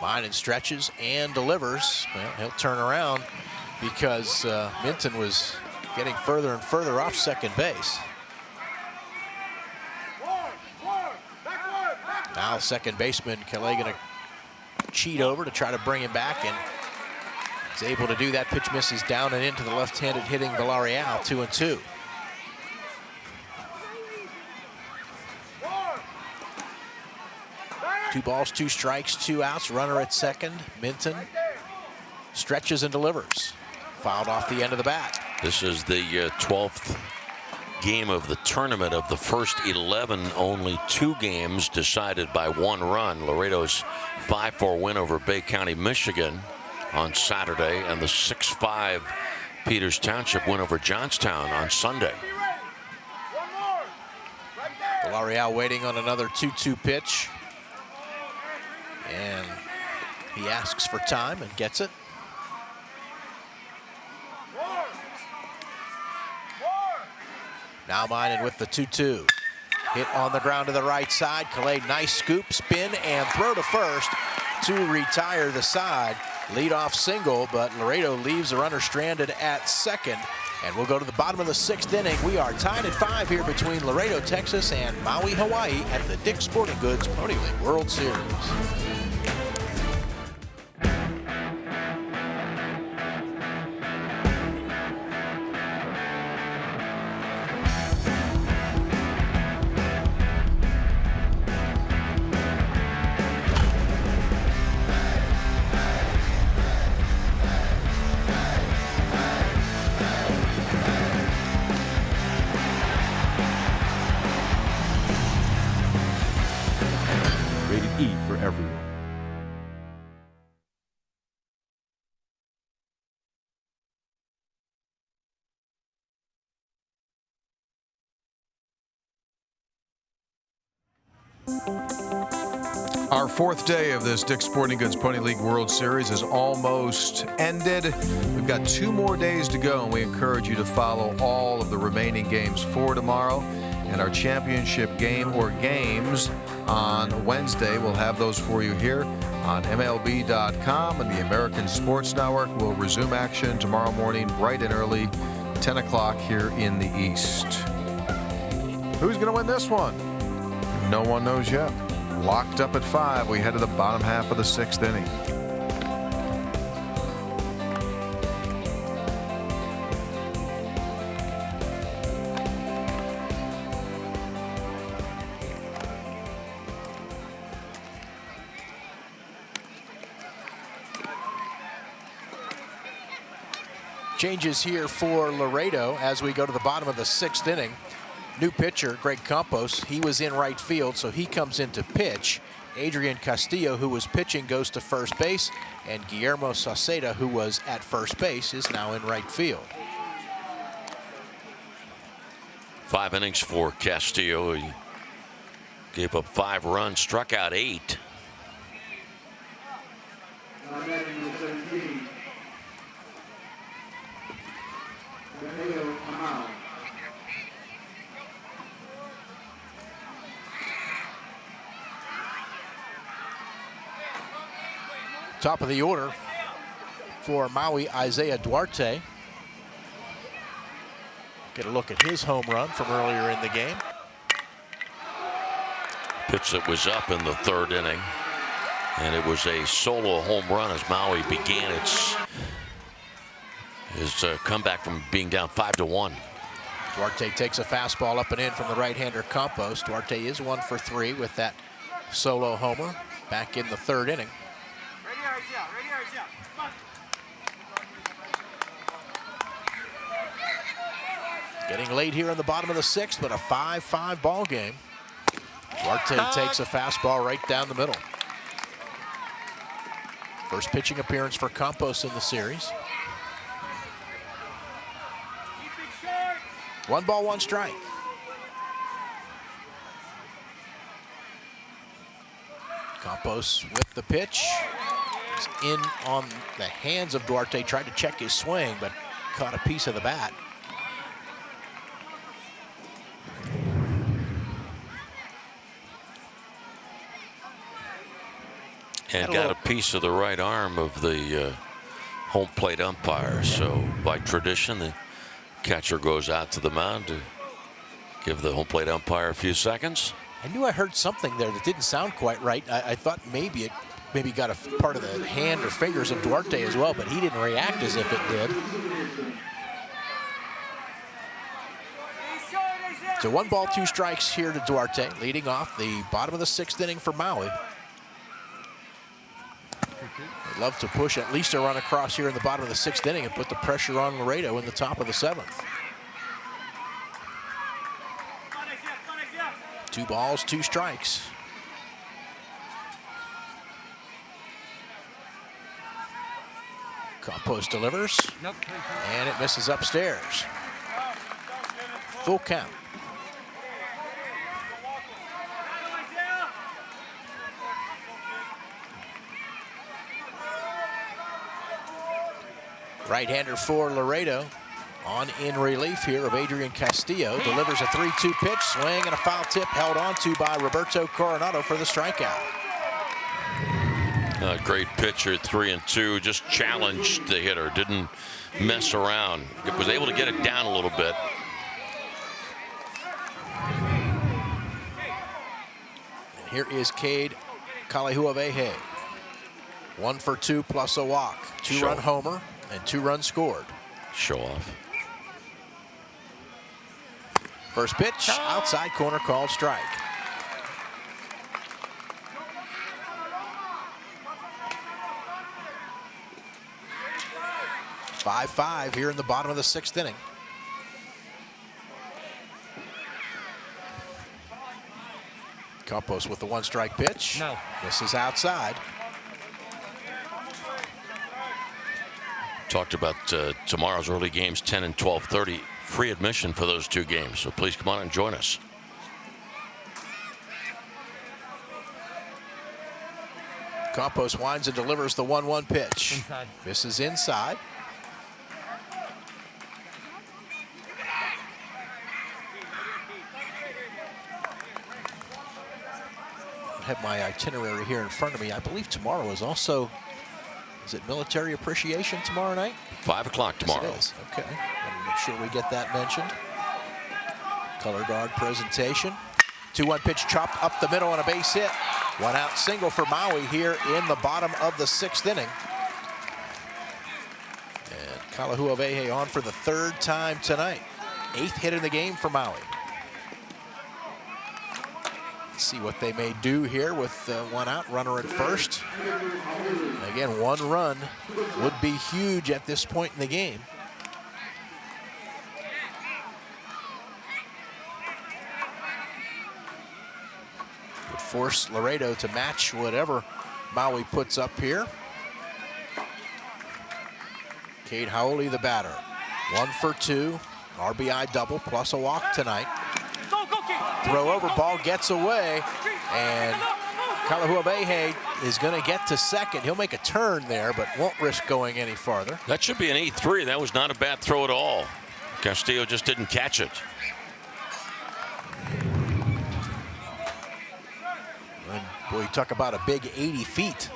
Minor stretches and delivers. Well, he'll turn around because Minton was getting further and further off second base. Now second baseman Calais gonna cheat over to try to bring him back, and is able to do that. Pitch misses down and into the left-handed hitting Villarreal. 2-2. Two balls, 2 strikes, 2 outs. Runner at second. Minton stretches and delivers. Fouled off the end of the bat. This is the 12th game of the tournament. Of the first 11, only 2 games decided by 1 run. Laredo's 5-4 win over Bay County, Michigan on Saturday, and the 6-5 Peters Township win over Johnstown on Sunday. Villarreal waiting on another 2-2 pitch. And he asks for time and gets it. Now Minor with the 2-2. Hit on the ground to the right side. Calais, nice scoop, spin, and throw to first to retire the side. Leadoff single, but Laredo leaves the runner stranded at second. And we'll go to the bottom of the 6th inning. We are tied at 5 here between Laredo, Texas and Maui, Hawaii at the Dick's Sporting Goods Pony League World Series. Rated E for everyone. Our 4th day of this Dick's Sporting Goods Pony League World Series is almost ended. We've got 2 more days to go, and we encourage you to follow all of the remaining games for tomorrow. And our championship game or games on Wednesday, we'll have those for you here on MLB.com, and the American Sports Network will resume action tomorrow morning bright and early, 10 o'clock here in the East. Who's going to win this one? No one knows yet. Locked up at 5. We head to the bottom half of the 6th inning. Changes here for Laredo as we go to the bottom of the 6th inning. New pitcher, Greg Campos, he was in right field, so he comes in to pitch. Adrian Castillo, who was pitching, goes to first base, and Guillermo Sauceda, who was at first base, is now in right field. 5 innings for Castillo. He gave up 5 runs, struck out 8. Top of the order for Maui, Isaiah Duarte. Get a look at his home run from earlier in the game. Pitch that was up in the 3rd inning, and it was a solo home run as Maui began its comeback from being down 5-1. Duarte takes a fastball up and in from the right-hander Campos. Duarte is 1 for 3 with that solo homer back in the 3rd inning. Getting late here in the bottom of the 6th, but a 5-5 ball game. Duarte takes a fastball right down the middle. First pitching appearance for Campos in the series. 1 ball, 1 strike. Campos with the pitch. It's in on the hands of Duarte, tried to check his swing, but caught a piece of the bat. And got a piece of the right arm of the home plate umpire. So by tradition, the catcher goes out to the mound to give the home plate umpire a few seconds. I knew I heard something there that didn't sound quite right. I thought maybe it got a part of the hand or fingers of Duarte as well, but he didn't react as if it did. So 1 ball, 2 strikes here to Duarte, leading off the bottom of the 6th inning for Maui. They'd love to push at least a run across here in the bottom of the 6th inning and put the pressure on Laredo in the top of the 7th. 2 balls, 2 strikes. Campos delivers, and it misses upstairs. Full count. Right-hander for Laredo on in relief here of Adrian Castillo. Delivers a 3-2 pitch, swing and a foul tip held onto by Roberto Coronado for the strikeout. Great pitcher, 3-2, just challenged the hitter, didn't mess around. Was able to get it down a little bit. And here is Cade Kalehuawehe. 1 for 2 plus a walk. 2-run homer and 2 runs scored. Show off. First pitch, outside corner, called strike. Five here in the bottom of the 6th inning. Campos with the 1-strike pitch. No. This is outside. Talked about tomorrow's early games, 10 and 12:30. Free admission for those 2 games, so please come on and join us. Campos winds and delivers the 1-1 pitch. Inside. Misses inside. I have my itinerary here in front of me. I believe tomorrow is also, is it military appreciation tomorrow night? 5 o'clock tomorrow. Yes, it is. Okay. I'll make sure we get that mentioned. Color guard presentation. 2-1 pitch chopped up the middle on a base hit. 1 out single for Maui here in the bottom of the 6th inning. And Kalehuawehe on for the 3rd time tonight. 8th hit in the game for Maui. Let's see what they may do here with 1 out, runner at first. And again, 1 run would be huge at this point in the game. force Laredo to match whatever Maui puts up here. Cade Hawai'i, the batter. 1 for 2, RBI double plus a walk tonight. Throw over, ball gets away, and Kalahuabehe is going to get to second. He'll make a turn there, but won't risk going any farther. That should be an 8-3. That was not a bad throw at all. Castillo just didn't catch it. And boy, you talk about a big 80 feet.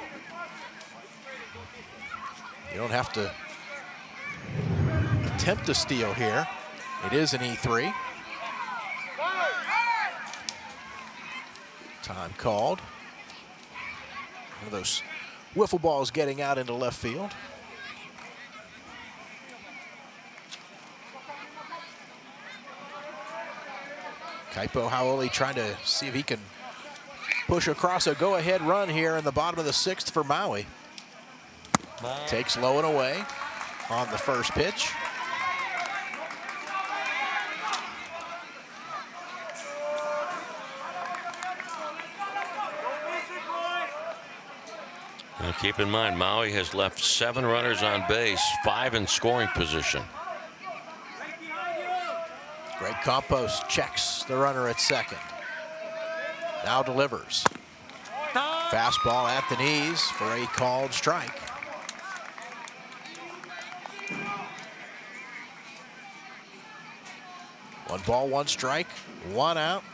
You don't have to attempt to steal here. It is an E3. Time called. One of those wiffle balls getting out into left field. Kaipo Hawai'i trying to see if he can push across a go-ahead run here in the bottom of the 6th for Maui. Takes low and away on the first pitch. Now keep in mind, Maui has left 7 runners on base, 5 in scoring position. Greg Campos checks the runner at second. Now delivers. Fastball at the knees for a called strike. One ball, one strike, one out.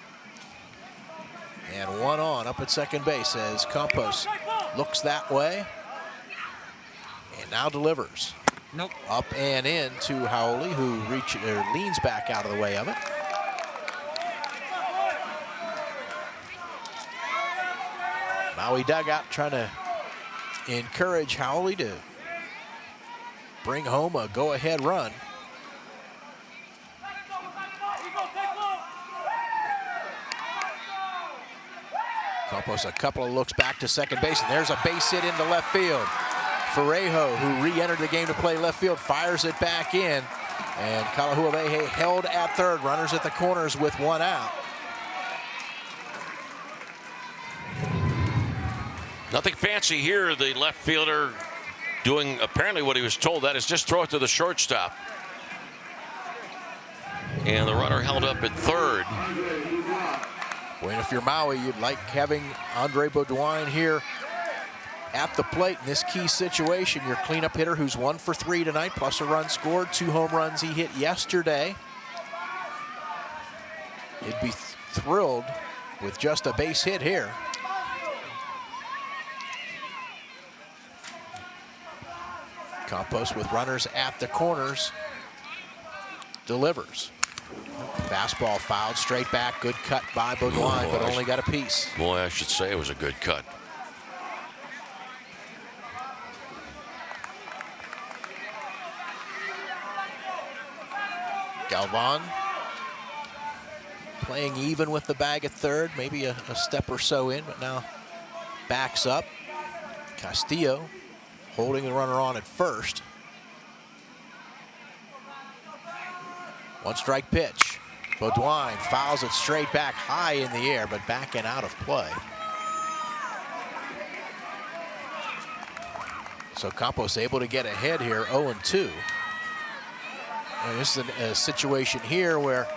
And one on up at second base as Campos looks that way. And now delivers. Nope. Up and in to Hawai'i, who leans back out of the way of it. Maui dugout trying to encourage Hawai'i to bring home a go-ahead run. Campos a couple of looks back to second base, and there's a base hit into left field. Ferrejo, who re-entered the game to play left field, fires it back in, and Kalahuabehe held at third. Runners at the corners with one out. Nothing fancy here. The left fielder doing apparently what he was told, that is just throw it to the shortstop. And the runner held up at third. Well, if you're Maui, you'd like having Andre Beaudoin here at the plate in this key situation. Your cleanup hitter who's 1 for 3 tonight, plus a run scored, 2 home runs he hit yesterday. He'd be thrilled with just a base hit here. Campos with runners at the corners delivers. Fastball fouled straight back. Good cut by Beaudoin, but only got a piece. Boy, I should say it was a good cut. Galvan playing even with the bag at third, maybe a step or so in, but now backs up. Castillo holding the runner on at first. 1 strike pitch. Beaudoin fouls it straight back high in the air, but back and out of play. So Campos able to get ahead here, 0-2. And this is a situation here where,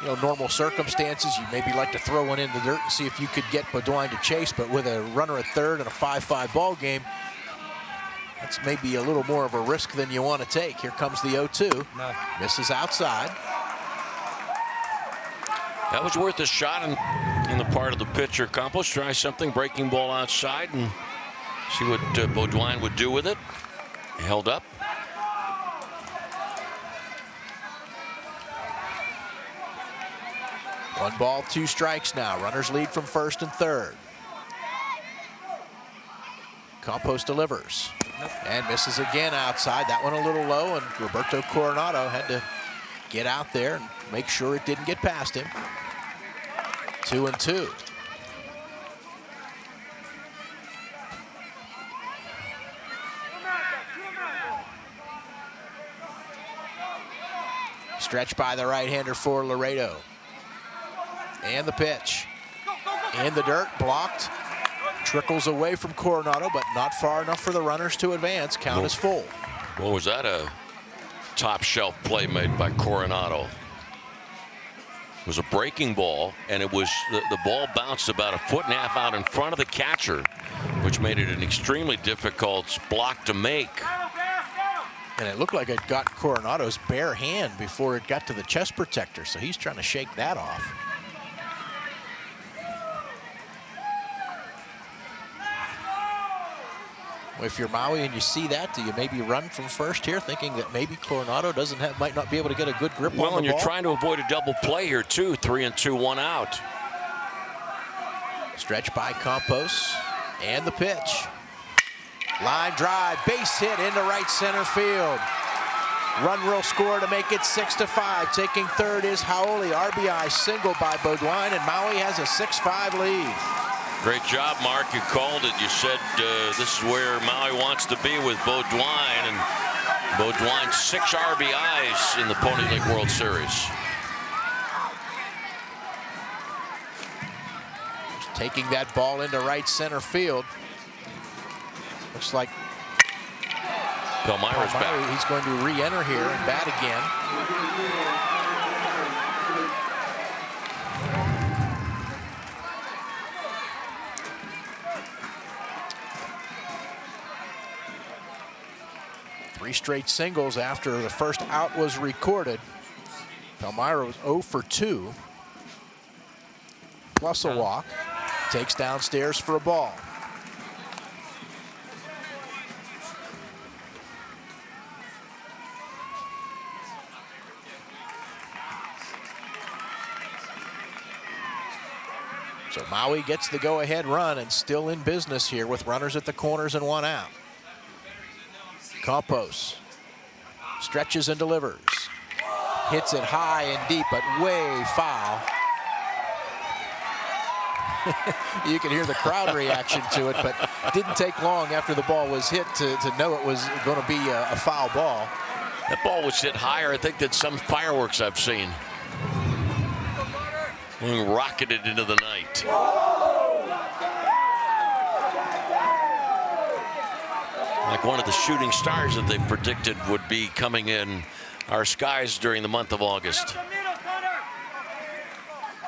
you know, normal circumstances, you maybe like to throw one in the dirt and see if you could get Beaudoin to chase, but with a runner at third and a 5-5 ball game, that's maybe a little more of a risk than you want to take. Here comes the 0-2. No. Misses outside. That was worth a shot in the part of the pitcher. Campos try something, breaking ball outside, and see what Beaudoin would do with it. Held up. One ball, 2 strikes now. Runners lead from first and third. Campos delivers. And misses again outside. That one a little low, and Roberto Coronado had to get out there and make sure it didn't get past him. 2-2. Stretch by the right-hander for Laredo. And the pitch. In the dirt, blocked. Trickles away from Coronado, but not far enough for the runners to advance. Count is full. Well, was that a top shelf play made by Coronado? It was a breaking ball, and it was the ball bounced about 1.5 feet out in front of the catcher, which made it an extremely difficult block to make. And it looked like it got Coronado's bare hand before it got to the chest protector, so he's trying to shake that off. Well, if you're Maui and you see that, do you maybe run from first here, thinking that maybe Coronado might not be able to get a good grip on the ball? Well, and you're trying to avoid a double play here too. 3-2, 1 out. Stretch by Campos, and the pitch. Line drive, base hit into right center field. Run will score to make it 6-5. Taking third is Hawai'i. RBI single by Beaudoin, and Maui has a 6-5 lead. Great job, Mark. You called it. You said this is where Maui wants to be with Beaudoin, and Beaudoin 6 RBIs in the Pony League World Series. Just taking that ball into right center field. Looks like Palmyra's back. He's going to re-enter here and bat again. Three straight singles after the first out was recorded. Palmyra was 0 for 2. Plus a walk. Takes downstairs for a ball. So Maui gets the go-ahead run and still in business here with runners at the corners and 1 out. Campos stretches and delivers. Hits it high and deep, but way foul. You can hear the crowd reaction to it, but didn't take long after the ball was hit to know it was going to be a foul ball. That ball was hit higher, I think, than some fireworks I've seen. And rocketed into the night. Like one of the shooting stars that they predicted would be coming in our skies during the month of August.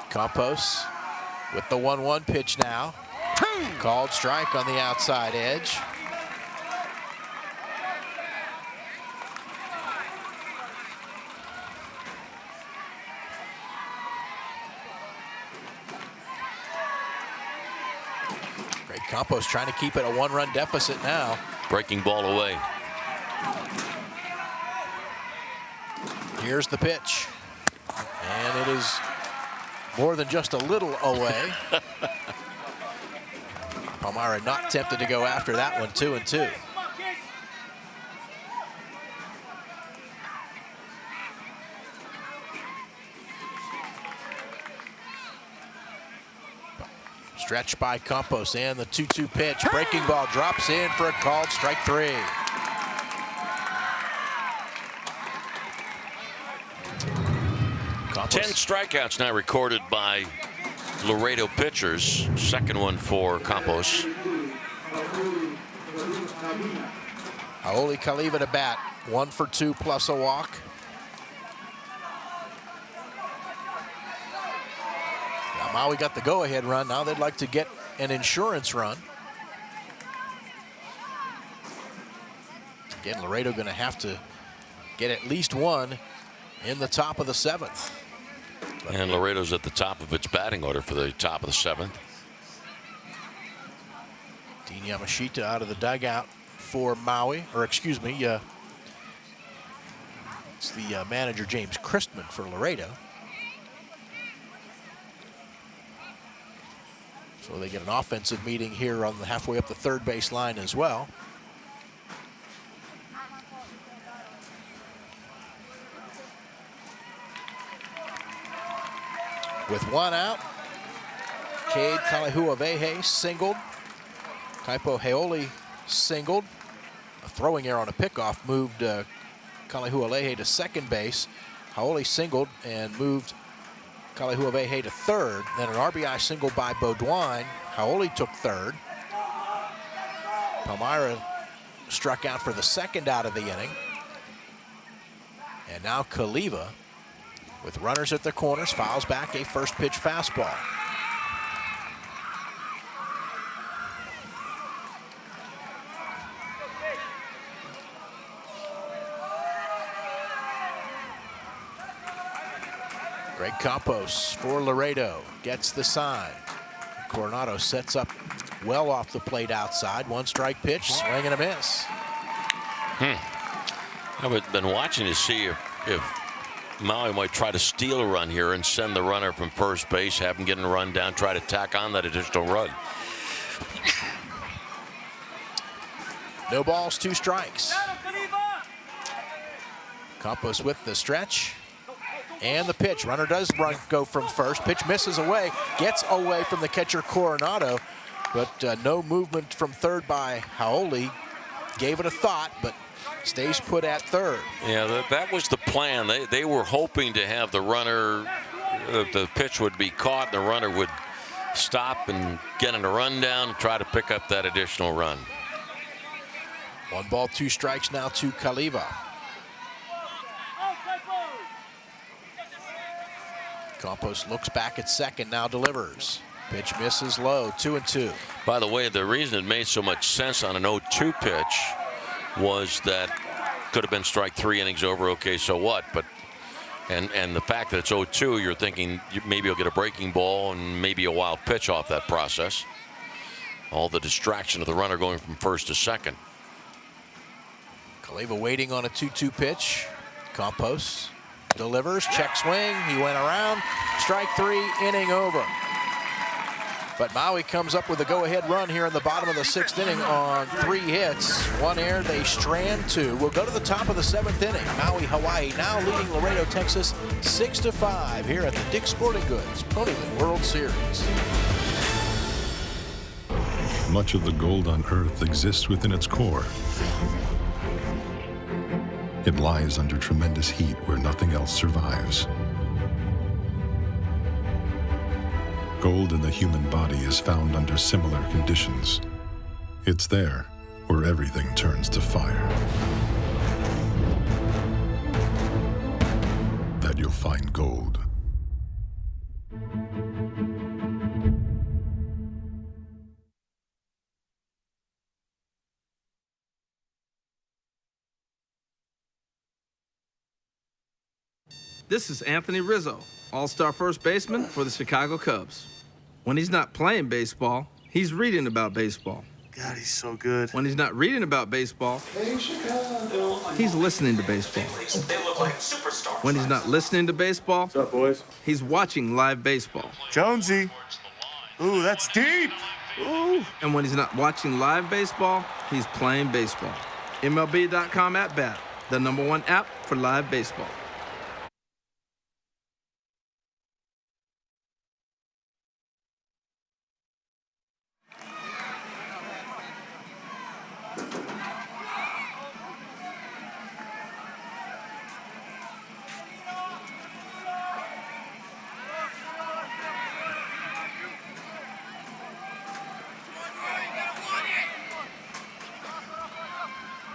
Campos with the 1-1 pitch now. Called strike on the outside edge. Campos trying to keep it a 1-run deficit now. Breaking ball away. Here's the pitch. And it is more than just a little away. Palmyra not tempted to go after that one, 2-2. Stretch by Campos and the 2-2 pitch. Breaking ball drops in for a called strike 3. Campos. 10 strikeouts now recorded by Laredo pitchers. Second one for Campos. Hawai'i Kaliva to bat. 1 for 2 plus a walk. Maui got the go-ahead run. Now they'd like to get an insurance run. Again, Laredo going to have to get at least one in the top of the 7th. And Laredo's at the top of its batting order for the top of the 7th. Dean Yamashita out of the dugout for Maui, or excuse me, it's the manager James Christman for Laredo. So they get an offensive meeting here on the halfway up the third base line as well. With 1 out, Cade Kalihuawehe singled. Kaipo Heoli singled. A throwing error on a pickoff moved Kalihuawehe to second base. Haoli singled and moved Kalehuawehe to third. Then an RBI single by Beaudoin. Hawai'i took third. Palmyra struck out for the second out of the inning. And now Kaliva, with runners at the corners, fouls back a first pitch fastball. Greg Campos for Laredo gets the sign. Coronado sets up well off the plate outside. One strike pitch, swing and a miss. I've been watching to see if Maui might try to steal a run here and send the runner from first base, have him get a run down, try to tack on that additional run. No balls, 2 strikes. Campos with the stretch. And the pitch. Runner does go from first. Pitch misses away. Gets away from the catcher Coronado. But no movement from third by Hawai'i. Gave it a thought, but stays put at third. Yeah, that was the plan. They were hoping to have the runner, the pitch would be caught, and the runner would stop and get in a run down and try to pick up that additional run. 1 ball, 2 strikes now to Kaliva. Campos looks back at second, now delivers. Pitch misses low, 2-2. By the way, the reason it made so much sense on an 0-2 pitch was that could have been strike 3 innings over, okay, so what? But and the fact that it's 0-2, you're thinking maybe you'll get a breaking ball and maybe a wild pitch off that process. All the distraction of the runner going from first to second. Kaliva waiting on a 2-2 pitch. Campos delivers, check swing, he went around, strike 3, inning over. But Maui comes up with a go-ahead run here in the bottom of the 6th inning on 3 hits. 1 error, they strand 2. We'll go to the top of the 7th inning. Maui, Hawaii now leading Laredo, Texas 6-5 here at the Dick's Sporting Goods Pony League World Series. Much of the gold on Earth exists within its core. It lies under tremendous heat where nothing else survives. Gold in the human body is found under similar conditions. It's there where everything turns to fire that you'll find gold. This is Anthony Rizzo, all-star first baseman for the Chicago Cubs. When he's not playing baseball, he's reading about baseball. God, he's so good. When he's not reading about baseball, he's listening to baseball. They look like superstars. When he's not listening to baseball, What's up, boys? he's watching live baseball. Jonesy. Ooh, that's deep. Ooh. And when he's not watching live baseball, he's playing baseball. MLB.com at bat, the #1 app for live baseball.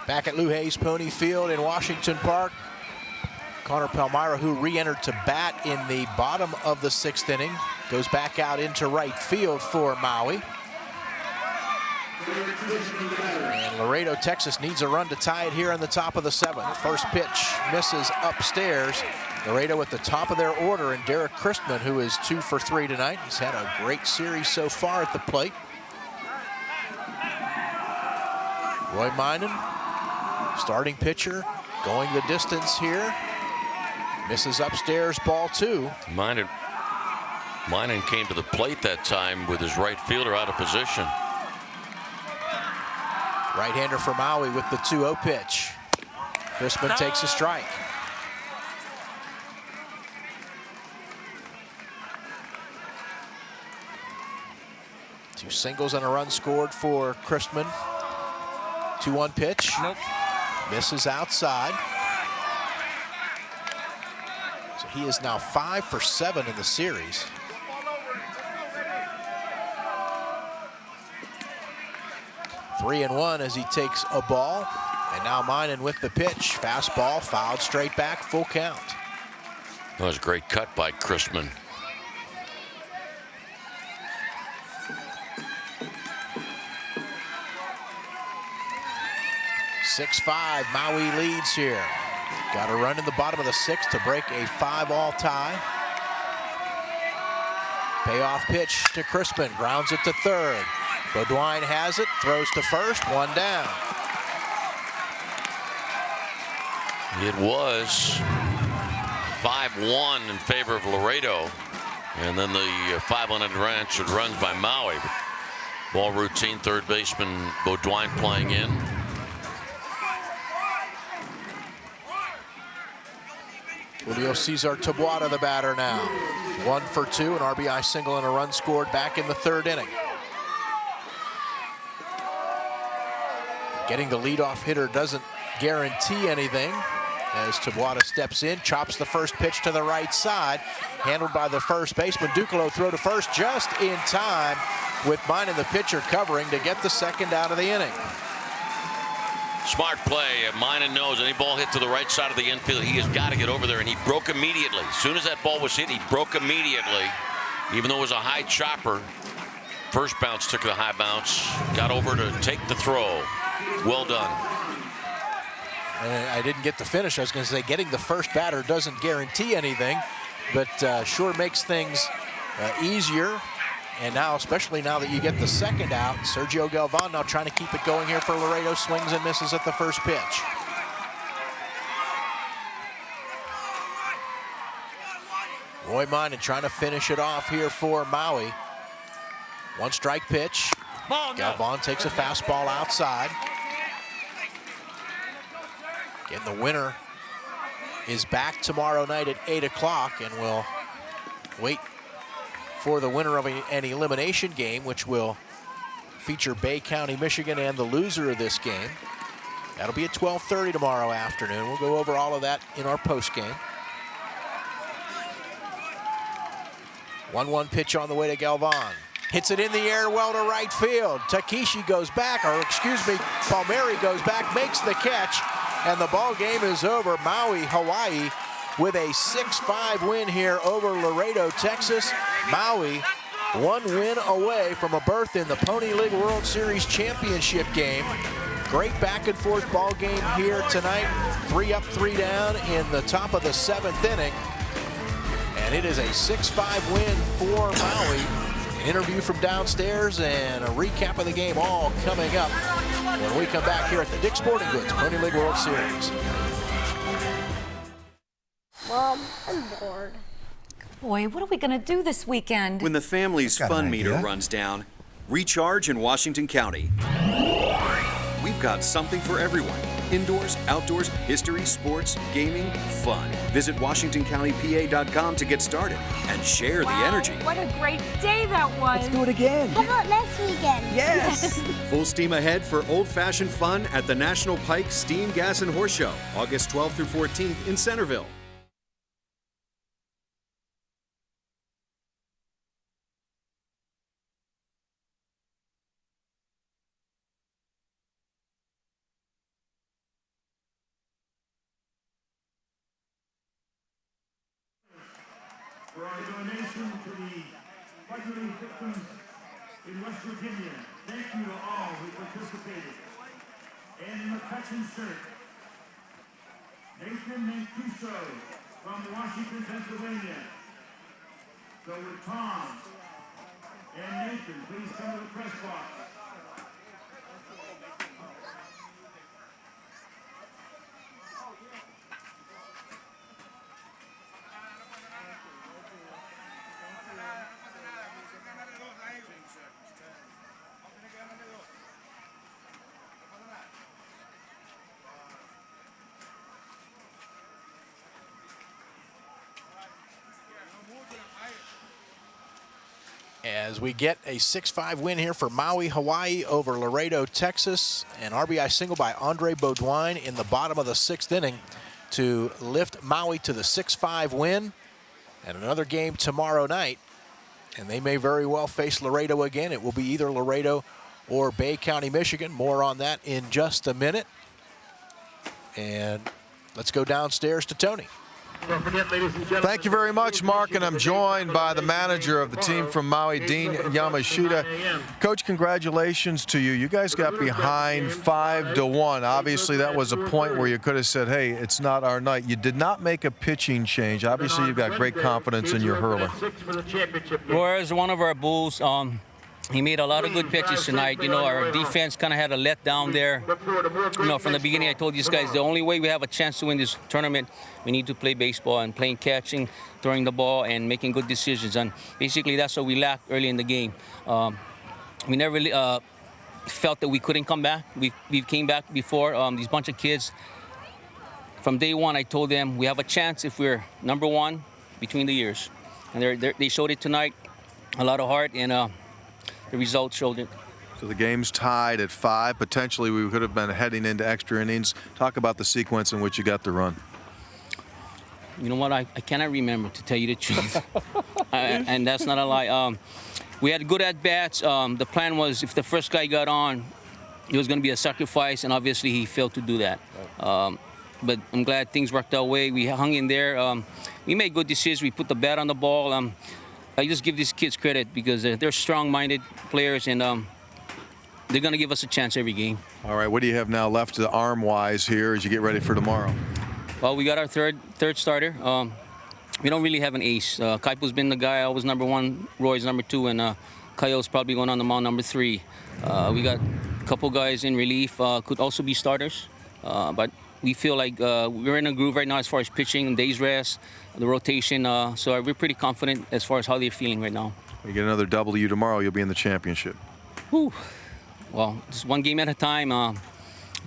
Back at Lou Hayes Pony Field in Washington Park, Connor Palmyra, who re-entered to bat in the bottom of the 6th inning, goes back out into right field for Maui. And Laredo, Texas needs a run to tie it here in the top of the 7th. First pitch misses upstairs. Laredo at the top of their order, and Derek Christman, who is 2 for 3 tonight. He's had a great series so far at the plate. Roy Minnan, starting pitcher, going the distance here. Misses upstairs, ball 2. Minnan came to the plate that time with his right fielder out of position. Right-hander for Maui with the 2-0 pitch. Crispin takes a strike. Two singles and a run scored for Crispin. 2-1 pitch. Nope. Misses outside. So So he is now 5 for 7 in the series. Three and one as he takes a ball. And now Minan with the pitch. Fastball, fouled straight back, full count. That was a great cut by Christman. (6-5) Maui leads here. Got a run in the bottom of the sixth to break a 5-all tie. Payoff pitch to Crispin, grounds it to third. Beaudoin has it, throws to first, one down. It was 5-1 in favor of Laredo. And then the 5 unanswered runs by Maui. Ball routine, third baseman Beaudoin playing in. Julio Cesar Taboada, the batter now. 1 for 2, an RBI single and a run scored back in the third inning. Getting the leadoff hitter doesn't guarantee anything as Taboada steps in, chops the first pitch to the right side, handled by the first baseman. Ducalo throw to first just in time with Minan the pitcher covering to get the second out of the inning. Smart play. Minan knows any ball hit to the right side of the infield, he has got to get over there, and he broke immediately. As soon as that ball was hit, he broke immediately. Even though it was a high chopper, first bounce took the high bounce, got over to take the throw. Well done. And I didn't get the finish. I was going to say getting the first batter doesn't guarantee anything, but sure makes things easier. And now, especially now that you get the second out, Sergio Galvan now trying to keep it going here for Laredo. Swings and misses at the first pitch. Roy Minan trying to finish it off here for Maui. One strike pitch. Galvan takes a fastball outside. Again, the winner is back tomorrow night at 8 o'clock, and we'll wait for the winner of an elimination game, which will feature Bay County, Michigan, and the loser of this game. That'll be at 12:30 tomorrow afternoon. We'll go over all of that in our post game. 1-1 pitch on the way to Galvan. Hits it in the air well to right field. Takeshi goes back, or excuse me, Palmieri goes back, makes the catch, and the ball game is over. Maui, Hawaii, with a 6-5 win here over Laredo, Texas. Maui, one win away from a berth in the Pony League World Series championship game. Great back and forth ball game here tonight. 3 up, 3 down in the top of the 7th inning. And it is a 6-5 win for Maui. An interview from downstairs and a recap of the game all coming up when we come back here at the Dick's Sporting Goods Pony League World Series. Mom, I'm bored. Boy, what are we going to do this weekend? When the family's fun meter runs down, recharge in Washington County. We've got something for everyone. Indoors, outdoors, history, sports, gaming, fun. Visit WashingtonCountyPA.com to get started and share the energy. What a great day that was. Let's do it again. How about next weekend? Yes. Full steam ahead for old-fashioned fun at the National Pike Steam, Gas, and Horse Show, August 12th through 14th in Centerville. For our donation to the Hawai'i victims in West Virginia. Thank you to all who participated. And McCutcheon shirt, Nathan Mancuso from Washington, Pennsylvania. So with Tom and Nathan, please come to the press box. As we get a 6-5 win here for Maui, Hawaii over Laredo, Texas. An RBI single by Andre Beaudoin in the bottom of the 6th inning to lift Maui to the 6-5 win. And another game tomorrow night. And they may very well face Laredo again. It will be either Laredo or Bay County, Michigan. More on that in just a minute. And let's go downstairs to Tony. Thank you very much, Mark, and I'm joined by the manager of the team from Maui, Dean Yamashita. Coach, congratulations to you. You guys got behind 5-1. Obviously, that was a point where you could have said, hey, it's not our night. You did not make a pitching change. Obviously, you've got great confidence in your hurler. Whereas one of our Bulls, he made a lot of good pitches tonight. You know, our defense kind of had a letdown there. You know, from the beginning, I told these guys the only way we have a chance to win this tournament, we need to play baseball and playing catching, throwing the ball, and making good decisions. And basically, that's what we lacked early in the game. We never really felt that we couldn't come back. We came back before. These bunch of kids, from day one, I told them we have a chance if we're number one between the years. And they showed it tonight, a lot of heart, and the results showed it. So the game's tied at 5. Potentially, we could have been heading into extra innings. Talk about the sequence in which you got the run. You know what? I cannot remember, to tell you the truth. And that's not a lie. We had good at-bats. The plan was if the first guy got on, it was going to be a sacrifice, and obviously he failed to do that. But I'm glad things worked our way. We hung in there. We made good decisions. We put the bat on the ball. I just give these kids credit because they're strong-minded players, and they're going to give us a chance every game. All right, what do you have now left arm-wise here as you get ready for tomorrow? Well, we got our third starter. We don't really have an ace. Kaipu's been the guy. I was number 1, Roy's number 2, and Kayo's probably going on the mound number 3. We got a couple guys in relief, could also be starters, but we feel like we're in a groove right now as far as pitching, days rest, the rotation. So we're pretty confident as far as how they're feeling right now. You get another W tomorrow, you'll be in the championship. Whew. Well, just one game at a time. I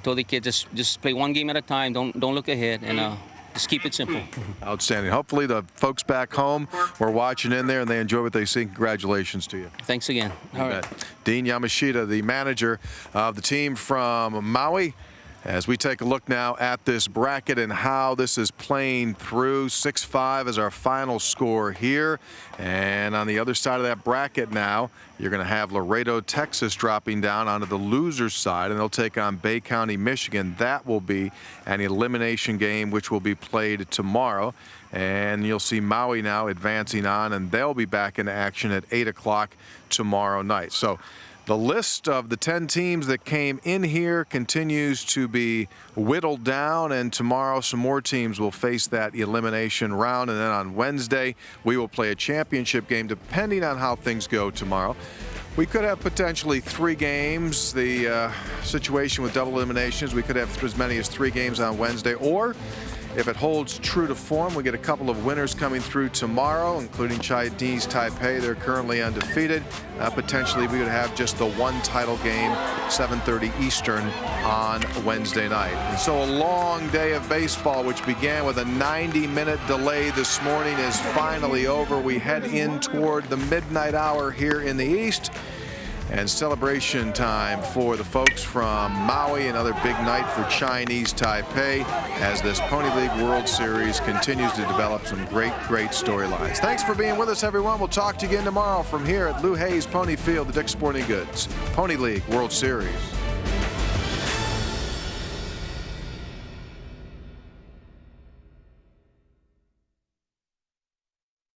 told the kids just play one game at a time. Don't look ahead, and just keep it simple. Outstanding. Hopefully the folks back home were watching in there and they enjoy what they see. Congratulations to you. Thanks again. All right. Dean Yamashita, the manager of the team from Maui. As we take a look now at this bracket and how this is playing through, 6-5 is our final score here. And on the other side of that bracket now, you're going to have Laredo, Texas dropping down onto the loser's side, and they'll take on Bay County, Michigan. That will be an elimination game which will be played tomorrow. And you'll see Maui now advancing on, and they'll be back into action at 8 o'clock tomorrow night. So the list of the 10 teams that came in here continues to be whittled down, and tomorrow some more teams will face that elimination round. And then on Wednesday, we will play a championship game depending on how things go tomorrow. We could have potentially 3 games. The situation with double eliminations, we could have as many as 3 games on Wednesday, or if it holds true to form, we get a couple of winners coming through tomorrow, including Chinese Taipei. They're currently undefeated. Potentially, we would have just the one title game, 7:30 Eastern on Wednesday night. And so a long day of baseball, which began with a 90-minute delay this morning, is finally over. We head in toward the midnight hour here in the East. And celebration time for the folks from Maui. Another big night for Chinese Taipei as this Pony League World Series continues to develop some great storylines. Thanks for being with us, everyone. We'll talk to you again tomorrow from here at Lou Hayes Pony Field, the Dick's Sporting Goods Pony League World Series.